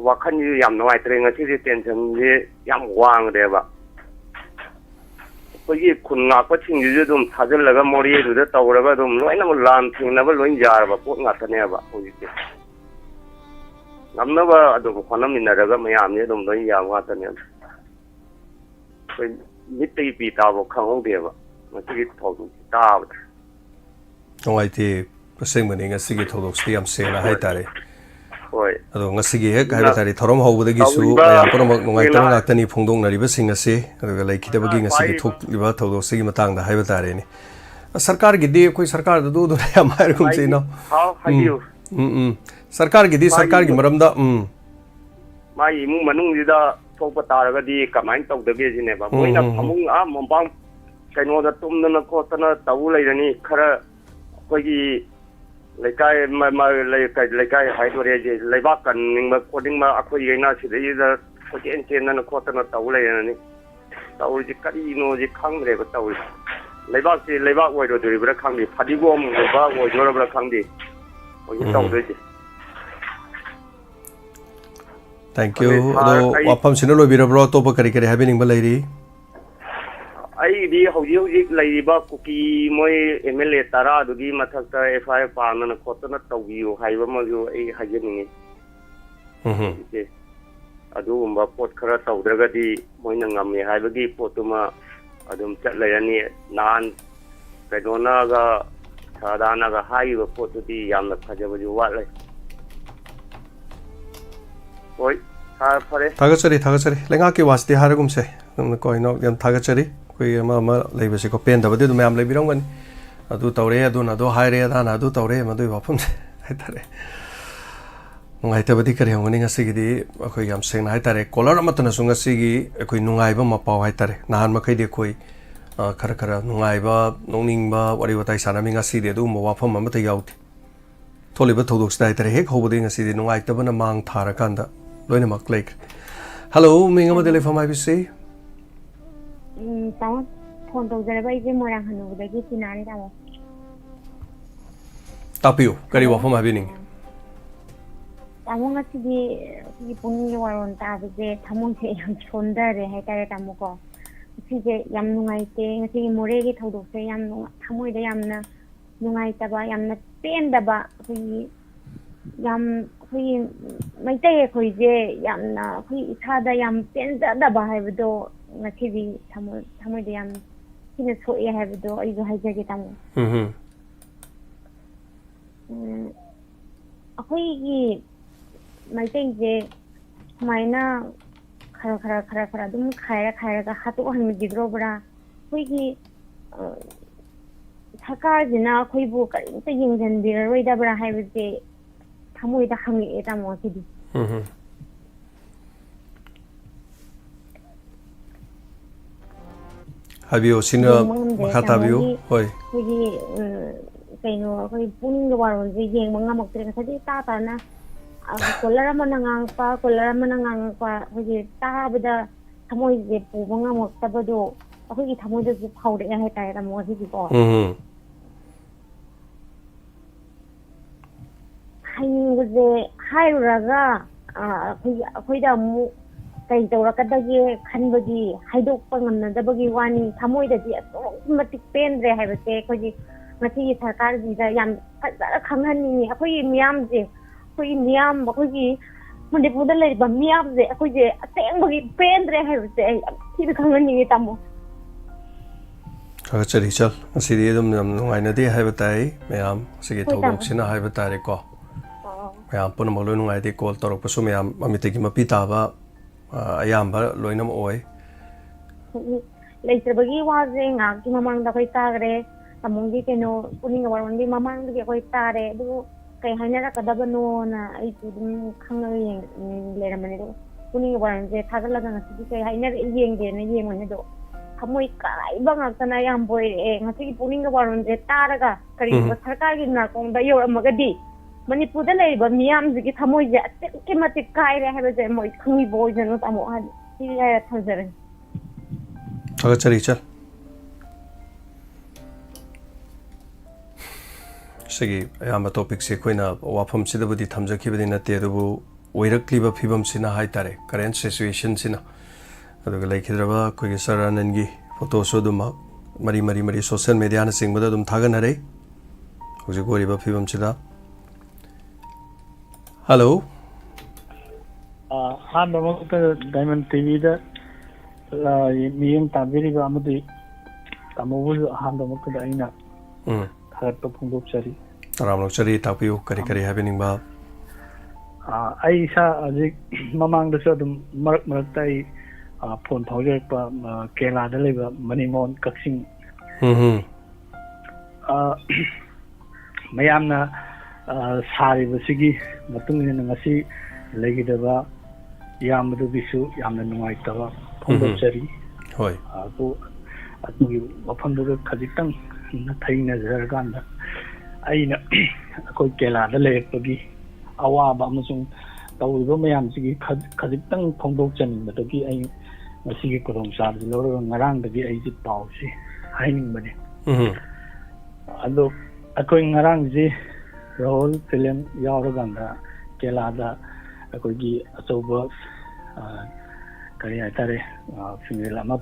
ꯋꯥꯈꯜꯁꯨ ꯌꯥꯝ ꯅꯨꯡꯉꯥꯏꯇ꯭ꯔꯦ ꯉꯁꯤꯗꯤ ꯇꯦꯟꯁꯟꯁꯦ ꯌꯥꯝ ꯋꯥꯡꯈ꯭ꯔꯦꯕ ꯑꯩꯈꯣꯏꯒꯤ ꯈꯨꯟ ꯉꯥꯛꯄꯁꯤꯡꯁꯤꯁꯨ ꯑꯗꯨꯝ ꯊꯥꯖꯤꯜꯂꯒ ꯃꯣꯔꯦꯗꯨꯗ ꯇꯧꯔꯒ ꯑꯗꯨꯝ ꯂꯣꯏꯅꯃꯛ ꯂꯥꯟ ꯊꯦꯡꯅꯕ ꯂꯣꯏ ꯌꯥꯔꯕ ꯄꯣꯠ ꯉꯥꯛꯇꯅꯦꯕ ꯍꯧꯖꯤꯛꯇꯤ ꯉꯝꯅꯕ ꯑꯗꯨꯝ ꯍꯣꯠꯅꯃꯤꯟꯅꯔꯒ ꯃꯌꯥꯝꯁꯦ ꯑꯗꯨꯝ ꯂꯣꯏ ꯌꯥꯕ ꯉꯥꯛꯇꯅꯦꯕ ꯑꯩꯈꯣই ꯃꯤꯠꯇꯒꯤ ꯄꯤ ꯇꯥꯕ ꯈꯪꯍꯧꯗꯦꯕ ꯉꯁꯤꯒꯤ ꯊꯧꯗꯣꯛꯁꯤ ꯇꯥꯕꯗ ꯅꯨꯡꯉꯥꯏꯇꯦ ꯑꯁꯦꯡꯕꯅꯤ ꯉꯁꯤꯒꯤ ꯊꯧꯗꯣꯛꯁꯤꯗꯤ ꯌꯥꯝ ꯁꯦꯡꯅ ꯍꯥꯏꯇꯥꯔꯦ ꯍꯣꯏ ꯑꯗꯣ ꯉꯁꯤꯒꯤ ꯍꯦꯛ ꯍꯥꯏꯕ ꯇꯥꯔꯦ ꯊꯧꯔꯝ ꯍꯧꯕꯗꯒꯤꯁꯨ ꯃꯌꯥꯝ ꯄꯨꯝꯅꯃꯛ ꯅꯨꯡꯉꯥꯏꯇꯕ ꯉꯥꯛꯇꯅꯤ ꯐꯣꯡꯗꯣꯛꯅꯔꯤꯕꯁꯤꯡ ꯑꯁꯤ ꯑꯗꯨꯒ ꯂꯩꯈꯤꯗꯕꯒꯤ ꯉꯁꯤꯒꯤ ꯊꯣꯛꯂꯤꯕ ꯊꯧꯗꯣꯛꯁꯤꯒꯤ ꯃꯇꯥꯡꯗ ꯍꯥꯏꯕ ꯇꯥꯔꯦꯅꯦ ꯁꯔꯀꯥꯔꯒꯤꯗꯤ ꯑꯩꯈꯣꯏ ꯁꯔꯀꯥꯔꯗꯨꯗ ꯌꯥꯝ ꯍꯥꯏꯔꯒꯨꯝꯁꯤ ꯏꯅꯥꯎ ꯁꯔꯀꯥꯔꯒꯤꯗꯤ ꯁꯔꯀꯥꯔꯒꯤ ꯃꯔꯝꯗ ꯃꯥꯒꯤ ꯏꯃꯨꯡ ꯃꯅꯨꯡꯁꯤꯗ ꯊꯣꯛꯄ ꯇꯥꯔꯒꯗꯤ ꯀꯃꯥꯏꯅ ꯇꯧꯗꯒꯦ ꯁꯤꯅꯦꯕ ꯃꯣꯏꯅ ꯐꯃꯨꯡ ꯃꯄꯥꯡ ꯀꯩꯅꯣꯗ ꯇꯨꯝꯗꯅ ꯈꯣꯠꯇꯅ ꯇꯧ ꯂꯩꯔꯅꯤ ꯈꯔ ꯑꯩꯈꯣꯏꯒꯤ ꯂꯩꯀꯥꯏ ꯍꯥꯏꯗꯣꯔꯦ ꯂꯩꯕꯥꯛ ꯀꯟꯅꯤꯡꯕ ꯈꯣꯠꯅꯤꯡꯕ ꯑꯩꯈꯣꯏꯒꯩꯅ ꯁꯤꯗꯩꯁꯤꯗ ꯀꯣꯏꯆꯦꯟ ꯆꯦꯟꯗꯅ ꯈꯣꯠꯇꯅ ꯇꯧ ꯂꯩꯔꯅꯤ ꯇꯧꯔꯤꯁꯤ ꯀꯔꯤꯅꯣꯁꯤ ꯈꯪꯗ꯭ꯔꯦꯕ ꯇꯧꯔꯤꯁꯤ ꯂꯩꯕꯥꯛꯁꯤ ꯂꯩꯕꯥꯛ ꯑꯣꯏꯔꯣꯏꯗꯣꯔꯤꯕ꯭ꯔꯥ ꯈꯪꯗꯦ ꯐꯗꯤꯒꯣꯝꯒꯨꯝꯕ ꯑꯣꯏꯗꯣꯔꯕ꯭ꯔꯥ ꯈꯪꯗꯦ ꯍꯧꯖꯤꯛ ꯇꯧꯗꯣꯏꯁꯤ ꯊꯦꯡꯛ ꯌꯨ ꯑꯗꯣ ꯋꯥꯐꯝꯁꯤꯅ ꯂꯣꯏꯕꯤꯔꯕ꯭ꯔꯣ ꯑꯇꯣꯞꯄ ꯀꯔꯤ ꯀꯔꯤ ꯍꯥꯏꯕꯤꯅꯤꯡꯕ ꯂꯩꯔꯤ ꯑꯩꯒꯤꯗꯤ ꯍꯧꯖꯤꯛ ꯂꯩꯔꯤꯕ ꯀꯨꯀꯤ ꯃꯣꯏ MLA 10 ꯃꯊꯛꯇ FIR ꯄꯥꯟꯗꯅ ꯈꯣꯠꯇꯅ ꯇꯧꯕꯤꯌꯨ ꯍꯥꯏꯕ ꯑꯃꯁꯨ ꯑꯩ ꯍꯥꯏꯖꯅꯤꯡꯉꯤ ꯑꯗꯨꯒꯨꯝꯕ ꯄꯣꯠ ꯈꯔ ꯇꯧꯗ꯭ꯔꯒꯗꯤ ꯃꯣꯏꯅ ꯉꯝꯃꯦ ꯍꯥꯏꯕꯒꯤ ꯄꯣꯠꯇꯨꯃ ꯑꯗꯨꯝ ꯆꯠ ꯂꯩꯔꯅꯤ ꯅꯍꯥꯟ ꯀꯩꯅꯣꯅꯒ ꯁꯥꯗꯥꯅꯒ ꯍꯥꯏꯔꯤꯕ ꯄꯣꯠꯇꯨꯗꯤ ꯌꯥꯝꯅ ꯐꯖꯕꯁꯨ ꯋꯥꯠꯂꯦ ꯍꯣꯏ ꯐꯔꯦ ꯊꯥꯒꯠꯆꯔꯤ ꯂꯩꯉꯥꯛꯀꯤ ꯋꯥꯁꯤꯗꯤ ꯍꯥꯏꯔꯒꯨꯝꯁꯦ ꯀꯣ ꯏꯅꯥꯎ ꯌꯥꯝ ꯊꯥꯒꯠꯆꯔꯤ ꯑꯩꯈꯣꯏ ꯑꯃ ꯂꯩꯕꯁꯤꯀꯣ ꯄꯦꯟꯗꯕꯗꯤ ꯑꯗꯨꯝ ꯃꯌꯥꯝ ꯂꯩꯕꯤꯔꯝꯒꯅꯤ ꯑꯗꯨ ꯇꯧꯔꯦ ꯑꯗꯨꯅ ꯑꯗꯨ ꯍꯥꯏꯔꯦ ꯑꯗꯥꯅ ꯑꯗꯨ ꯇꯧꯔꯦ ꯃꯗꯨꯒꯤ ꯋꯥꯐꯝꯁꯦ ꯍꯥꯏꯇꯥꯔꯦ ꯅꯨꯡꯉꯥꯏꯇꯕꯗꯤ ꯀꯔꯤ ꯍꯪꯒꯅꯤ ꯉꯁꯤꯒꯤꯗꯤ ꯑꯩꯈꯣꯏ ꯌꯥꯝ ꯁꯦꯡꯅ ꯍꯥꯏꯇꯥꯔꯦ ꯀꯣꯂꯔ ꯑꯃꯠꯇꯅꯁꯨ ꯉꯁꯤꯒꯤ ꯑꯩꯈꯣꯏ ꯅꯨꯡꯉꯥꯏꯕ ꯃꯄꯥꯎ ꯍꯥꯏꯇꯥꯔꯦ ꯅꯍꯥꯟ ꯃꯈꯩꯗꯤ ꯑꯩꯈꯣꯏ ꯈꯔ ꯅꯨꯡꯉꯥꯏꯕ ꯅꯣꯛꯅꯤꯡꯕ ꯋꯥꯔꯤ ꯋꯥꯇꯥꯏ ꯁꯥꯟꯅꯃꯤ ꯉꯁꯤꯗꯤ ꯑꯗꯨꯒꯨꯝꯕ ꯋꯥꯐꯝ ꯑꯃꯠꯇ ꯌꯥꯎꯗꯦ ꯊꯣꯛꯂꯤꯕ ꯊꯧꯗꯣꯛꯁꯤꯗ ꯍꯥꯏꯇꯥꯔꯦ ꯍꯦꯛ ꯍꯧꯕꯗꯒꯤ ꯉꯁꯤꯗꯤ ꯅꯨꯡꯉꯥꯏꯇꯕꯅ ꯃꯥꯡ ꯊꯥꯔꯀꯥꯟꯗ ꯂꯣꯏꯅꯃꯛ ꯂꯩꯈ꯭ꯔꯦ ꯍꯜꯂꯣ ꯃꯤꯡ ꯑꯃꯗꯤ ꯂꯩꯐꯝ ꯍꯥꯏꯕꯁꯤ ꯇꯥꯃꯣ ꯐꯣꯟ ꯇꯧꯖꯔꯕ ꯑꯩꯁꯦ ꯃꯣꯏꯔꯥꯡ ꯍꯟꯅꯨꯕꯗꯒꯤ ꯇꯤꯅꯥꯅꯤ ꯇꯥꯃꯣ ꯇꯥꯛꯄꯤꯌꯨ ꯀꯔꯤ ꯋꯥꯐꯝ ꯍꯥꯏꯕꯤꯅꯤꯡꯉꯤ ꯇꯥꯃꯣ ꯉꯁꯤꯗꯤ ꯑꯩꯈꯣꯏꯒꯤ ꯄꯨꯛꯅꯤꯡꯒꯤ ꯋꯥꯔꯣꯜ ꯇꯥꯕꯁꯦ ꯊꯃꯣꯏꯁꯦ ꯌꯥꯝ ꯁꯣꯟꯊꯔꯦ ꯍꯥꯏꯇꯥꯔꯦ ꯇꯥꯃꯣ ꯀꯣ ꯉꯁꯤꯁꯦ ꯌꯥꯝ ꯅꯨꯡꯉꯥꯏꯇꯦ ꯉꯁꯤꯒꯤ ꯃꯣꯔꯦꯒꯤ ꯊꯧꯗꯣꯛꯁꯦ ꯌꯥꯝ ꯊꯃꯣꯏꯗ ꯌꯥꯝꯅ ꯅꯨꯡꯉꯥꯏꯇꯕ ꯌꯥꯝꯅ ꯄꯦꯟꯗꯕ ꯑꯩꯈꯣꯏꯒꯤ ꯌꯥꯝ ꯑꯩꯈꯣꯏꯒꯤ ꯃꯩꯇꯩ ꯑꯩꯈꯣꯏꯁꯦ ꯌꯥꯝꯅ ꯑꯩꯈꯣꯏ ꯏꯁꯥꯗ ꯌꯥꯝ ꯄꯦꯟꯖꯗꯕ ꯍꯥꯏꯕꯗꯣ ꯉꯁꯤꯗꯤ ꯊꯃꯣꯏꯗ ꯌꯥꯝ ꯊꯤꯅ ꯁꯣꯛꯑꯦ ꯍꯥꯏꯕꯗꯣ ꯑꯩꯁꯨ ꯍꯥꯏꯖꯒꯦ ꯇꯥꯃꯣ ꯑꯩꯈꯣꯏꯒꯤ ꯃꯩꯇꯩꯁꯦ ꯁꯨꯃꯥꯏꯅ ꯈꯔ ꯑꯗꯨꯝ ꯈꯥꯏꯔꯒ ꯍꯥꯠꯇꯣꯛꯍꯟꯈꯤꯗ꯭ꯔꯣꯕ꯭ꯔꯥ ꯑꯩꯈꯣꯏꯒꯤ ꯁꯔꯀꯥꯔꯁꯤꯅ ꯑꯩꯈꯣꯏꯕꯨ ꯀꯔꯤꯝꯇ ꯌꯦꯡꯁꯤꯟꯕꯤꯔꯔꯣꯏꯗꯕ꯭ꯔꯥ ꯍꯥꯏꯕꯁꯦ ꯊꯃꯣꯏꯗ ꯍꯪꯉꯛꯑꯦ ꯇꯥꯃꯣ ꯉꯁꯤꯗꯤ ꯍꯥꯏꯕꯤꯌꯨ ꯁꯤꯅ ꯃꯈꯥ ꯇꯥꯕꯤꯌꯨ ꯍꯣꯏ ꯑꯩꯈꯣꯏꯒꯤ ꯀꯩꯅꯣ ꯑꯩꯈꯣꯏ ꯄꯨꯛꯅꯤꯡꯒꯤ ꯋꯥꯔꯣꯜꯁꯦ ꯌꯦꯡꯕ ꯉꯝꯃꯛꯇ꯭ꯔꯦ ꯉꯁꯥꯏꯗꯤ ꯇꯥꯅ ꯀꯣꯂꯔ ꯑꯃꯅ ꯉꯥꯡꯉꯛꯄ ꯀꯣꯂꯔ ꯑꯃꯅ ꯉꯥꯡꯉꯛꯄ ꯑꯩꯈꯣꯏꯒꯤ ꯇꯥꯕꯗ ꯊꯃꯣꯏꯁꯦ ꯄꯨꯕ ꯉꯝꯃꯛꯇꯕꯗꯣ ꯑꯩꯈꯣꯏꯒꯤ ꯊꯃꯣꯏꯗꯁꯨ ꯐꯥꯎꯔꯛꯑꯦ ꯍꯥꯏꯇꯥꯔꯦ ꯇꯥꯃꯣ ꯉꯁꯤꯗꯤꯀꯣ ꯍꯌꯦꯡꯕꯁꯦ ꯍꯥꯏꯔꯨꯔꯒ ꯑꯩꯈꯣꯏꯗ ꯑꯃꯨꯛ ꯀꯩ ꯇꯧꯔꯛꯀꯗꯒꯦ ꯈꯟꯕꯒꯤ ꯍꯥꯏꯗꯣꯛꯄ ꯉꯝꯅꯗꯕꯒꯤ ꯋꯥꯅꯤ ꯊꯃꯣꯏꯗꯗꯤ ꯑꯗꯨꯛꯀꯤ ꯃꯇꯤꯛ ꯄꯦꯟꯗ꯭ꯔꯦ ꯍꯥꯏꯕꯁꯦ ꯑꯩꯈꯣꯏꯒꯤ ꯉꯁꯤꯒꯤ ꯁꯔꯀꯥꯔꯁꯤꯗ ꯌꯥꯝ ꯐꯖꯅ ꯈꯪꯍꯟꯅꯤꯡꯉꯤ ꯑꯩꯈꯣꯏꯒꯤ ꯃꯤꯌꯥꯝꯁꯦ ꯑꯩꯈꯣꯏꯒꯤ ꯃꯅꯤꯄꯨꯔꯗ ꯂꯩꯔꯤꯕ ꯃꯤꯌꯥꯝꯁꯦ ꯑꯩꯈꯣꯏꯁꯦ ꯑꯁꯦꯡꯕꯒꯤ ꯄꯦꯟꯗ꯭ꯔꯦ ꯍꯥꯏꯕꯁꯦ ꯑꯩ ꯌꯥꯝ ꯊꯤꯅ ꯈꯪꯍꯟꯅꯤꯡꯉꯤ ꯇꯥꯃꯣ ꯊꯥꯒꯠꯆꯔꯤ ꯏꯆꯜ ꯉꯁꯤꯗꯤ ꯑꯗꯨꯝ ꯌꯥꯝ ꯅꯨꯡꯉꯥꯏꯅꯗꯦ ꯍꯥꯏꯕ ꯇꯥꯏ ꯃꯌꯥꯝ ꯉꯁꯤꯒꯤ ꯊꯧꯗꯣꯛꯁꯤꯅ ꯍꯥꯏꯕ ꯇꯥꯔꯦꯀꯣ ꯃꯌꯥꯝ ꯄꯨꯝꯅꯃꯛ ꯂꯣꯏ ꯅꯨꯡꯉꯥꯏꯇꯦ ꯀꯣꯜ ꯇꯧꯔꯛꯄꯁꯨ ꯃꯌꯥꯝ ꯃꯃꯤꯠꯇꯒꯤ ꯃꯄꯤ ꯇꯥꯕ ꯑꯌꯥꯝꯕ ꯂꯣꯏꯅꯃꯛ ꯑꯣꯏ ꯂꯩꯇ꯭ꯔꯕꯒꯤ ꯋꯥꯁꯦ ꯉꯥꯏꯍꯥꯛꯀꯤ ꯃꯃꯥꯡꯗ ꯑꯩꯈꯣꯏ ꯇꯥꯈ꯭ꯔꯦ ꯇꯥꯃꯣꯒꯤ ꯀꯩꯅꯣ ꯄꯨꯛꯅꯤꯡꯒꯤ ꯋꯥꯔꯣꯜꯒꯤ ꯃꯃꯥꯡꯗꯒꯤ ꯑꯩꯈꯣꯏ ꯇꯥꯔꯦ ꯑꯗꯨꯕꯨ ꯀꯩ ꯍꯥꯏꯅꯔꯛꯀꯗꯕꯅꯣꯅ ꯑꯩꯁꯨ ꯑꯗꯨꯝ ꯈꯪꯉꯒ ꯂꯩꯔꯝꯕꯅꯦ ꯑꯗꯣ ꯄꯨꯛꯅꯤꯡꯒꯤ ꯋꯥꯔꯣꯜꯁꯦ ꯊꯥꯒꯠꯂꯒ ꯉꯁꯤꯗꯤ ꯀꯩ ꯍꯥꯏꯅꯔꯦ ꯌꯦꯡꯒꯦꯅ ꯌꯦꯡꯕꯅꯦ ꯑꯗꯣ ꯊꯃꯣꯏ ꯀꯥꯏꯕ ꯉꯥꯛꯇꯅ ꯌꯥꯝ ꯕꯣꯏꯔꯛꯑꯦ ꯉꯁꯤꯒꯤ ꯄꯨꯛꯅꯤꯡꯒꯤ ꯋꯥꯔꯣꯜꯁꯦ ꯇꯥꯔꯒ ꯀꯔꯤꯒꯨꯝꯕ ꯁꯔꯀꯥꯔꯒꯤ ꯅꯥꯀꯣꯡꯗ ꯌꯧꯔꯝꯃꯒꯗꯤ ꯃꯅꯤꯄꯨꯔꯗ ꯂꯩꯔꯤꯕ ꯃꯤꯌꯥꯝꯁꯤꯒꯤ ꯊꯃꯣꯏꯁꯦ ꯑꯁꯨꯛꯀꯤ ꯃꯇꯤꯛ ꯀꯥꯏꯔꯦ ꯍꯥꯏꯕꯁꯦ ꯃꯣꯏ ꯈꯪꯕꯤꯕ ꯑꯣꯏꯖꯅꯨ ꯇꯥꯃꯣ ꯍꯥꯏꯗꯤ ꯁꯤ ꯍꯥꯏꯔ ꯊꯝꯖꯔꯒꯦ ꯊꯥꯒꯠꯆꯔꯤ ꯏꯆꯜ ꯁꯤꯒꯤ ꯑꯌꯥꯝꯕ ꯇꯣꯄꯤꯛꯁꯦ ꯑꯩꯈꯣꯏꯅ ꯋꯥꯐꯝꯁꯤꯗꯕꯨꯗꯤ ꯊꯝꯖꯈꯤꯕꯗꯤ ꯅꯠꯇꯦ ꯑꯗꯨꯕꯨ ꯑꯣꯏꯔꯛꯂꯤꯕ ꯐꯤꯕꯝꯁꯤꯅ ꯍꯥꯏꯇꯥꯔꯦ ꯀꯔꯦꯟ ꯁꯤꯆꯨꯋꯦꯁꯟꯁꯤꯅ ꯑꯗꯨꯒ ꯂꯩꯈꯤꯗ꯭ꯔꯕ ꯑꯩꯈꯣꯏꯒꯤ ꯁꯔ ꯑꯅꯟꯒꯤ ꯐꯣꯇꯣꯁꯨ ꯑꯗꯨꯝ ꯃꯔꯤ ꯁꯣꯁꯤꯌꯦꯜ ꯃꯦꯗꯤꯌꯥꯅꯆꯤꯡꯕꯗ ꯑꯗꯨꯝ ꯊꯥꯒꯠꯅꯔꯦ ꯍꯧꯖꯤꯛ ꯑꯣꯏꯔꯤꯕ ꯐꯤꯕꯝꯁꯤꯗ ꯍꯜꯂꯣ ꯑꯍꯥꯟꯕꯃꯛꯇ ꯗꯥꯏꯃꯟ ꯇꯤꯚꯤꯗ ꯃꯤꯠꯌꯦꯡ ꯇꯥꯕꯤꯔꯤꯕ ꯑꯃꯗꯤ ꯇꯥꯃꯣꯕꯨꯁꯨ ꯑꯍꯥꯟꯕꯃꯛꯇꯗ ꯑꯩꯅ ꯊꯥꯒꯠꯄ ꯐꯣꯡꯗꯣꯛꯆꯔꯤ ꯇꯔꯥꯝꯅꯣꯛꯆꯔꯤ ꯇꯥꯛꯄꯤꯌꯨ ꯀꯔꯤ ꯀꯔꯤ ꯍꯥꯏꯕꯤꯅꯤꯡꯕ ꯑꯩ ꯏꯁꯥ ꯍꯧꯖꯤꯛ ꯃꯃꯥꯡꯗꯁꯨ ꯑꯗꯨꯝ ꯃꯔꯛ ꯃꯔꯛꯇ ꯑꯩ ꯐꯣꯟ ꯐꯥꯎꯖꯔꯛꯄ ꯀꯦꯔꯂꯥꯗ ꯂꯩꯕ ꯃꯅꯤꯃꯣꯟ ꯀꯛꯆꯤꯡ ꯃꯌꯥꯝꯅ ꯁꯥꯔꯤꯕꯁꯤꯒꯤ ꯃꯇꯨꯡ ꯏꯟꯅ ꯉꯁꯤ ꯂꯩꯈꯤꯗꯕ ꯏꯌꯥꯝꯕꯗꯨꯒꯤꯁꯨ ꯌꯥꯝꯅ ꯅꯨꯡꯉꯥꯏꯇꯕ ꯐꯣꯡꯗꯣꯛꯆꯔꯤ ꯍꯣꯏ ꯑꯗꯨꯒꯤ ꯃꯐꯝꯗꯨꯗ ꯈꯖꯤꯛꯇꯪ ꯊꯩꯅꯖꯔꯀꯥꯟꯗ ꯑꯩꯅ ꯑꯩꯈꯣꯏ ꯀꯦꯔꯂꯥꯗ ꯂꯩꯔꯛꯄꯒꯤ ꯑꯋꯥꯕ ꯑꯃꯁꯨꯡ ꯇꯧꯔꯤꯕ ꯃꯌꯥꯝꯁꯤꯒꯤ ꯈꯖꯤꯛꯇꯪ ꯐꯣꯡꯗꯣꯛꯆꯅꯤꯡꯕꯗꯒꯤ ꯑꯩ ꯃꯁꯤꯒꯤ ꯈꯨꯗꯣꯡꯆꯥꯕꯁꯤ ꯂꯧꯔꯒ ꯉꯔꯥꯡꯗꯒꯤ ꯑꯩꯁꯤ ꯄꯥꯎꯁꯤ ꯍꯥꯏꯅꯤꯡꯕꯅꯤ ꯑꯗꯣ ꯑꯩꯈꯣꯏ ꯉꯔꯥꯡꯁꯤ ꯔꯥꯍꯨꯜ ꯐꯤꯂꯝ ꯌꯥꯎꯔꯀꯥꯟꯗ ꯀꯦꯔꯂꯥꯗ ꯑꯩꯈꯣꯏꯒꯤ ꯑꯆꯧꯕ ꯀꯔꯤ ꯍꯥꯏꯇꯥꯔꯦ ꯐꯤꯃꯦꯜ ꯑꯃ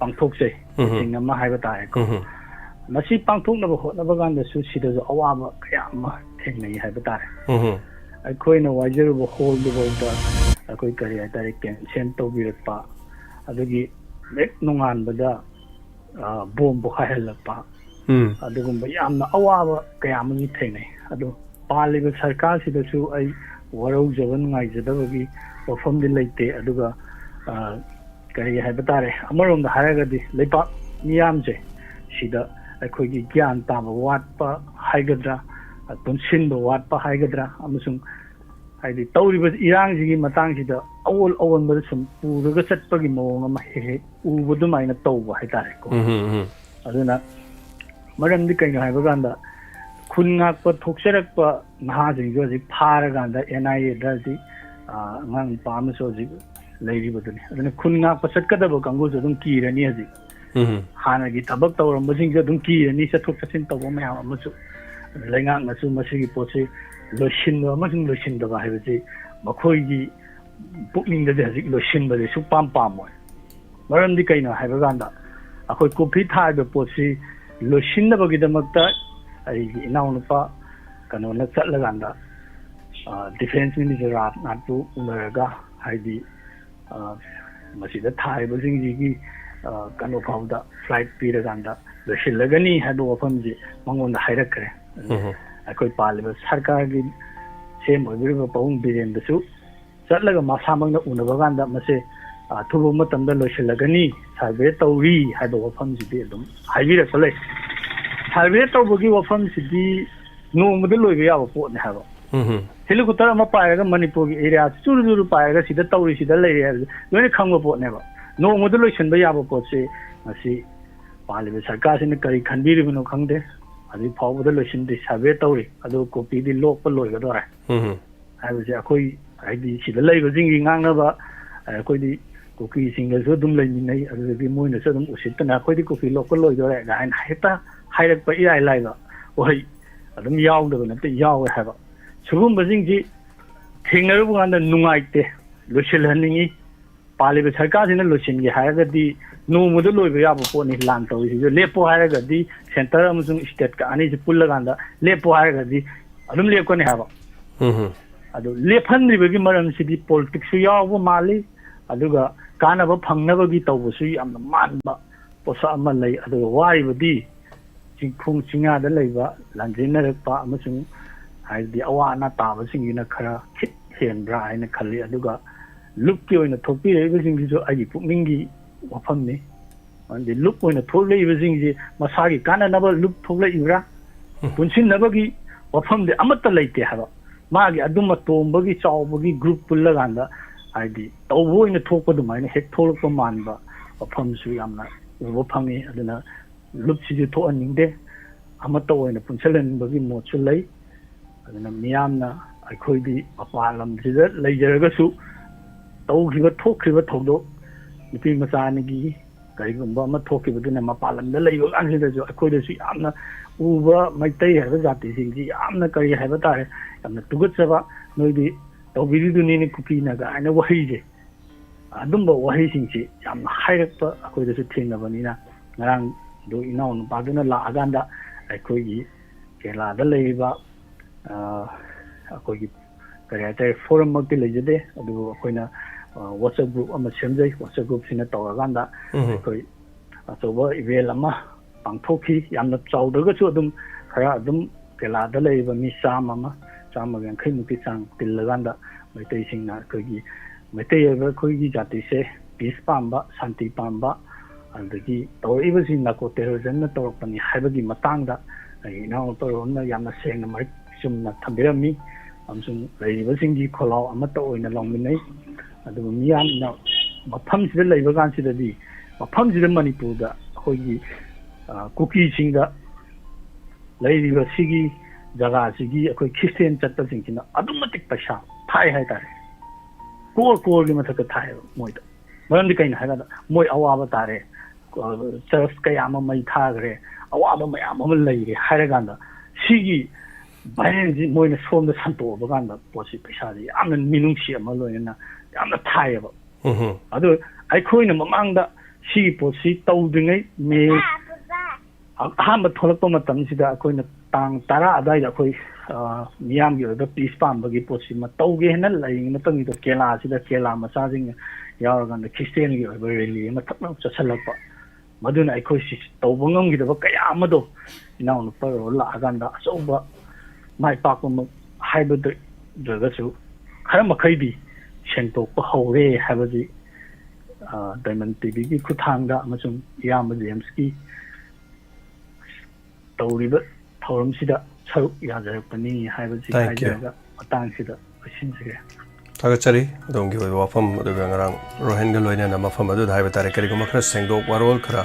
ꯄꯥꯡꯊꯣꯛꯆꯩ ꯃꯤꯇꯤꯡ ꯑꯃ ꯍꯥꯏꯕ ꯇꯥꯔꯦꯀꯣ ꯃꯁꯤ ꯄꯥꯡꯊꯣꯛꯅꯕ ꯍꯣꯠꯅꯕ ꯀꯥꯟꯗꯁꯨ ꯁꯤꯗꯁꯨ ꯑꯋꯥꯕ ꯀꯌా ꯑꯃ ꯊꯦꯡꯅꯩ ꯍꯥꯏꯕ ꯇꯥꯔꯦ ꯑꯩꯈꯣꯏꯅ ꯋꯥꯏꯖꯔꯨꯕ ꯍꯣꯜꯗꯨꯐꯥꯎꯗ ꯑꯩꯈꯣꯏ ꯀꯔꯤ ꯍꯥꯏꯇꯥꯔꯦ ꯀꯦꯟꯁꯦꯜ ꯇꯧꯕꯤꯔꯛꯄ ꯑꯗꯨꯒꯤ ꯍꯦꯛ ꯅꯣꯡꯉꯥꯟꯕꯗ ꯕꯣꯝ ꯄꯣꯈꯥꯏꯍꯜꯂꯛꯄ ꯑꯗꯨꯒꯨꯝꯕ ꯌꯥꯝꯅ ꯑꯋꯥꯕ ꯀꯌꯥ ꯑꯃꯁꯨ ꯊꯦꯡꯅꯩ ꯑꯗꯣ ꯄꯥꯜꯂꯤꯕ ꯁꯔꯀꯥꯔꯁꯤꯗꯁꯨ ꯑꯩ ꯋꯥꯔꯧꯖꯕ ꯅꯨꯡꯉꯥꯏꯖꯗꯕꯒꯤ ꯋꯥꯐꯝꯗꯤ ꯂꯩꯇꯦ ꯑꯗꯨꯒ ꯀꯔꯤ ꯍꯥꯏꯕ ꯇꯥꯔꯦ ꯑꯃꯔꯣꯝꯗ ꯍꯥꯏꯔꯒꯗꯤ ꯂꯩꯕꯥꯛ ꯃꯤꯌꯥꯝꯁꯦ ꯁꯤꯗ ꯑꯩꯈꯣꯏꯒꯤ ꯒ꯭ꯌꯥꯟ ꯇꯥꯕ ꯋꯥꯠꯄ ꯍꯥꯏꯒꯗ꯭ꯔꯥ ꯄꯨꯟꯁꯤꯟꯕ ꯋꯥꯠꯄ ꯍꯥꯏꯒꯗ꯭ꯔꯥ ꯑꯃꯁꯨꯡ ꯍꯥꯏꯗꯤ ꯇꯧꯔꯤꯕ ꯏꯔꯥꯡꯁꯤꯒꯤ ꯃꯇꯥꯡꯁꯤꯗ ꯑꯑꯣꯟꯕꯗ ꯁꯨꯝ ꯄꯨꯔꯒ ꯆꯠꯄꯒꯤ ꯃꯑꯣꯡ ꯑꯃ ꯍꯦꯛ ꯍꯦꯛ ꯎꯕ ꯑꯗꯨꯃꯥꯏꯅ ꯇꯧꯕ ꯍꯥꯏꯇꯥꯔꯦꯀꯣ ꯑꯗꯨꯅ ꯃꯔꯝꯗꯤ ꯀꯩꯅꯣ ꯍꯥꯏꯕ ꯀꯥꯟda ꯈꯨꯟ ꯉꯥꯛꯄ ꯊꯣꯛꯆꯔꯛꯄ ꯅꯍꯥꯁꯤꯡꯁꯨ ꯍꯧꯖꯤꯛ ꯐꯥꯔꯀꯥꯟꯗ NIAꯗ ꯍꯧꯖꯤꯛ ꯑꯉꯥꯡ ꯅꯨꯄꯥ ꯑꯃꯁꯨ ꯍꯧꯖꯤꯛ ꯂꯩꯔꯤꯕꯗꯨꯅꯤ ꯑꯗꯨꯅ ꯈꯨꯟ ꯉꯥꯛꯄ ꯆꯠꯀꯗꯕ ꯀꯥꯡꯕꯨꯁꯨ ꯑꯗꯨꯝ ꯀꯤꯔꯅꯤ ꯍꯧꯖꯤꯛ ꯍꯥꯟꯅꯒꯤ ꯊꯕꯛ ꯇꯧꯔꯝꯕꯁꯤꯡꯁꯨ ꯑꯗꯨꯝ ꯀꯤꯔꯅꯤ ꯆꯠꯊꯣꯛ ꯆꯠꯁꯤन ꯇꯧꯕ ꯃꯌꯥꯝ ꯑꯃꯁꯨ ꯂꯩꯉꯥꯛꯅꯁꯨ ꯃꯁꯤꯒꯤ ꯄꯣꯠꯁꯤ ꯂꯣꯏꯁꯤꯟꯕ ꯑꯃꯁꯨꯡ ꯂꯣꯏꯁꯤꯟꯗꯕ ꯍꯥꯏꯕꯁꯤ ꯃꯈꯣꯏꯒꯤ ꯄꯨꯛꯅꯤꯡꯗꯗꯤ ꯍꯧꯖꯤꯛ ꯂꯣꯏꯁꯤꯟꯕꯗꯤ ꯁꯨꯛꯄꯥꯝ ꯄꯥꯝꯃꯣꯏ ꯃꯔꯝꯗꯤ ꯀꯩꯅꯣ ꯍꯥꯏꯕ ꯀꯥꯟꯗ ꯑꯩꯈꯣꯏ ꯀꯣꯐꯤ ꯊꯥꯔꯤꯕ ꯄꯣꯠꯁꯤ ꯂꯣꯏꯁꯤꯟꯅꯕꯒꯤꯗꯃꯛꯇ ꯑꯩꯒꯤ ꯏꯅꯥꯎꯅꯨꯄꯥ ꯀꯩꯅꯣꯅ ꯆꯠꯂꯀꯥꯟꯗ ꯗꯤꯐꯦꯟꯁ ꯃꯤꯅꯤꯁꯇꯔ ꯔꯥꯖꯅꯥꯊꯄꯨ ꯎꯅꯔꯒ ꯍꯥꯏꯗꯤ ꯃꯁꯤꯗ ꯊꯥꯔꯤꯕꯁꯤꯡꯁꯤꯒꯤ ꯀꯩꯅꯣ ꯐꯥꯎꯗ ꯐ꯭ꯂꯥꯏꯠ ꯄꯤꯔꯀꯥꯟꯗ ꯂꯣꯏꯁꯤꯜꯂꯒꯅꯤ ꯍꯥꯏꯕ ꯋꯥꯐꯝꯁꯤ ꯃꯉꯣꯟꯗ ꯍꯥꯏꯔꯛꯈ꯭ꯔꯦ ꯑꯩꯈꯣꯏ ꯄꯥꯜꯂꯤꯕ ꯁꯔꯀꯥꯔꯒꯤ ꯁꯦꯝ ꯑꯣꯏꯕꯤꯔꯤꯕ ꯄꯥꯕꯨꯡ ꯕꯤꯔꯦꯟꯗꯁꯨ ꯆꯠꯂꯒ ꯃꯁꯥꯃꯛꯅ ꯎꯅꯕ ꯀꯥꯟꯗ ꯃꯁꯤ ꯑꯊꯨꯕ ꯃꯇꯝꯗ ꯂꯣꯏꯁꯤꯜꯂꯒꯅꯤ ꯁꯔꯚꯦ ꯇꯧꯔꯤ ꯍꯥꯏꯕ ꯋꯥꯐꯝꯁꯤꯗꯤ ꯑꯗꯨꯝ ꯍꯥꯏꯕꯤꯔꯛꯄ ꯂꯩ ꯁꯔꯚे ꯇꯧꯕꯒꯤ ꯋꯥꯐꯝꯁꯤꯗꯤ ꯅꯣꯡꯃꯗ ꯂꯣꯏꯕ ꯌꯥꯕ ꯄꯣꯠꯅꯤ ꯍꯥꯏꯕ ꯍꯦꯂꯤꯀꯣꯞꯇꯔ ꯑꯃ ꯄꯥꯏꯔꯒ ꯃꯅꯤꯄꯨꯔꯒꯤ ꯑꯦꯔꯤꯌꯥ ꯆꯨꯔꯨ ꯆꯨꯔꯨ ꯄꯥꯏꯔꯒ ꯁꯤꯗ ꯇꯧꯔꯤ ꯁꯤꯗ ꯂꯩꯔꯤ ꯍꯥꯏꯕꯁꯤ ꯂꯣꯏꯅ ꯈꯪꯕ ꯄꯣꯠꯅꯦꯕ ꯅꯣꯡꯃꯗ ꯂꯣꯏꯁꯤꯟꯕ ꯌꯥꯕ ꯄꯣꯠꯁꯤ ꯉꯁꯤ ꯄꯥꯜꯂꯤꯕ ꯁꯔꯀꯥꯔꯁꯤꯅ ꯀꯔꯤ ꯈꯟꯕꯤꯔꯤꯕꯅꯣ ꯈꯪꯗꯦ ꯍꯧꯖꯤꯛ ꯐꯥꯎꯕꯗ ꯂꯣꯏꯁꯤꯟꯗꯦ ꯁꯔꯚꯦ ꯇꯧꯔꯤ ꯑꯗꯨ ꯀꯣꯄꯤꯗꯤ ꯂꯣꯛꯄ ꯂꯣꯏꯒꯗꯧꯔꯦ ꯍꯥꯏꯕꯁꯤ ꯑꯩꯈꯣꯏ ꯍꯥꯏꯗꯤ ꯁꯤꯗ ꯂꯩꯕꯁꯤꯡꯒꯤ ꯉꯥꯡꯅꯕ ꯑꯩꯈꯣꯏꯗꯤ ꯀꯨꯀꯤꯁꯤꯡꯒꯁꯨ ꯑꯗꯨꯝ ꯂꯩꯃꯤꯟꯅꯩ ꯑꯗꯨꯗꯒꯤ ꯃꯣꯏꯅꯁꯨ ꯑꯗꯨꯝ ꯎꯁꯤꯠꯇꯅ ꯑꯩꯈꯣꯏꯗꯤ ꯀꯣꯄꯤ ꯂꯣꯛꯄ ꯂꯣꯏꯗꯧꯔꯦ ꯒꯥꯏꯅ ꯍꯦꯛꯇ ꯍꯥꯏꯔꯛꯄ ꯏꯔꯥꯏ ꯂꯥꯏꯕ ꯋꯥꯍꯩ ꯑꯗꯨꯝ ꯌꯥꯎꯗꯕ ꯅꯠꯇꯦ ꯌꯥꯎꯋꯦ ꯍꯥꯏꯕ ꯁꯤꯒꯨꯝꯕꯁꯤꯡꯁꯤ ꯊꯦꯡꯅꯔꯨꯕ ꯀꯥꯟꯗ ꯅꯨꯡꯉꯥꯏꯇꯦ ꯂꯣꯏꯁꯤꯜꯍꯟꯅꯤꯡꯉꯤ ꯄꯥꯜꯂꯤꯕ ꯁꯔꯀꯥꯔꯁꯤꯅ ꯂꯣꯏꯁꯤꯟꯒꯦ ꯍꯥꯏꯔꯒꯗꯤ ꯅꯣꯡꯃꯗ ꯂꯣꯏꯕ ꯌꯥꯕ ꯄꯣꯠꯅꯤ ꯂꯥꯟ ꯇꯧꯔꯤꯁꯤꯁꯨ ꯂꯦꯞꯄꯣ ꯍꯥꯏꯔꯒꯗꯤ ꯁꯦꯟꯇꯔ ꯑꯃꯁꯨꯡ ꯏꯁꯇꯦꯠꯀ ꯑꯅꯤꯁꯤ ꯄꯨꯜꯂꯀꯥꯟꯗ ꯂꯦꯞꯄꯣ ꯍꯥꯏꯔꯒꯗꯤ ꯑꯗꯨꯝ ꯂꯦꯞꯀꯅꯤ ꯍꯥꯏꯕ ꯑꯗꯨ ꯂꯦꯞꯍꯟꯗ꯭ꯔꯤꯕꯒꯤ ꯃꯔꯝꯁꯤꯗꯤ ꯄꯣꯂꯤꯇꯤꯛꯁꯁꯨ ꯌꯥꯎꯕ ꯃꯥꯜꯂꯤ ꯑꯗꯨꯒ ꯀꯥꯟꯅꯕ ꯐꯪꯅꯕꯒꯤ ꯇꯧꯕꯁꯨ ꯌꯥꯝꯅ ꯃꯥꯟꯕ ꯄꯣꯠꯁꯛ ꯑꯃ ꯂꯩ ꯑꯗꯨꯒ ꯋꯥꯔꯤꯕꯗꯤ ꯆꯤꯡꯈꯣꯡ ꯆꯤꯡꯌꯥꯗ ꯂꯩꯕ ꯂꯥꯟꯖꯦꯟꯅꯔꯛꯄ ꯑꯃꯁꯨꯡ ꯍꯥꯏꯕꯗꯤ ꯑꯋꯥ ꯑꯅꯥ ꯇꯥꯕꯁꯤꯡꯁꯤꯅ ꯈꯔ ꯈꯤꯠ ꯍꯦꯟꯕ꯭ꯔꯥ ꯍꯥꯏꯅ ꯈꯜꯂꯤ ꯑꯗꯨꯒ ꯂꯨꯞꯀꯤ ꯑꯣꯏꯅ ꯊꯣꯛꯄꯤꯔꯛꯏꯕꯁꯤꯡꯁꯤꯁꯨ ꯑꯩꯒꯤ ꯄꯨꯛꯅꯤꯡꯒꯤ ꯋꯥꯐꯝꯅꯤ ꯑꯗꯨꯗꯤ ꯂꯨꯞ ꯑꯣꯏꯅ ꯊꯣꯛꯂꯛꯏꯕꯁꯤꯡꯁꯤ ꯃꯁꯥꯒꯤ ꯀꯥꯟꯅꯅꯕ ꯂꯨꯞ ꯊꯣꯛꯂꯛꯏꯕ꯭ꯔꯥ ꯄꯨꯟꯁꯤꯟꯅꯕꯒꯤ ꯋꯥꯐꯝꯗꯤ ꯑꯃꯠꯇ ꯂꯩꯇꯦ ꯍꯥꯏꯕ ꯃꯥꯒꯤ ꯑꯗꯨꯝꯕ ꯇꯣꯝꯕꯒꯤ ꯆꯥꯎꯕꯒꯤ ꯒ꯭ꯔꯨꯞ ꯄꯨꯜꯂꯀꯥꯟꯗ ꯍꯥꯏꯗꯤ ꯇꯧꯕ ꯑꯣꯏꯅ ꯊꯣꯛꯄ ꯑꯗꯨꯃꯥꯏꯅ ꯍꯦꯛ ꯊꯣꯛꯂꯛꯄ ꯃꯥꯟꯕ ꯃꯐꯝꯁꯨ ꯌꯥꯝꯅ ꯎꯕ ꯐꯪꯉꯤ ꯑꯗꯨꯅ ꯂꯨꯞꯁꯤꯁꯨ ꯊꯣꯛꯍꯟꯅꯤꯡꯗꯦ ꯑꯃꯠꯇ ꯑꯣꯏꯅ ꯄꯨꯟꯁꯤꯜꯍꯟꯕꯒꯤ ꯃꯣꯠꯁꯨ ꯂꯩ ꯑꯗꯨꯅ ꯃꯤꯌꯥꯝꯅ ꯑꯩꯈꯣꯏꯗꯤ ꯃꯄꯥꯟ ꯂꯝꯁꯤꯗ ꯂꯩꯖꯔꯒꯁꯨ ꯇꯧꯈꯤꯕ ꯊꯣꯛꯈꯤꯕ ꯊꯧꯗꯣꯛ ꯅꯨꯄꯤ ꯃꯆꯥꯅꯤꯒꯤ ꯀꯔꯤꯒꯨꯝꯕ ꯑꯃ ꯊꯣꯛꯈꯤꯕꯗꯨꯅ ꯃꯄꯥꯟ ꯂꯝꯗ ꯂꯩꯕ ꯀꯥꯟꯁꯤꯗꯁꯨ ꯑꯩꯈꯣꯏꯗꯁꯨ ꯌꯥꯝꯅ ꯎꯕ ꯃꯩꯇꯩ ꯍꯥꯏꯕ ꯖꯥꯇꯤꯁꯤꯡꯁꯤ ꯌꯥꯝꯅ ꯀꯔꯤ ꯍꯥꯏꯕ ꯇꯥꯔꯦ ꯌꯥꯝꯅ ꯇꯨꯒꯠꯆꯕ ꯅꯣꯏꯗꯤ ꯇꯧꯕꯤꯔꯤꯗꯨꯅꯤꯅꯦ ꯀꯨꯀꯤꯅ ꯀꯥꯏꯅ ꯋꯥꯍꯩꯁꯦ ꯑꯗꯨꯝꯕ ꯋꯥꯍꯩꯁꯤꯡꯁꯤ ꯌꯥꯝꯅ ꯍꯥꯏꯔꯛꯄ ꯑꯩꯈꯣꯏꯗꯁꯨ ꯊꯦꯡꯅꯕꯅꯤꯅ ꯉꯔꯥꯡꯗꯣ ꯏꯅꯥꯎ ꯅꯨꯄꯥꯗꯨꯅ ꯂꯥꯛꯑꯀꯥꯟꯗ ꯑꯩꯈꯣꯏꯒꯤ ꯀꯦꯔꯂꯥꯗ ꯂꯩꯔꯤꯕ ꯑꯩꯈꯣꯏꯒꯤ ꯀꯔꯤ ꯍꯥꯏꯇꯥꯔꯦ ꯐꯣꯔꯝꯃꯛꯇꯤ ꯂꯩꯖꯗꯦ ꯑꯗꯨꯕꯨ ꯑꯩꯈꯣꯏꯅ ꯋꯥꯆꯞ ꯒ꯭ꯔꯨꯞ ꯑꯃ ꯁꯦꯝꯖꯩ ꯋꯥꯆꯞ ꯒ꯭ꯔꯨꯞꯁꯤꯅ ꯇꯧꯔꯀꯥꯟꯗ ꯑꯩꯈꯣꯏ ꯑꯆꯧꯕ ꯏꯚꯦꯟ ꯑꯃ ꯄꯥꯡꯊꯣꯛꯈꯤ ꯌꯥꯝꯅ ꯆꯥꯎꯗ꯭ꯔꯒꯁꯨ ꯑꯗꯨꯝ ꯈꯔ ꯑꯗꯨꯝ ꯀꯦꯔꯂꯥꯗ ꯂꯩꯔꯤꯕ ꯃꯤ 150-150ꯃꯨꯛꯀꯤ ꯆꯥꯡ ꯇꯤꯜꯂꯀꯥꯟꯗ ꯃꯩꯇꯩꯁꯤꯡꯅ ꯑꯩꯈꯣꯏꯒꯤ ꯃꯩꯇꯩ ꯑꯣꯏꯕ ꯑꯩꯈꯣꯏꯒꯤ ꯖꯥꯇꯤꯁꯦ ꯄꯤꯁ ꯄꯥꯝꯕ ꯁꯥꯟꯇꯤ ꯄꯥꯝꯕ ꯑꯗꯒꯤ ꯇꯧꯔꯛꯏꯕꯁꯤ ꯅꯥꯔꯀꯣ ꯇꯦꯔꯣꯔꯤꯖꯝꯅ ꯇꯧꯔꯛꯄꯅꯤ ꯍꯥꯏꯕꯒꯤ ꯃꯇꯥꯡꯗ ꯑꯩꯒꯤ ꯏꯅꯥꯎꯅꯨꯄꯥꯔꯣꯝꯅ ꯌꯥꯝꯅ ꯁꯦꯡꯅ ꯃꯔꯤꯛ ꯆꯨꯝꯅ ꯊꯝꯕꯤꯔꯝꯃꯤ ꯑꯃꯁꯨꯡ ꯂꯩꯔꯤꯕꯁꯤꯡꯒꯤ ꯈꯣꯜꯂꯥꯎ ꯑꯃꯠꯇ ꯑꯣꯏꯅ ꯂꯧꯃꯤꯟꯅꯩ ꯑꯗꯨꯒ ꯃꯤꯌꯥꯝꯅ ꯃꯐꯝꯁꯤꯗ ꯂꯩꯕ ꯀꯥꯟꯁꯤꯗꯗꯤ ꯃꯐꯝꯁꯤꯗ ꯃꯅꯤꯄꯨꯔꯗ ꯑꯩꯈꯣꯏꯒꯤ ꯀꯨꯀꯤꯁꯤꯡꯗ ꯂꯩꯔꯤꯕ ꯁꯤꯒꯤ ꯖꯒꯥꯁꯤꯒꯤ ꯑꯩꯈꯣꯏ ꯈ꯭ꯔꯤꯁꯇꯦꯟ ꯆꯠꯄꯁꯤꯡꯁꯤꯅ ꯑꯗꯨꯛ ꯃꯇꯤꯛ ꯄꯩꯁꯥ ꯊꯥꯏ ꯍꯥꯏꯇꯥꯔꯦ ꯀꯣꯔꯒꯤ ꯃꯊꯛꯇ ꯊꯥꯏꯑꯕ ꯃꯣꯏꯗ ꯃꯔꯝꯗꯤ ꯀꯩꯅꯣ ꯍꯥꯏꯀꯥꯟꯗ ꯃꯣꯏ ꯑꯋꯥꯕ ꯇꯥꯔꯦ ꯆꯔꯆ ꯀꯌꯥ ꯑꯃ ꯃꯩ ꯊꯥꯈ꯭ರೆ ꯑꯋꯥꯕ ꯃꯌꯥꯝ ꯑꯃ ꯂꯩꯔꯦ ꯍꯥꯏꯔꯀꯥꯟꯗ ꯁꯤꯒꯤ ꯚꯥꯏꯔꯦꯟꯁꯤ ꯃꯣꯏꯅ ꯁꯣꯝꯗ ꯁꯟꯇꯣꯛꯑꯕ ꯀꯥꯟꯗ ꯄꯣꯠꯁꯤ ꯄꯩꯁꯥꯁꯤ ꯌꯥꯝꯅ ꯃꯤꯅꯨꯡꯁꯤ ꯑꯃ ꯂꯣꯏꯅꯅ ꯌꯥꯝꯅ ꯊꯥꯏꯑꯕ ꯑꯗꯨ ꯑꯩꯈꯣꯏꯅ ꯃꯃꯥꯡꯗ ꯁꯤꯒꯤ ꯄꯣꯠꯁꯤ ꯇꯧꯗ꯭ꯔꯤꯉꯩ ꯃꯦ ꯑꯍꯥꯟꯕ ꯊꯣꯛꯂꯛꯄ ꯃꯇꯝꯁꯤꯗ ꯑꯩꯈꯣꯏꯅ ꯇꯥꯡ 10 ꯑꯗꯨꯋꯥꯏꯗ ꯑꯩꯈꯣꯏ ꯃꯤꯌꯥꯝꯒꯤ ꯑꯣꯏꯕ ꯄꯤꯁ ꯄꯥꯝꯕꯒꯤ ꯄꯣꯠꯁꯤꯃ ꯇꯧꯒꯦꯅ ꯂꯩꯔꯤꯉꯩ ꯃꯇꯝꯒꯤꯗ ꯀꯦꯔꯂꯥꯁꯤꯗ ꯀꯦꯔꯂꯥ ꯃꯆꯥꯁꯤꯡꯅ ꯌꯥꯎꯔꯀꯥꯟꯗ ꯈ꯭ꯔꯤꯁꯇꯦꯟꯒꯤ ꯑꯣꯏꯕ ꯔꯦꯂꯤ ꯑꯃ ꯊꯛꯅ ꯆꯠꯁꯤꯜꯂꯛꯄ ꯃꯗꯨꯅ ꯑꯩꯈꯣꯏ ꯇꯧꯕ ꯉꯝꯈꯤꯗꯕ ꯀꯌా ꯑꯃꯗꯣ ꯏꯅꯥꯎꯅꯨꯄꯥꯔꯣ ꯂꯥꯛꯑꯀꯥꯟꯗ ꯑꯆꯧꯕ ꯃꯥꯏ ꯄꯥꯛꯄꯃꯛ ꯍꯥꯏꯕꯗ꯭ꯔꯒꯁꯨ ꯈꯔ ꯃꯈꯩꯗꯤ ꯁꯦꯡꯇꯣꯛꯄ ꯍꯧꯔꯦ ꯍꯥꯏꯕꯁꯤ ꯗꯥꯏꯃꯟ ꯇꯤꯚꯤꯒꯤ ꯈꯨꯠꯊꯥꯡꯗ ꯑꯃꯁꯨꯡ ꯏꯌꯥꯝꯕ ꯖꯦꯝꯁꯀꯤ ꯇꯧꯔꯤꯕ ꯊꯧꯔꯝꯁꯤꯗ ꯁꯔꯨꯛ ꯌꯥꯖꯔꯛꯄꯅꯤ ꯍꯥꯏꯕꯁꯤ ꯍꯥꯏꯖꯔꯒ ꯃꯇꯥꯡꯁꯤꯗ ꯂꯣꯏꯁꯤꯟꯖꯒꯦ ꯊꯥꯒꯠꯆꯔꯤ ꯑꯗꯣꯝꯒꯤ ꯑꯣꯏꯕ ꯋꯥꯐꯝ ꯑꯗꯨꯒ ꯉꯔꯥꯡ ꯔꯣꯍꯦꯟꯒ ꯂꯣꯏꯅꯅ ꯃꯐꯝ ꯑꯗꯨꯗ ꯍꯥꯏꯕ ꯇꯥꯔꯦ ꯀꯔꯤꯒꯨꯝꯕ ꯈꯔ ꯁꯦꯡꯗꯣꯛ ꯋꯥꯔꯣꯜ ꯈꯔ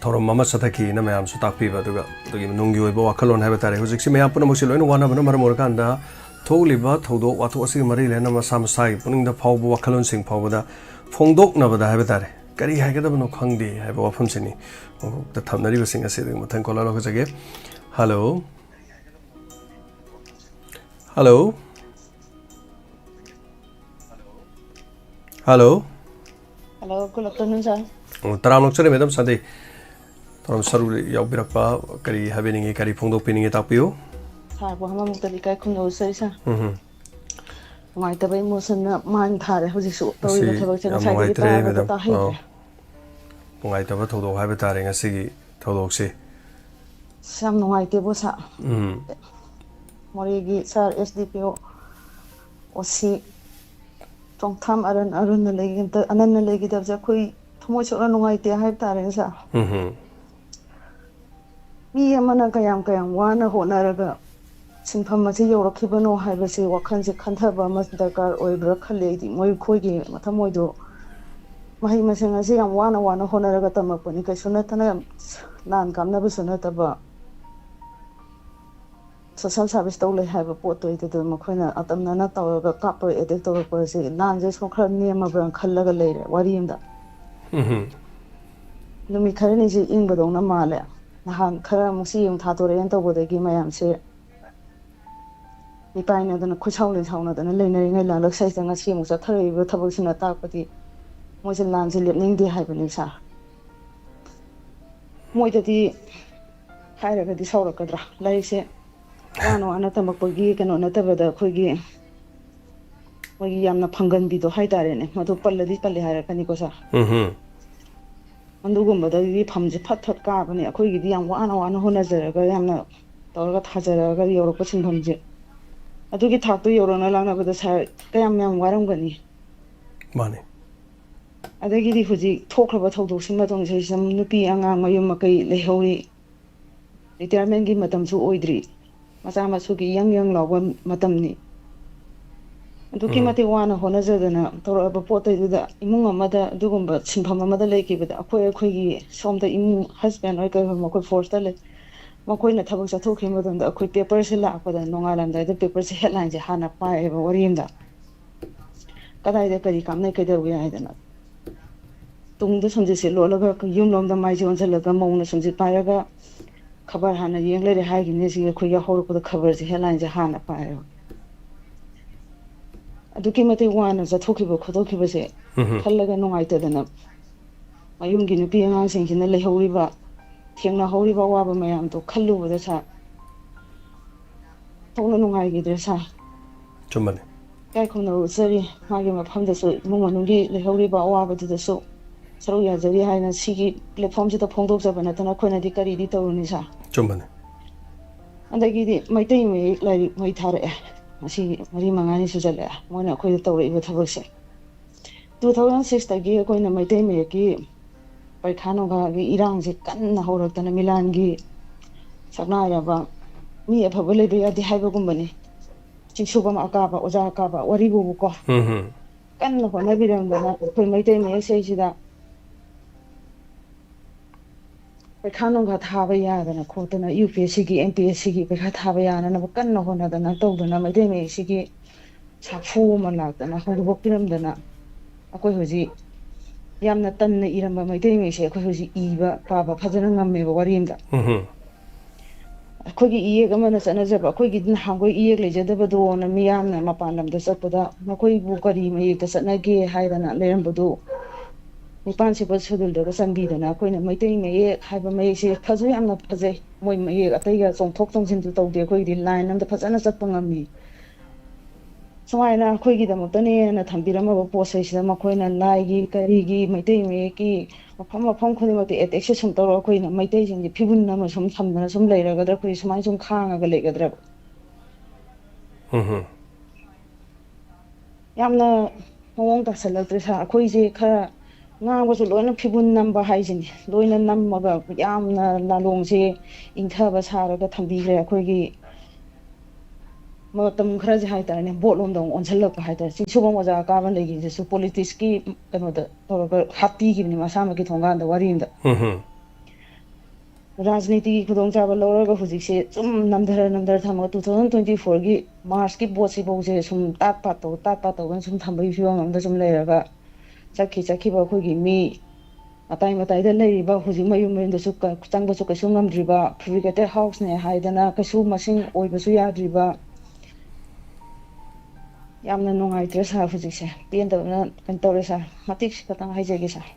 ꯊꯧꯔꯝ ꯑꯃ ꯆꯠꯊꯈꯤꯅ ꯃꯌꯥꯝꯁꯨ ꯇꯥꯛꯄꯤꯕ ꯑꯗꯨꯒ ꯑꯗꯨꯒꯤ ꯃꯅꯨꯡꯒꯤ ꯑꯣꯏꯕ ꯋꯥꯈꯜꯂꯣꯟ ꯍꯥꯏꯕ ꯇꯥꯔꯦ ꯍꯧꯖꯤꯛꯁꯤ ꯃꯌꯥꯝ ꯄꯨꯝꯅꯃꯛꯁꯤ ꯂꯣꯏꯅ ꯋꯥꯅꯕꯅ ꯃꯔꯝ ꯑꯣꯏꯔꯀꯥꯟꯗ ꯊꯣꯛꯂꯤꯕ ꯊꯧꯗꯣꯛ ꯋꯥꯊꯣꯛ ꯑꯁꯤꯒ ꯃꯔꯤ ꯂꯩꯅꯅ ꯃꯁꯥ ꯃꯁꯥꯒꯤ ꯄꯨꯛꯅꯤꯡꯗ ꯐꯥꯎꯕ ꯋꯥꯈꯜꯂꯣꯟꯁꯤꯡ ꯐꯥꯎꯕꯗ ꯐꯣꯡꯗꯣꯛꯅꯕꯗ ꯍꯥꯏꯕ ꯇꯥꯔꯦ ꯀꯔꯤ ꯍꯥꯏꯒꯗꯕꯅꯣ ꯈꯪꯗꯦ ꯍꯥꯏꯕ ꯋꯥꯐꯝꯁꯤꯅꯤ ꯃꯀꯣꯛꯇ ꯊꯝꯅꯔꯤꯕꯁꯤꯡ ꯑꯁꯤ ꯃꯊꯪ ꯀꯣꯜꯂ ꯂꯧꯖꯒꯦ hello hello hello hello good afternoon sir ꯇꯔꯥꯝꯅꯣꯛꯆꯔꯤ ꯃꯦꯗꯥꯝ ꯁꯥꯟꯗꯦ ꯊꯧꯔꯝ ꯁꯔꯨꯛ ꯌꯥꯎꯕꯤꯔꯛꯄ ꯀꯔꯤ ꯍꯥꯏꯕꯤꯅꯤꯡꯉꯤ ꯀꯔꯤ ꯐꯣꯡꯗꯣꯛꯄꯤꯅꯤꯡꯉꯤ ꯇꯥꯛꯄꯤꯌꯨ ꯁꯥꯔꯕꯨ ꯍꯃꯃꯨꯛꯇꯗꯤ ꯏꯀꯥꯏ ꯈꯨꯝꯅꯧꯖꯔꯤ ꯁꯥꯔ ꯅꯨꯡꯉꯥꯏꯇꯕ ꯏꯃꯣꯁꯟꯅ ꯃꯥꯡ ꯊꯥꯔꯦ ꯍꯧꯖꯤꯛꯁꯨ ꯇꯧꯔꯤꯕ ꯊꯕꯛꯁꯦ ꯉꯁꯥꯏꯗꯒꯤ ꯇꯥꯕꯗ ꯇꯥꯍꯩꯗ꯭ꯔꯦ ꯅꯨꯡꯉꯥꯏꯇꯕ ꯊꯧꯗꯣꯛ ꯍꯥꯏꯕ ꯇꯥꯔꯦ ꯉꯁꯤꯒꯤ ꯊꯧꯗꯣꯛꯁꯤ ꯌꯥꯝ ꯅꯨꯡꯉꯥꯏꯇꯦꯕꯣ ꯁꯥꯔ ꯃꯣꯔꯦꯒꯤ ꯁꯥꯔ SDPO OC ꯆꯣꯡꯊꯥꯝ ꯑꯅꯟꯅ ꯂꯩꯈꯤꯗꯕꯁꯦ ꯑꯩꯈꯣꯏ ꯊꯃꯣꯏ ꯁꯣꯛꯅ ꯅꯨꯡꯉꯥꯏꯇꯦ ꯍꯥꯏꯕ ꯇꯥꯔꯦ ꯁꯥꯔ ꯃꯤ ꯑꯃꯅ ꯀꯌꯥꯝ ꯋꯥꯅ ꯍꯣꯠꯅꯔꯒ ꯁꯤꯟꯐꯝ ꯑꯁꯤ ꯌꯧꯔꯛꯈꯤꯕꯅꯣ ꯍꯥꯏꯕꯁꯤ ꯋꯥꯈꯜꯁꯦ ꯈꯟꯊꯕ ꯑꯃ ꯗꯔꯀꯥꯔ ꯑꯣꯏꯕ꯭ꯔꯥ ꯈꯜꯂꯤ ꯑꯩꯗꯤ ꯑꯩꯈꯣꯏꯒꯤ ꯊꯃꯣꯏꯗꯣ ꯃꯍꯩ ꯃꯁꯤꯡ ꯑꯁꯤ ꯌꯥꯝ ꯋꯥꯅ ꯍꯣꯠꯅꯔꯒ ꯇꯝꯃꯛꯄꯅꯤ ꯀꯩꯁꯨ ꯅꯠꯇꯅ ꯂꯥꯟ ꯀꯥꯞꯅꯕꯁꯨ ꯅꯠꯇꯕ ꯁꯣꯁꯦꯜ ꯁꯥꯔꯚꯤꯁ ꯇꯧ ꯂꯩ ꯍꯥꯏꯕ ꯄꯣꯠꯇꯣ ꯑꯗꯨꯗ ꯃꯈꯣꯏꯅ ꯑꯇꯝꯅꯅ ꯇꯧꯔꯒ ꯀꯥꯞꯄ ꯑꯦꯇꯦꯛ ꯇꯧꯔꯛꯄ ꯑꯁꯤ ꯂꯥꯟꯁꯦ ꯁꯨꯝ ꯈꯔ ꯅꯦꯝꯃꯕ꯭ꯔꯥ ꯈꯜꯂꯒ ꯂꯩꯔꯦ ꯋꯥꯔꯤ ꯑꯃꯗ ꯅꯨꯃꯤꯠ ꯈꯔꯅꯤꯁꯤ ꯏꯪꯕꯗꯧꯅ ꯃꯥꯜꯂꯦ ꯅꯍꯥꯟ ꯈꯔ ꯑꯃꯨꯛ ꯌꯨꯝ ꯊꯥꯗꯣꯔꯛꯑꯦꯅ ꯇꯧꯕꯗꯒꯤ ꯃꯌꯥꯝꯁꯦ ꯃꯤꯄꯥꯏꯅꯗꯅ ꯈꯨꯠꯁꯥꯎ ꯂꯩꯁꯥꯎꯅꯗꯅ ꯂꯩꯅꯔꯤꯉꯩ ꯂꯥꯡꯂꯛ ꯁꯥꯏꯁꯇ ꯉꯁꯤ ꯑꯃꯨꯛ ꯆꯠꯊꯔꯛꯏꯕ ꯊꯕꯛꯁꯤꯅ ꯇꯥꯛꯄꯗꯤ ꯃꯣꯏꯁꯦ ꯂꯥꯟꯁꯦ ꯂꯦꯞꯅꯤꯡꯗꯦ ꯍꯥꯏꯕꯅꯤ ꯁꯥꯔ ꯃꯣꯏꯗꯗꯤ ꯍꯥꯏꯔꯒꯗꯤ ꯁꯥꯎꯔꯛꯀꯗ꯭ꯔꯥ ꯂꯥꯏꯔꯤꯛꯁꯦ ꯋꯥꯅ ꯇꯝꯃꯛꯄꯒꯤ ꯀꯩꯅꯣ ꯅꯠꯇꯕꯗ ꯑꯩꯈꯣꯏꯒꯤ ꯃꯣꯏꯒꯤ ꯌꯥꯝꯅ ꯐꯪꯒꯟꯕꯤꯗꯣ ꯍꯥꯏꯇꯥꯔꯦꯅꯦ ꯃꯗꯨ ꯄꯜꯂꯦ ꯍꯥꯏꯔꯛꯀꯅꯤꯀꯣ ꯁꯥꯔ ꯑꯗꯨꯒꯨꯝꯕꯗꯒꯤ ꯐꯝꯁꯦ ꯐꯠ ꯀꯥꯕꯅꯦ ꯑꯩꯈꯣꯏꯒꯤꯗꯤ ꯌꯥꯝ ꯋꯥꯅ ꯍꯣꯠꯅꯖꯔꯒ ꯌꯥꯝꯅ ꯇꯧꯔꯒ ꯊꯥꯖꯔꯛꯑꯒ ꯌꯧꯔꯛꯄ ꯁꯤꯟꯐꯝꯁꯦ ꯑꯗꯨꯒꯤ ꯊꯥꯛꯇꯣ ꯌꯧꯔꯛꯅ ꯂꯥꯛꯅꯕꯗ ꯁꯥꯔ ꯀꯌꯥꯝ ꯋꯥꯔꯝꯒꯅꯤ ꯃꯥꯅꯦ ꯑꯗꯒꯤꯗꯤ ꯍꯧꯖꯤꯛ ꯊꯣꯛꯈ꯭ꯔꯕ ꯊꯧꯗꯣꯛꯁꯤ ꯃꯇꯨꯡꯁꯤꯗ ꯅꯨꯄꯤ ꯑꯉꯥꯡ ꯃꯌꯨꯝ ꯃꯀꯩ ꯂꯩꯍꯧꯔꯤ ꯔꯤꯇꯥꯌꯔꯃꯦꯟꯒꯤ ꯃꯇꯝꯁꯨ ꯑꯣꯏꯗ꯭ꯔꯤ ꯃꯆꯥ ꯃꯁꯨꯒꯤ ꯌꯪ ꯂꯥꯎꯕ ꯃꯇꯝꯅꯤ ꯑꯗꯨꯛꯀꯤ ꯃꯇꯤꯛ ꯋꯥꯅ ꯍꯣꯠꯅꯖꯗꯅ ꯇꯧꯔꯛꯑꯕ ꯄꯣꯠꯇꯩꯗꯨꯗ ꯏꯃꯨꯡ ꯑꯃꯗ ꯑꯗꯨꯒꯨꯝꯕ ꯁꯤꯟꯐꯝ ꯑꯃꯗ ꯂꯩꯈꯤꯕꯗ ꯑꯩꯈꯣꯏꯒꯤ ꯁꯣꯝꯗ ꯏꯃꯨꯡ ꯍꯁꯕꯦꯟ ꯑꯣꯏ ꯀꯩ ꯃꯈꯣꯏ ꯐꯣꯔꯁꯇ ꯂꯩ ꯃꯈꯣꯏꯅ ꯊꯕꯛ ꯆꯠꯊꯣꯛꯈꯤꯕ ꯃꯇꯝꯗ ꯑꯩꯈꯣꯏ ꯄꯦꯄꯔꯁꯦ ꯂꯥꯛꯄꯗ ꯅꯣꯡꯉꯥꯜꯂꯝꯗꯥꯏꯗ ꯄꯦꯄꯔꯁꯦ ꯍꯦꯗꯂꯥꯏꯟꯁꯦ ꯍꯥꯟꯅ ꯄꯥꯏꯌꯦꯕ ꯋꯥꯔꯤ ꯑꯃꯗ ꯀꯗꯥꯏꯗ ꯀꯔꯤ ꯀꯥꯞꯅꯩ ꯀꯩꯗꯧꯏ ꯍꯥꯏꯗꯅ ꯇꯨꯡꯗ ꯁꯨꯝꯖꯤꯠꯁꯦ ꯂꯣꯠꯂꯒ ꯌꯨꯝꯂꯣꯝꯗ ꯃꯥꯏꯁꯦ ꯑꯣꯟꯁꯤꯜꯂꯒ ꯃꯧꯅ ꯁꯨꯝꯖꯤꯠ ꯄꯥꯏꯔꯒ ꯈꯕꯔ ꯍꯥꯟꯅ ꯌꯦꯡ ꯂꯩꯔꯦ ꯍꯥꯏꯈꯤꯕꯅꯤ ꯁꯤꯒꯤ ꯑꯩꯈꯣꯏ ꯌꯥꯎꯍꯧꯔꯛꯄꯗ ꯈꯕꯔꯁꯦ ꯍꯦꯗꯂꯥꯏꯟꯁꯦ ꯍꯥꯟꯅ ꯄꯥꯏꯌꯦꯕ ꯑꯗꯨꯛꯀꯤ ꯃꯇꯤꯛ ꯋꯥꯅ ꯆꯠꯊꯣꯛꯈꯤꯕ ꯈꯣꯠꯇꯣꯛꯈꯤꯕꯁꯦ ꯈꯜꯂꯒ ꯅꯨꯡꯉꯥꯏꯇꯗꯅ ꯃꯌꯨꯝꯒꯤ ꯅꯨꯄꯤ ꯑꯉꯥꯡꯁꯤꯡꯁꯤꯅ ꯂꯩꯍꯧꯔꯤꯕ ꯊꯦꯡꯅꯍꯧꯔꯤꯕ ꯑꯋꯥꯕ ꯃꯌꯥꯝꯗꯣ ꯈꯜꯂꯨꯕꯗ ꯁꯥꯔ ꯊꯣꯛꯅ ꯅꯨꯡꯉꯥꯏꯈꯤꯗ꯭ꯔꯦ ꯁꯥꯔ ꯆꯨꯝꯕꯅꯤ ꯏꯀꯥꯏ ꯈꯨꯝꯅꯕ ꯎꯠꯆꯔꯤ ꯃꯥꯒꯤ ꯃꯐꯝꯗꯁꯨ ꯏꯃꯨꯡ ꯃꯅꯨꯡꯒꯤ ꯂꯩꯍꯧꯔꯤꯕ ꯑꯋꯥꯕꯗꯨꯗꯁꯨ ꯁꯔꯨꯛ ꯌꯥꯖꯔꯤ ꯍꯥꯏꯅ ꯁꯤꯒꯤ ꯄ꯭ꯂꯦꯠꯐꯣꯝꯁꯤꯗ ꯐꯣꯡꯗꯣꯛꯆꯕ ꯅꯠꯇꯅ ꯑꯩꯈꯣꯏꯅꯗꯤ ꯀꯔꯤꯗꯤ ꯇꯧꯔꯨꯅꯤ ꯁꯥꯔ ꯆꯨꯝꯕꯅꯤ ꯑꯗꯒꯤꯗꯤ ꯃꯩꯇꯩ ꯃꯌꯦꯛ ꯂꯥꯏꯔꯤꯛ ꯃꯩ ꯊꯥꯔꯛꯑꯦ ꯉꯁꯤ 4-5ꯅꯤ ꯁꯨꯖꯜꯂꯛꯑꯦ ꯃꯣꯏꯅ ꯑꯩꯈꯣꯏꯗ ꯇꯧꯔꯛꯏꯕ ꯊꯕꯛꯁꯦ 2006ꯇꯒꯤ ꯑꯩꯈꯣꯏꯅ ꯃꯩꯇꯩ ꯃꯌꯦꯛꯀꯤ ꯄꯩꯈꯥ ꯅꯨꯡꯈꯥꯒꯤ ꯏꯔꯥꯡꯁꯦ ꯀꯟꯅ ꯍꯧꯔꯛꯇꯅ ꯃꯤꯂꯥꯟꯒꯤ ꯁꯛꯅꯥꯏꯔꯕ ꯃꯤ ꯑꯐꯕ ꯂꯩꯕ ꯌꯥꯗꯦ ꯍꯥꯏꯕꯒꯨꯝꯕꯅꯤ ꯆꯤꯡꯁꯨꯕꯝ ꯑꯀꯥꯕ ꯑꯣꯖꯥ ꯑꯀꯥꯕ ꯋꯥꯔꯤꯕꯨꯀꯣ ꯀꯟꯅ ꯍꯣꯠꯅꯕꯤꯔꯝꯗꯅ ꯑꯩꯈꯣꯏ ꯃꯩꯇꯩ ꯃꯌꯦꯛꯁꯤꯗ ꯄꯩꯈꯥ ꯅꯨꯡꯈꯥ ꯊꯥꯕ ꯌꯥꯗꯅ ꯈꯣꯠꯇꯅ UPSCꯒꯤ MPSCꯒꯤ ꯄꯩꯈꯥ ꯊꯥꯕ ꯌꯥꯅꯅꯕ ꯀꯟꯅ ꯍꯣꯠꯅꯗꯅ ꯇꯧꯗꯅ ꯃꯩꯇꯩ ꯃꯌꯦꯛꯁꯤꯒꯤ ꯁꯥꯐꯨ ꯑꯃ ꯂꯥꯛꯇꯅ ꯍꯧꯗꯣꯛꯄꯤꯔꯝꯗꯅ ꯑꯩꯈꯣꯏ ꯍꯧꯖꯤꯛ ꯌꯥꯝꯅ ꯇꯟꯅ ꯏꯔꯝꯕ ꯃꯩꯇꯩ ꯃꯌꯦꯛꯁꯦ ꯑꯩꯈꯣꯏ ꯍꯧꯖꯤꯛ ꯏꯕ ꯄꯥꯕ ꯐꯖꯅ ꯉꯝꯃꯦꯕ ꯋꯥꯔꯤ ꯑꯃꯗ ꯑꯩꯈꯣꯏꯒꯤ ꯏꯌꯦꯛ ꯑꯃꯅ ꯆꯠꯅꯖꯕ ꯑꯩꯈꯣꯏꯒꯤ ꯅꯍꯥꯟꯈꯣꯏ ꯏꯌꯦꯛ ꯂꯩꯖꯗꯕꯗꯣꯅ ꯃꯤꯌꯥꯝꯅ ꯃꯄꯥꯟ ꯂꯝꯗ ꯆꯠꯄꯗ ꯃꯈꯣꯏꯕꯨ ꯀꯔꯤ ꯃꯌꯦꯛꯇ ꯆꯠꯅꯒꯦ ꯍꯥꯏꯗꯅ ꯂꯩꯔꯝꯕꯗꯨ 9ꯁꯨꯕ ꯁꯦꯗꯨꯜꯗꯒ ꯆꯟꯕꯤꯗꯅ ꯑꯩꯈꯣꯏꯅ ꯃꯩꯇꯩ ꯃꯌꯦꯛ ꯍꯥꯏꯕ ꯃꯌꯦꯛꯁꯦ ꯐꯖ ꯌꯥꯝꯅ ꯐꯖꯩ ꯃꯣꯏ ꯃꯌꯦꯛ ꯑꯇꯩꯒ ꯆꯣꯡꯊꯣꯛ ꯆꯣꯡꯁꯤꯟꯁꯨ ꯇꯧꯗꯦ ꯑꯩꯈꯣꯏꯒꯤꯗꯤ ꯂꯥꯏꯟ ꯑꯝꯗ ꯐꯖꯅ ꯆꯠꯄ ꯉꯝꯃꯤ ꯁꯨꯃꯥꯏꯅ ꯑꯩꯈꯣꯏꯒꯤꯗꯃꯛꯇꯅꯦꯅ ꯊꯝꯕꯤꯔꯝꯃꯕ ꯄꯣꯠꯁꯤꯗ ꯃꯈꯣꯏꯅ ꯂꯥꯏꯒꯤ ꯀꯔꯤꯒꯤ ꯃꯩꯇꯩ ꯃꯌꯦꯛꯀꯤ ꯃꯐꯝ ꯈꯨꯗꯤꯡꯃꯛꯇ ꯑꯦꯇꯦꯛꯁꯦ ꯁꯨꯝ ꯇꯧꯔꯒ ꯑꯩꯈꯣꯏꯅ ꯃꯩꯇꯩꯁꯤꯡꯁꯦ ꯐꯤꯕꯨꯟ ꯑꯃ ꯁꯨꯝ ꯊꯝꯗꯅ ꯁꯨꯝ ꯂꯩꯔꯒꯗ꯭ꯔꯥ ꯑꯩꯈꯣꯏ ꯁꯨꯃꯥꯏꯅ ꯁꯨꯝ ꯈꯥꯡꯉꯒ ꯂꯩꯒꯗ꯭ꯔꯕ ꯌꯥꯝꯅ ꯃꯑꯣꯡ ꯇꯥꯁꯜꯂꯛꯇ꯭ꯔꯦ ꯁꯥꯔ ꯑꯩꯈꯣꯏꯁꯦ ꯈꯔ ꯉꯥꯡꯕꯁꯨ ꯂꯣꯏꯅ ꯐꯤꯕꯨꯟ ꯅꯝꯕ ꯍꯥꯏꯁꯤꯅꯤ ꯂꯣꯏꯅ ꯅꯝꯃꯒ ꯌꯥꯝꯅ ꯂꯥꯂꯣꯡꯁꯦ ꯏꯪꯊꯕ ꯁꯥꯔꯒ ꯊꯝꯕꯤꯈ꯭ꯔꯦ ꯑꯩꯈꯣꯏꯒꯤ ꯃꯇꯝ ꯈꯔꯁꯦ ꯍꯥꯏꯇꯥꯔꯦꯅꯦ ꯕꯣꯠꯂꯣꯝꯗ ꯑꯃꯨꯛ ꯑꯣꯟꯁꯤꯜꯂꯛꯄ ꯍꯥꯏꯇꯥꯔꯦ ꯆꯤꯡꯁꯨꯕꯝ ꯑꯣꯖꯥ ꯑꯀꯥꯕ ꯂꯩꯈꯤꯕꯗꯁꯨ ꯄꯣꯂꯤꯇꯤꯛꯁꯀꯤ ꯀꯩꯅꯣꯗ ꯇꯧꯔꯒ ꯍꯥꯠꯄꯤꯈꯤꯕꯅꯤ ꯃꯁꯥꯃꯛꯀꯤ ꯊꯣꯡꯒꯥꯟꯗ ꯋꯥꯔꯤ ꯑꯃꯗ ꯔꯥꯖꯅꯤꯇꯤꯒꯤ ꯈꯨꯗꯣꯡꯆꯥꯕ ꯂꯧꯔꯒ ꯍꯧꯖꯤꯛꯁꯦ ꯁꯨꯝ ꯅꯝꯊꯔ ꯊꯝꯃꯒ 2024ꯒꯤ ꯃꯥꯔꯁꯀꯤ ꯕꯣꯠꯁꯤꯐꯥꯎꯁꯦ ꯁꯨꯝ ꯇꯥꯠ ꯄꯥꯠ ꯇꯧꯗꯅ ꯁꯨꯝ ꯊꯝꯕꯒꯤ ꯐꯤꯕꯝ ꯑꯃꯗ ꯁꯨꯝ ꯂꯩꯔꯒ ꯆꯠꯈꯤꯕ ꯑꯩꯈꯣꯏꯒꯤ ꯃꯤ ꯃꯇꯥꯏꯗ ꯂꯩꯔꯤꯕ ꯍꯧꯖꯤꯛ ꯃꯌꯨꯝꯗꯁꯨ ꯆꯪꯕꯁꯨ ꯀꯩꯁꯨ ꯉꯝꯗ꯭ꯔꯤꯕ ꯐꯦꯕ꯭ꯔꯤꯀꯦꯇꯦꯠ ꯍꯥꯎꯁꯅꯦ ꯍꯥꯏꯗꯅ ꯀꯩꯁꯨ ꯃꯁꯤꯡ ꯑꯣꯏꯕꯁꯨ ꯌꯥꯗ꯭ꯔꯤꯕ ꯌꯥꯝꯅ ꯅꯨꯡꯉꯥꯏꯇ꯭ꯔꯦ ꯁꯥꯔ ꯍꯧꯖꯤꯛꯁꯦ ꯄꯦꯟꯗꯕꯅ ꯀꯩꯅꯣ ꯇꯧꯔꯦ ꯁꯥꯔ ꯃꯇꯤꯛ ꯈꯛꯇꯪ ꯍꯥꯏꯖꯒꯦ ꯁꯥꯔ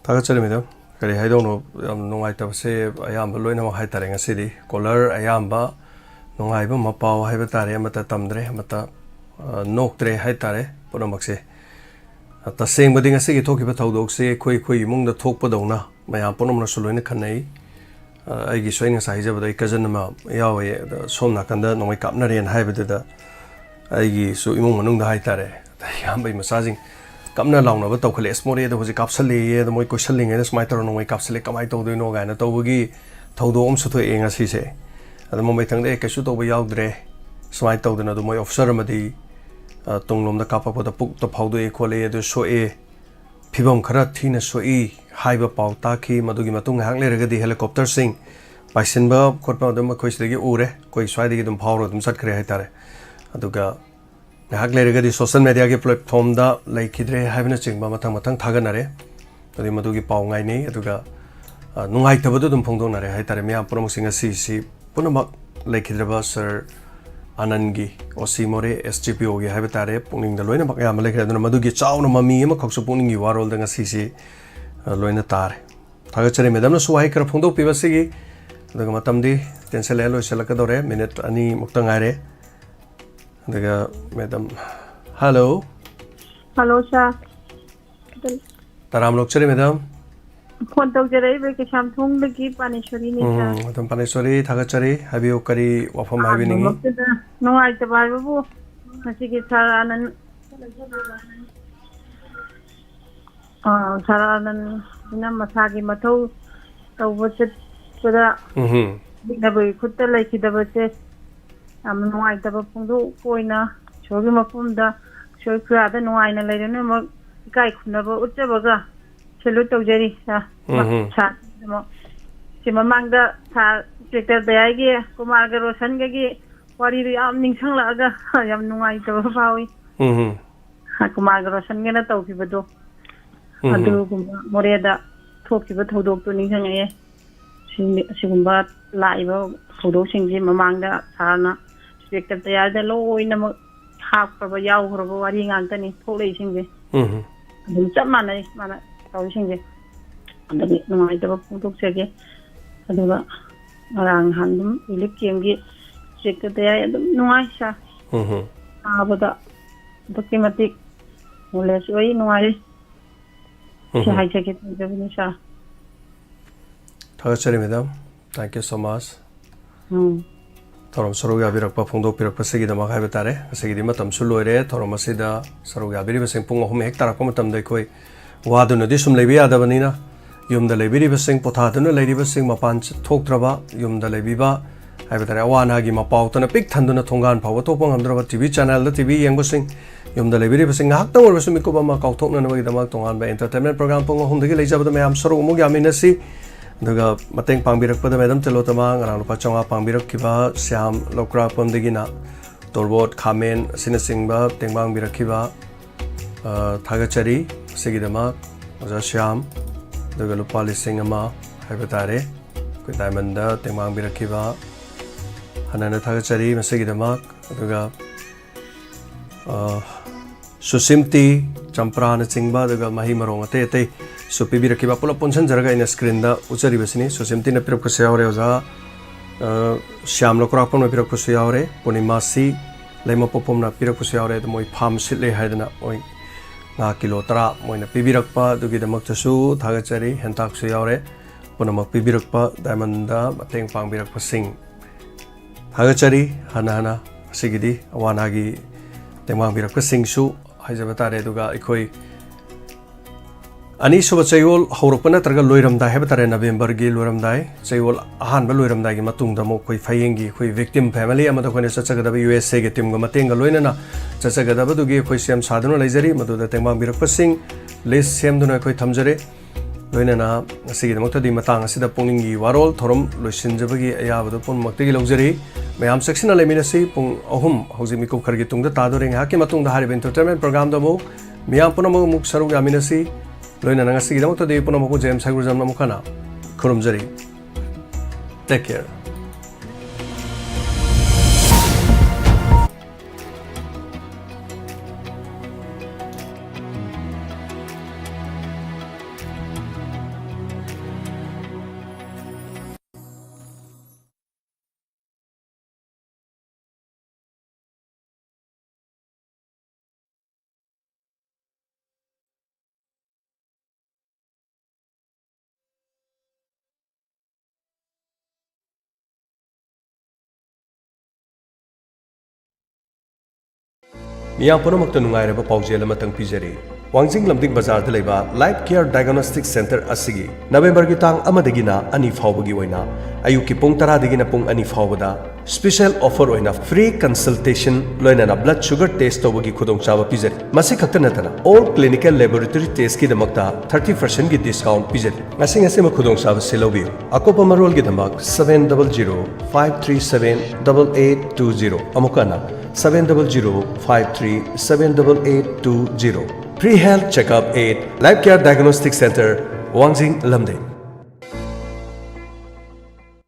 ꯊꯥꯒꯠꯆꯔꯤ ꯃꯦꯗꯥꯝ ꯀꯔꯤ ꯍꯥꯏꯗꯧꯅꯣ ꯌꯥꯝ ꯅꯨꯡꯉꯥꯏꯇꯕꯁꯦ ꯑꯌꯥꯝꯕ ꯂꯣꯏꯅꯃꯛ ꯍꯥꯏꯇꯥꯔꯦ ꯉꯁꯤꯗꯤ ꯀꯣꯂꯔ ꯑꯌꯥꯝꯕ ꯅꯨꯡꯉꯥꯏꯕ ꯃꯄꯥꯎ ꯍꯥꯏꯕ ꯇꯥꯔꯦ ꯑꯃꯠꯇ ꯇꯝꯗ꯭ꯔꯦ ꯑꯃꯠꯇ ꯅꯣꯛꯇ꯭ꯔꯦ ꯍꯥꯏꯇꯥꯔꯦ ꯄꯨꯝꯅꯃꯛꯁꯦ ꯇꯁꯦꯡꯕꯗꯤ ꯉꯁꯤꯒꯤ ꯊꯣꯛꯈꯤꯕ ꯊꯧꯗꯣꯛꯁꯦ ꯑꯩꯈꯣꯏ ꯏꯃꯨꯡꯗ ꯊꯣꯛꯄꯗꯧꯅ ꯃꯌꯥꯝ ꯄꯨꯝꯅꯃꯛꯅꯁꯨ ꯂꯣꯏꯅ ꯈꯟꯅꯩ ꯑꯩꯒꯤꯁꯨ ꯑꯩ ꯉꯁꯥꯏ ꯍꯥꯏꯖꯕꯗ ꯑꯩ ꯀꯖꯟ ꯑꯃ ꯌꯥꯎꯋꯦ ꯑꯗ ꯁꯣꯝ ꯅꯥꯀꯟꯗ ꯅꯣꯡꯃꯩ ꯀꯥꯞꯅꯔꯦꯅ ꯍꯥꯏꯕꯗꯨꯗ ꯑꯩꯒꯤꯁꯨ ꯏꯃꯨꯡ ꯃꯅꯨꯡꯗ ꯍꯥꯏꯇꯥꯔꯦ ꯏꯌꯥꯝꯕꯩ ꯃꯆꯥꯁꯤꯡ ꯀꯞꯅ ꯂꯥꯎꯅꯕ ꯇꯧꯈꯠꯂꯦ ꯑꯁ ꯃꯣꯔꯦꯗ ꯍꯧꯖꯤꯛ ꯀꯥꯞꯁꯜꯂꯦꯌꯦ ꯑꯗ ꯃꯣꯏ ꯀꯣꯏꯁꯜꯂꯤꯉꯩꯗ ꯁꯨꯃꯥꯏꯅ ꯇꯧꯔ ꯅꯣꯡꯃꯩ ꯀꯥꯞꯁꯜꯂꯦ ꯀꯃꯥꯏꯅ ꯇꯧꯗꯣꯏꯅꯣ ꯀꯥꯏꯅ ꯇꯧꯕꯒꯤ ꯊꯧꯗꯣꯛ ꯑꯃꯁꯨ ꯊꯣꯛꯑꯦ ꯉꯁꯤꯁꯦ ꯑꯗ ꯃꯃꯩꯊꯪꯗ ꯀꯩꯁꯨ ꯇꯧꯕ ꯌꯥꯎꯗ꯭ꯔꯦ ꯁꯨꯃꯥꯏꯅ ꯇꯧꯗꯅ ꯑꯗꯨ ꯃꯣꯏ ꯑꯣꯐꯤꯁꯔ ꯑꯃꯗꯤ ꯇꯨꯡꯂꯣꯝꯗ ꯀꯥꯞꯄꯛꯄꯗ ꯄꯨꯛꯇ ꯐꯥꯎꯗꯣꯛꯑꯦ ꯈꯣꯠꯂꯦ ꯑꯗꯨ ꯁꯣꯛꯑꯦ ꯐꯤꯕꯝ ꯈꯔ ꯊꯤꯅ ꯁꯣꯛꯏ ꯍꯥꯏꯕ ꯄꯥꯎ ꯇꯥꯈꯤ ꯃꯗꯨꯒꯤ ꯃꯇꯨꯡ ꯉꯥꯏꯍꯥꯛ ꯂꯩꯔꯒꯗꯤ ꯍꯦꯂꯤꯀꯣꯞꯇꯔꯁꯤꯡ ꯄꯥꯏꯁꯤꯟꯕ ꯈꯣꯠꯄ ꯑꯗꯨꯝ ꯑꯩꯈꯣꯏ ꯁꯤꯗꯒꯤ ꯎꯔꯦ ꯑꯩꯈꯣꯏ ꯁ꯭ꯋꯥꯏꯗꯒꯤ ꯑꯗꯨꯝ ꯐꯥꯎꯔꯒ ꯑꯗꯨꯝ ꯆꯠꯈ꯭ꯔꯦ ꯍꯥꯏꯇꯥꯔꯦ ꯑꯗꯨꯒ ꯉꯥꯏꯍꯥꯛ ꯂꯩꯔꯒꯗꯤ ꯁꯣꯁꯤꯌꯦꯜ ꯃꯦꯗꯤꯌꯥꯒꯤ ꯄ꯭ꯂꯦꯠꯐꯣꯝꯗ ꯂꯩꯈꯤꯗ꯭ꯔꯦ ꯍꯥꯏꯕꯅꯆꯤꯡꯕ ꯃꯊꯪ ꯊꯥꯒꯠꯅꯔꯦ ꯑꯗꯨꯒꯤ ꯃꯗꯨꯒꯤ ꯄꯥꯎ ꯉꯥꯏꯅꯩ ꯑꯗꯨꯒ ꯅꯨꯡꯉꯥꯏꯇꯕꯗꯨ ꯑꯗꯨꯝ ꯐꯣꯡꯗꯣꯛꯅꯔꯦ ꯍꯥꯏꯇꯥꯔꯦ ꯃꯤꯌꯥꯝ ꯄꯨꯝꯅꯃꯛꯁꯤꯡ ꯉꯁꯤꯁꯤ ꯄꯨꯝꯅꯃꯛ ꯂꯩꯈꯤꯗ꯭ꯔꯕ ꯁꯔ ꯑꯅꯟꯒꯤ ꯑꯣꯁꯤ ꯃꯣꯔꯦ SGPOꯒꯤ ꯍꯥꯏꯕ ꯇꯥꯔꯦ ꯄꯨꯛꯅꯤꯡꯗ ꯂꯣꯏꯅꯃꯛ ꯑꯌꯥꯝꯕ ꯂꯩꯈ꯭ꯔꯦ ꯑꯗꯨꯅ ꯃꯗꯨꯒꯤ ꯆꯥꯎꯅ ꯃꯃꯤ ꯑꯃꯈꯛꯁꯨ ꯄꯨꯛꯅꯤꯡꯒꯤ ꯋꯥꯔꯣꯜꯗ ꯉꯁꯤꯁꯤ ꯂꯣꯏꯅ ꯇꯥꯔꯦ ꯊꯥꯒꯠꯆꯔꯤ ꯃꯦꯗꯥꯝꯅꯁꯨ ꯋꯥꯍꯩ ꯈꯔ ꯐꯣꯡꯗꯣꯛꯄꯤꯕꯁꯤꯒꯤ ꯑꯗꯨꯒ ꯃꯇꯝꯗꯤ ꯇꯦꯟꯁꯤꯜꯂꯛꯑꯦ ꯂꯣꯏꯁꯤꯜꯂꯛꯀꯗꯧꯔꯦ ꯃꯤꯅꯤꯠ 2ꯃꯨꯛꯇ ꯉꯥꯏꯔꯦ ꯑꯗꯨꯒ ꯃꯦꯗꯥꯝ ꯍꯜꯂꯣ ꯁꯥꯔ ꯇꯔꯥꯝ ꯂꯣꯛꯆꯔꯤ ꯃꯦꯗꯥꯝ ꯐꯣꯟ ꯇꯧꯖꯔꯛꯏꯕ ꯀꯩꯁꯥꯝꯊꯣꯡꯗꯒꯤ ꯄꯥꯅꯦꯁꯣꯔꯤꯅꯤ ꯁꯥꯔ ꯑꯗꯨꯝ ꯄꯥꯅꯦꯁꯣꯔꯤ ꯊꯥꯒꯠꯆꯔꯤ ꯍꯥꯏꯕꯤꯌꯨ ꯀꯔꯤ ꯋꯥꯐꯝ ꯍꯥꯏꯕꯤꯅꯤꯡꯉꯤ ꯅꯨꯡꯉꯥꯏꯇꯕ ꯍꯥꯏꯕꯕꯨ ꯉꯁꯤꯒꯤ ꯁꯥꯔ ꯑꯅꯟꯁꯤꯅ ꯃꯁꯥꯒꯤ ꯃꯊꯧ ꯇꯧꯕ ꯆꯠꯄꯗ ꯌꯦꯛꯅꯕꯒꯤ ꯈꯨꯠꯇ ꯂꯩꯈꯤꯗꯕꯁꯦ ꯌꯥꯝꯅ ꯅꯨꯡꯉꯥꯏꯇꯕ ꯐꯣꯡꯗꯣꯛꯄ ꯑꯣꯏꯅ ꯏꯁꯣꯔꯒꯤ ꯃꯐꯝꯗ Sure, Krada, no, I know, later, no, Guy Kunaba, Uttabaga, Saluto Jerry, chat, Chimamanga, Sector the idea, Kumarga Sangagi, what is the arming Sangaga? I have no idea of how we. Kumarga Sangana Tokibado. Adu Moreda Tokiba Todok to Nisanga. Sigumba live photo singing Mamanga, Sarna, Sector the other low in a half of a yaw or a wedding Anthony, polishing the some money, polishing it. And the night of a photo second. Aduga arang handum ilik yenggi secretary no aisha abada documentic knowledge oi no ai sai check devinisha Thagachari madam, thank you so much. Thorom saruga birakpa phongdok pirakpa segi dama khai batare segi dima tam suloire thorom asida saruga biri basing pung ahum hek tarak matam dai koi waduna di sum lebi adabanina Yumda Lebi Basing Potatuna, Lady Basing Mapanch, Tokraba, Yumda Lebiba, Awana Gima Pautana, Big Tanduna Tongan, Power Topong, Androva TV channel, the TV Yangosing, Yumda Lebi Basing, Hakta or Sumikova, Kauton, and the Matongan by entertainment program, Pong, the village of the Mam Soro Mugaminasi, the Mateng Pambirak for the Madam Telotamang, around Pachanga Pambirak Kiva, Siam, Lokra Pondegina, Torbot, Kamen, Sinasingba, Tengmang Birakiva, Thagachari, Sigidama, Siam. The Galupali Singama, Habatare, with Diamond, Temang Birakiva, Hanana Tagachari, Masigidama, Duga Susimti, Champran, Singba, the Mahimarong, Tete, Supibirakiva, Pula Ponsan Jaraga in a screen, the Uchari Vesini, Susimti, the Pirocosiaure, Sham Lokrapon, Pirocosiaure, Ponimasi, Lema Popomna, Pirocosiaure, the Moi Palm Sitley Hadana, Kilotra, Moina Pibirakpa, Dugidamak Tasu, Tagachari, Hentak Suyaure, Punamak Pibirakpa, Diamanda, Mateng Pambirakpa Sing. Tagachari, Hanana, Sigidi, Awanagi, Temang Birakpa Sing Su, Hajabatare Duga, Ikoi. Ani Suba Chayol, Horopana Traga Loiram Dai, Habatare November Gil Loram Dai, Chayol, Han Baluram Dai, Matung Damo, Koi Fayengi, Koi victim family, Amatokone Sachaga USA, Getim Gomatenga Loinana. Chachagadaba to give Siam Sadano Lazari, Madu the Temang Birapasing, Les Siam Duna Koi Tamjare, Loinana, Sigimota di Matang, Sida Pongi, Warol, Torum, Lucian Jabagi, Ayavapon Makti Luxury, Mayam sectional Eminasi, Pung Ohum, Hosimico Kargitung, the Tadoring, Hakimatung, the Harib Entertainment Program Damo, Miampono Muksaru Aminasi, Loinana Sigimota de Ponomo James Haguzam Namukana, Kurumjari. Take care. Miyang punamakta nungairaba paujel amatang pijari. Wangjing Lamding Bazar da leiba Life Care Diagnostic Center asigi November gi tang amadagina ani faubagi oina ayuki pung 10 dagina pung ani faubada special offer oina free consultation loinana blood sugar test tobagi khudong chaba pijari masi khakta natana all clinical laboratory test ki damakta 30% gi discount pijari ngasing asema khudong chaba selobi akopa marol gi damak 700-537-8820 amukana 700-537-8820 Pre-Health Checkup 8 Life Care Diagnostic Center, Wangjing Lamding.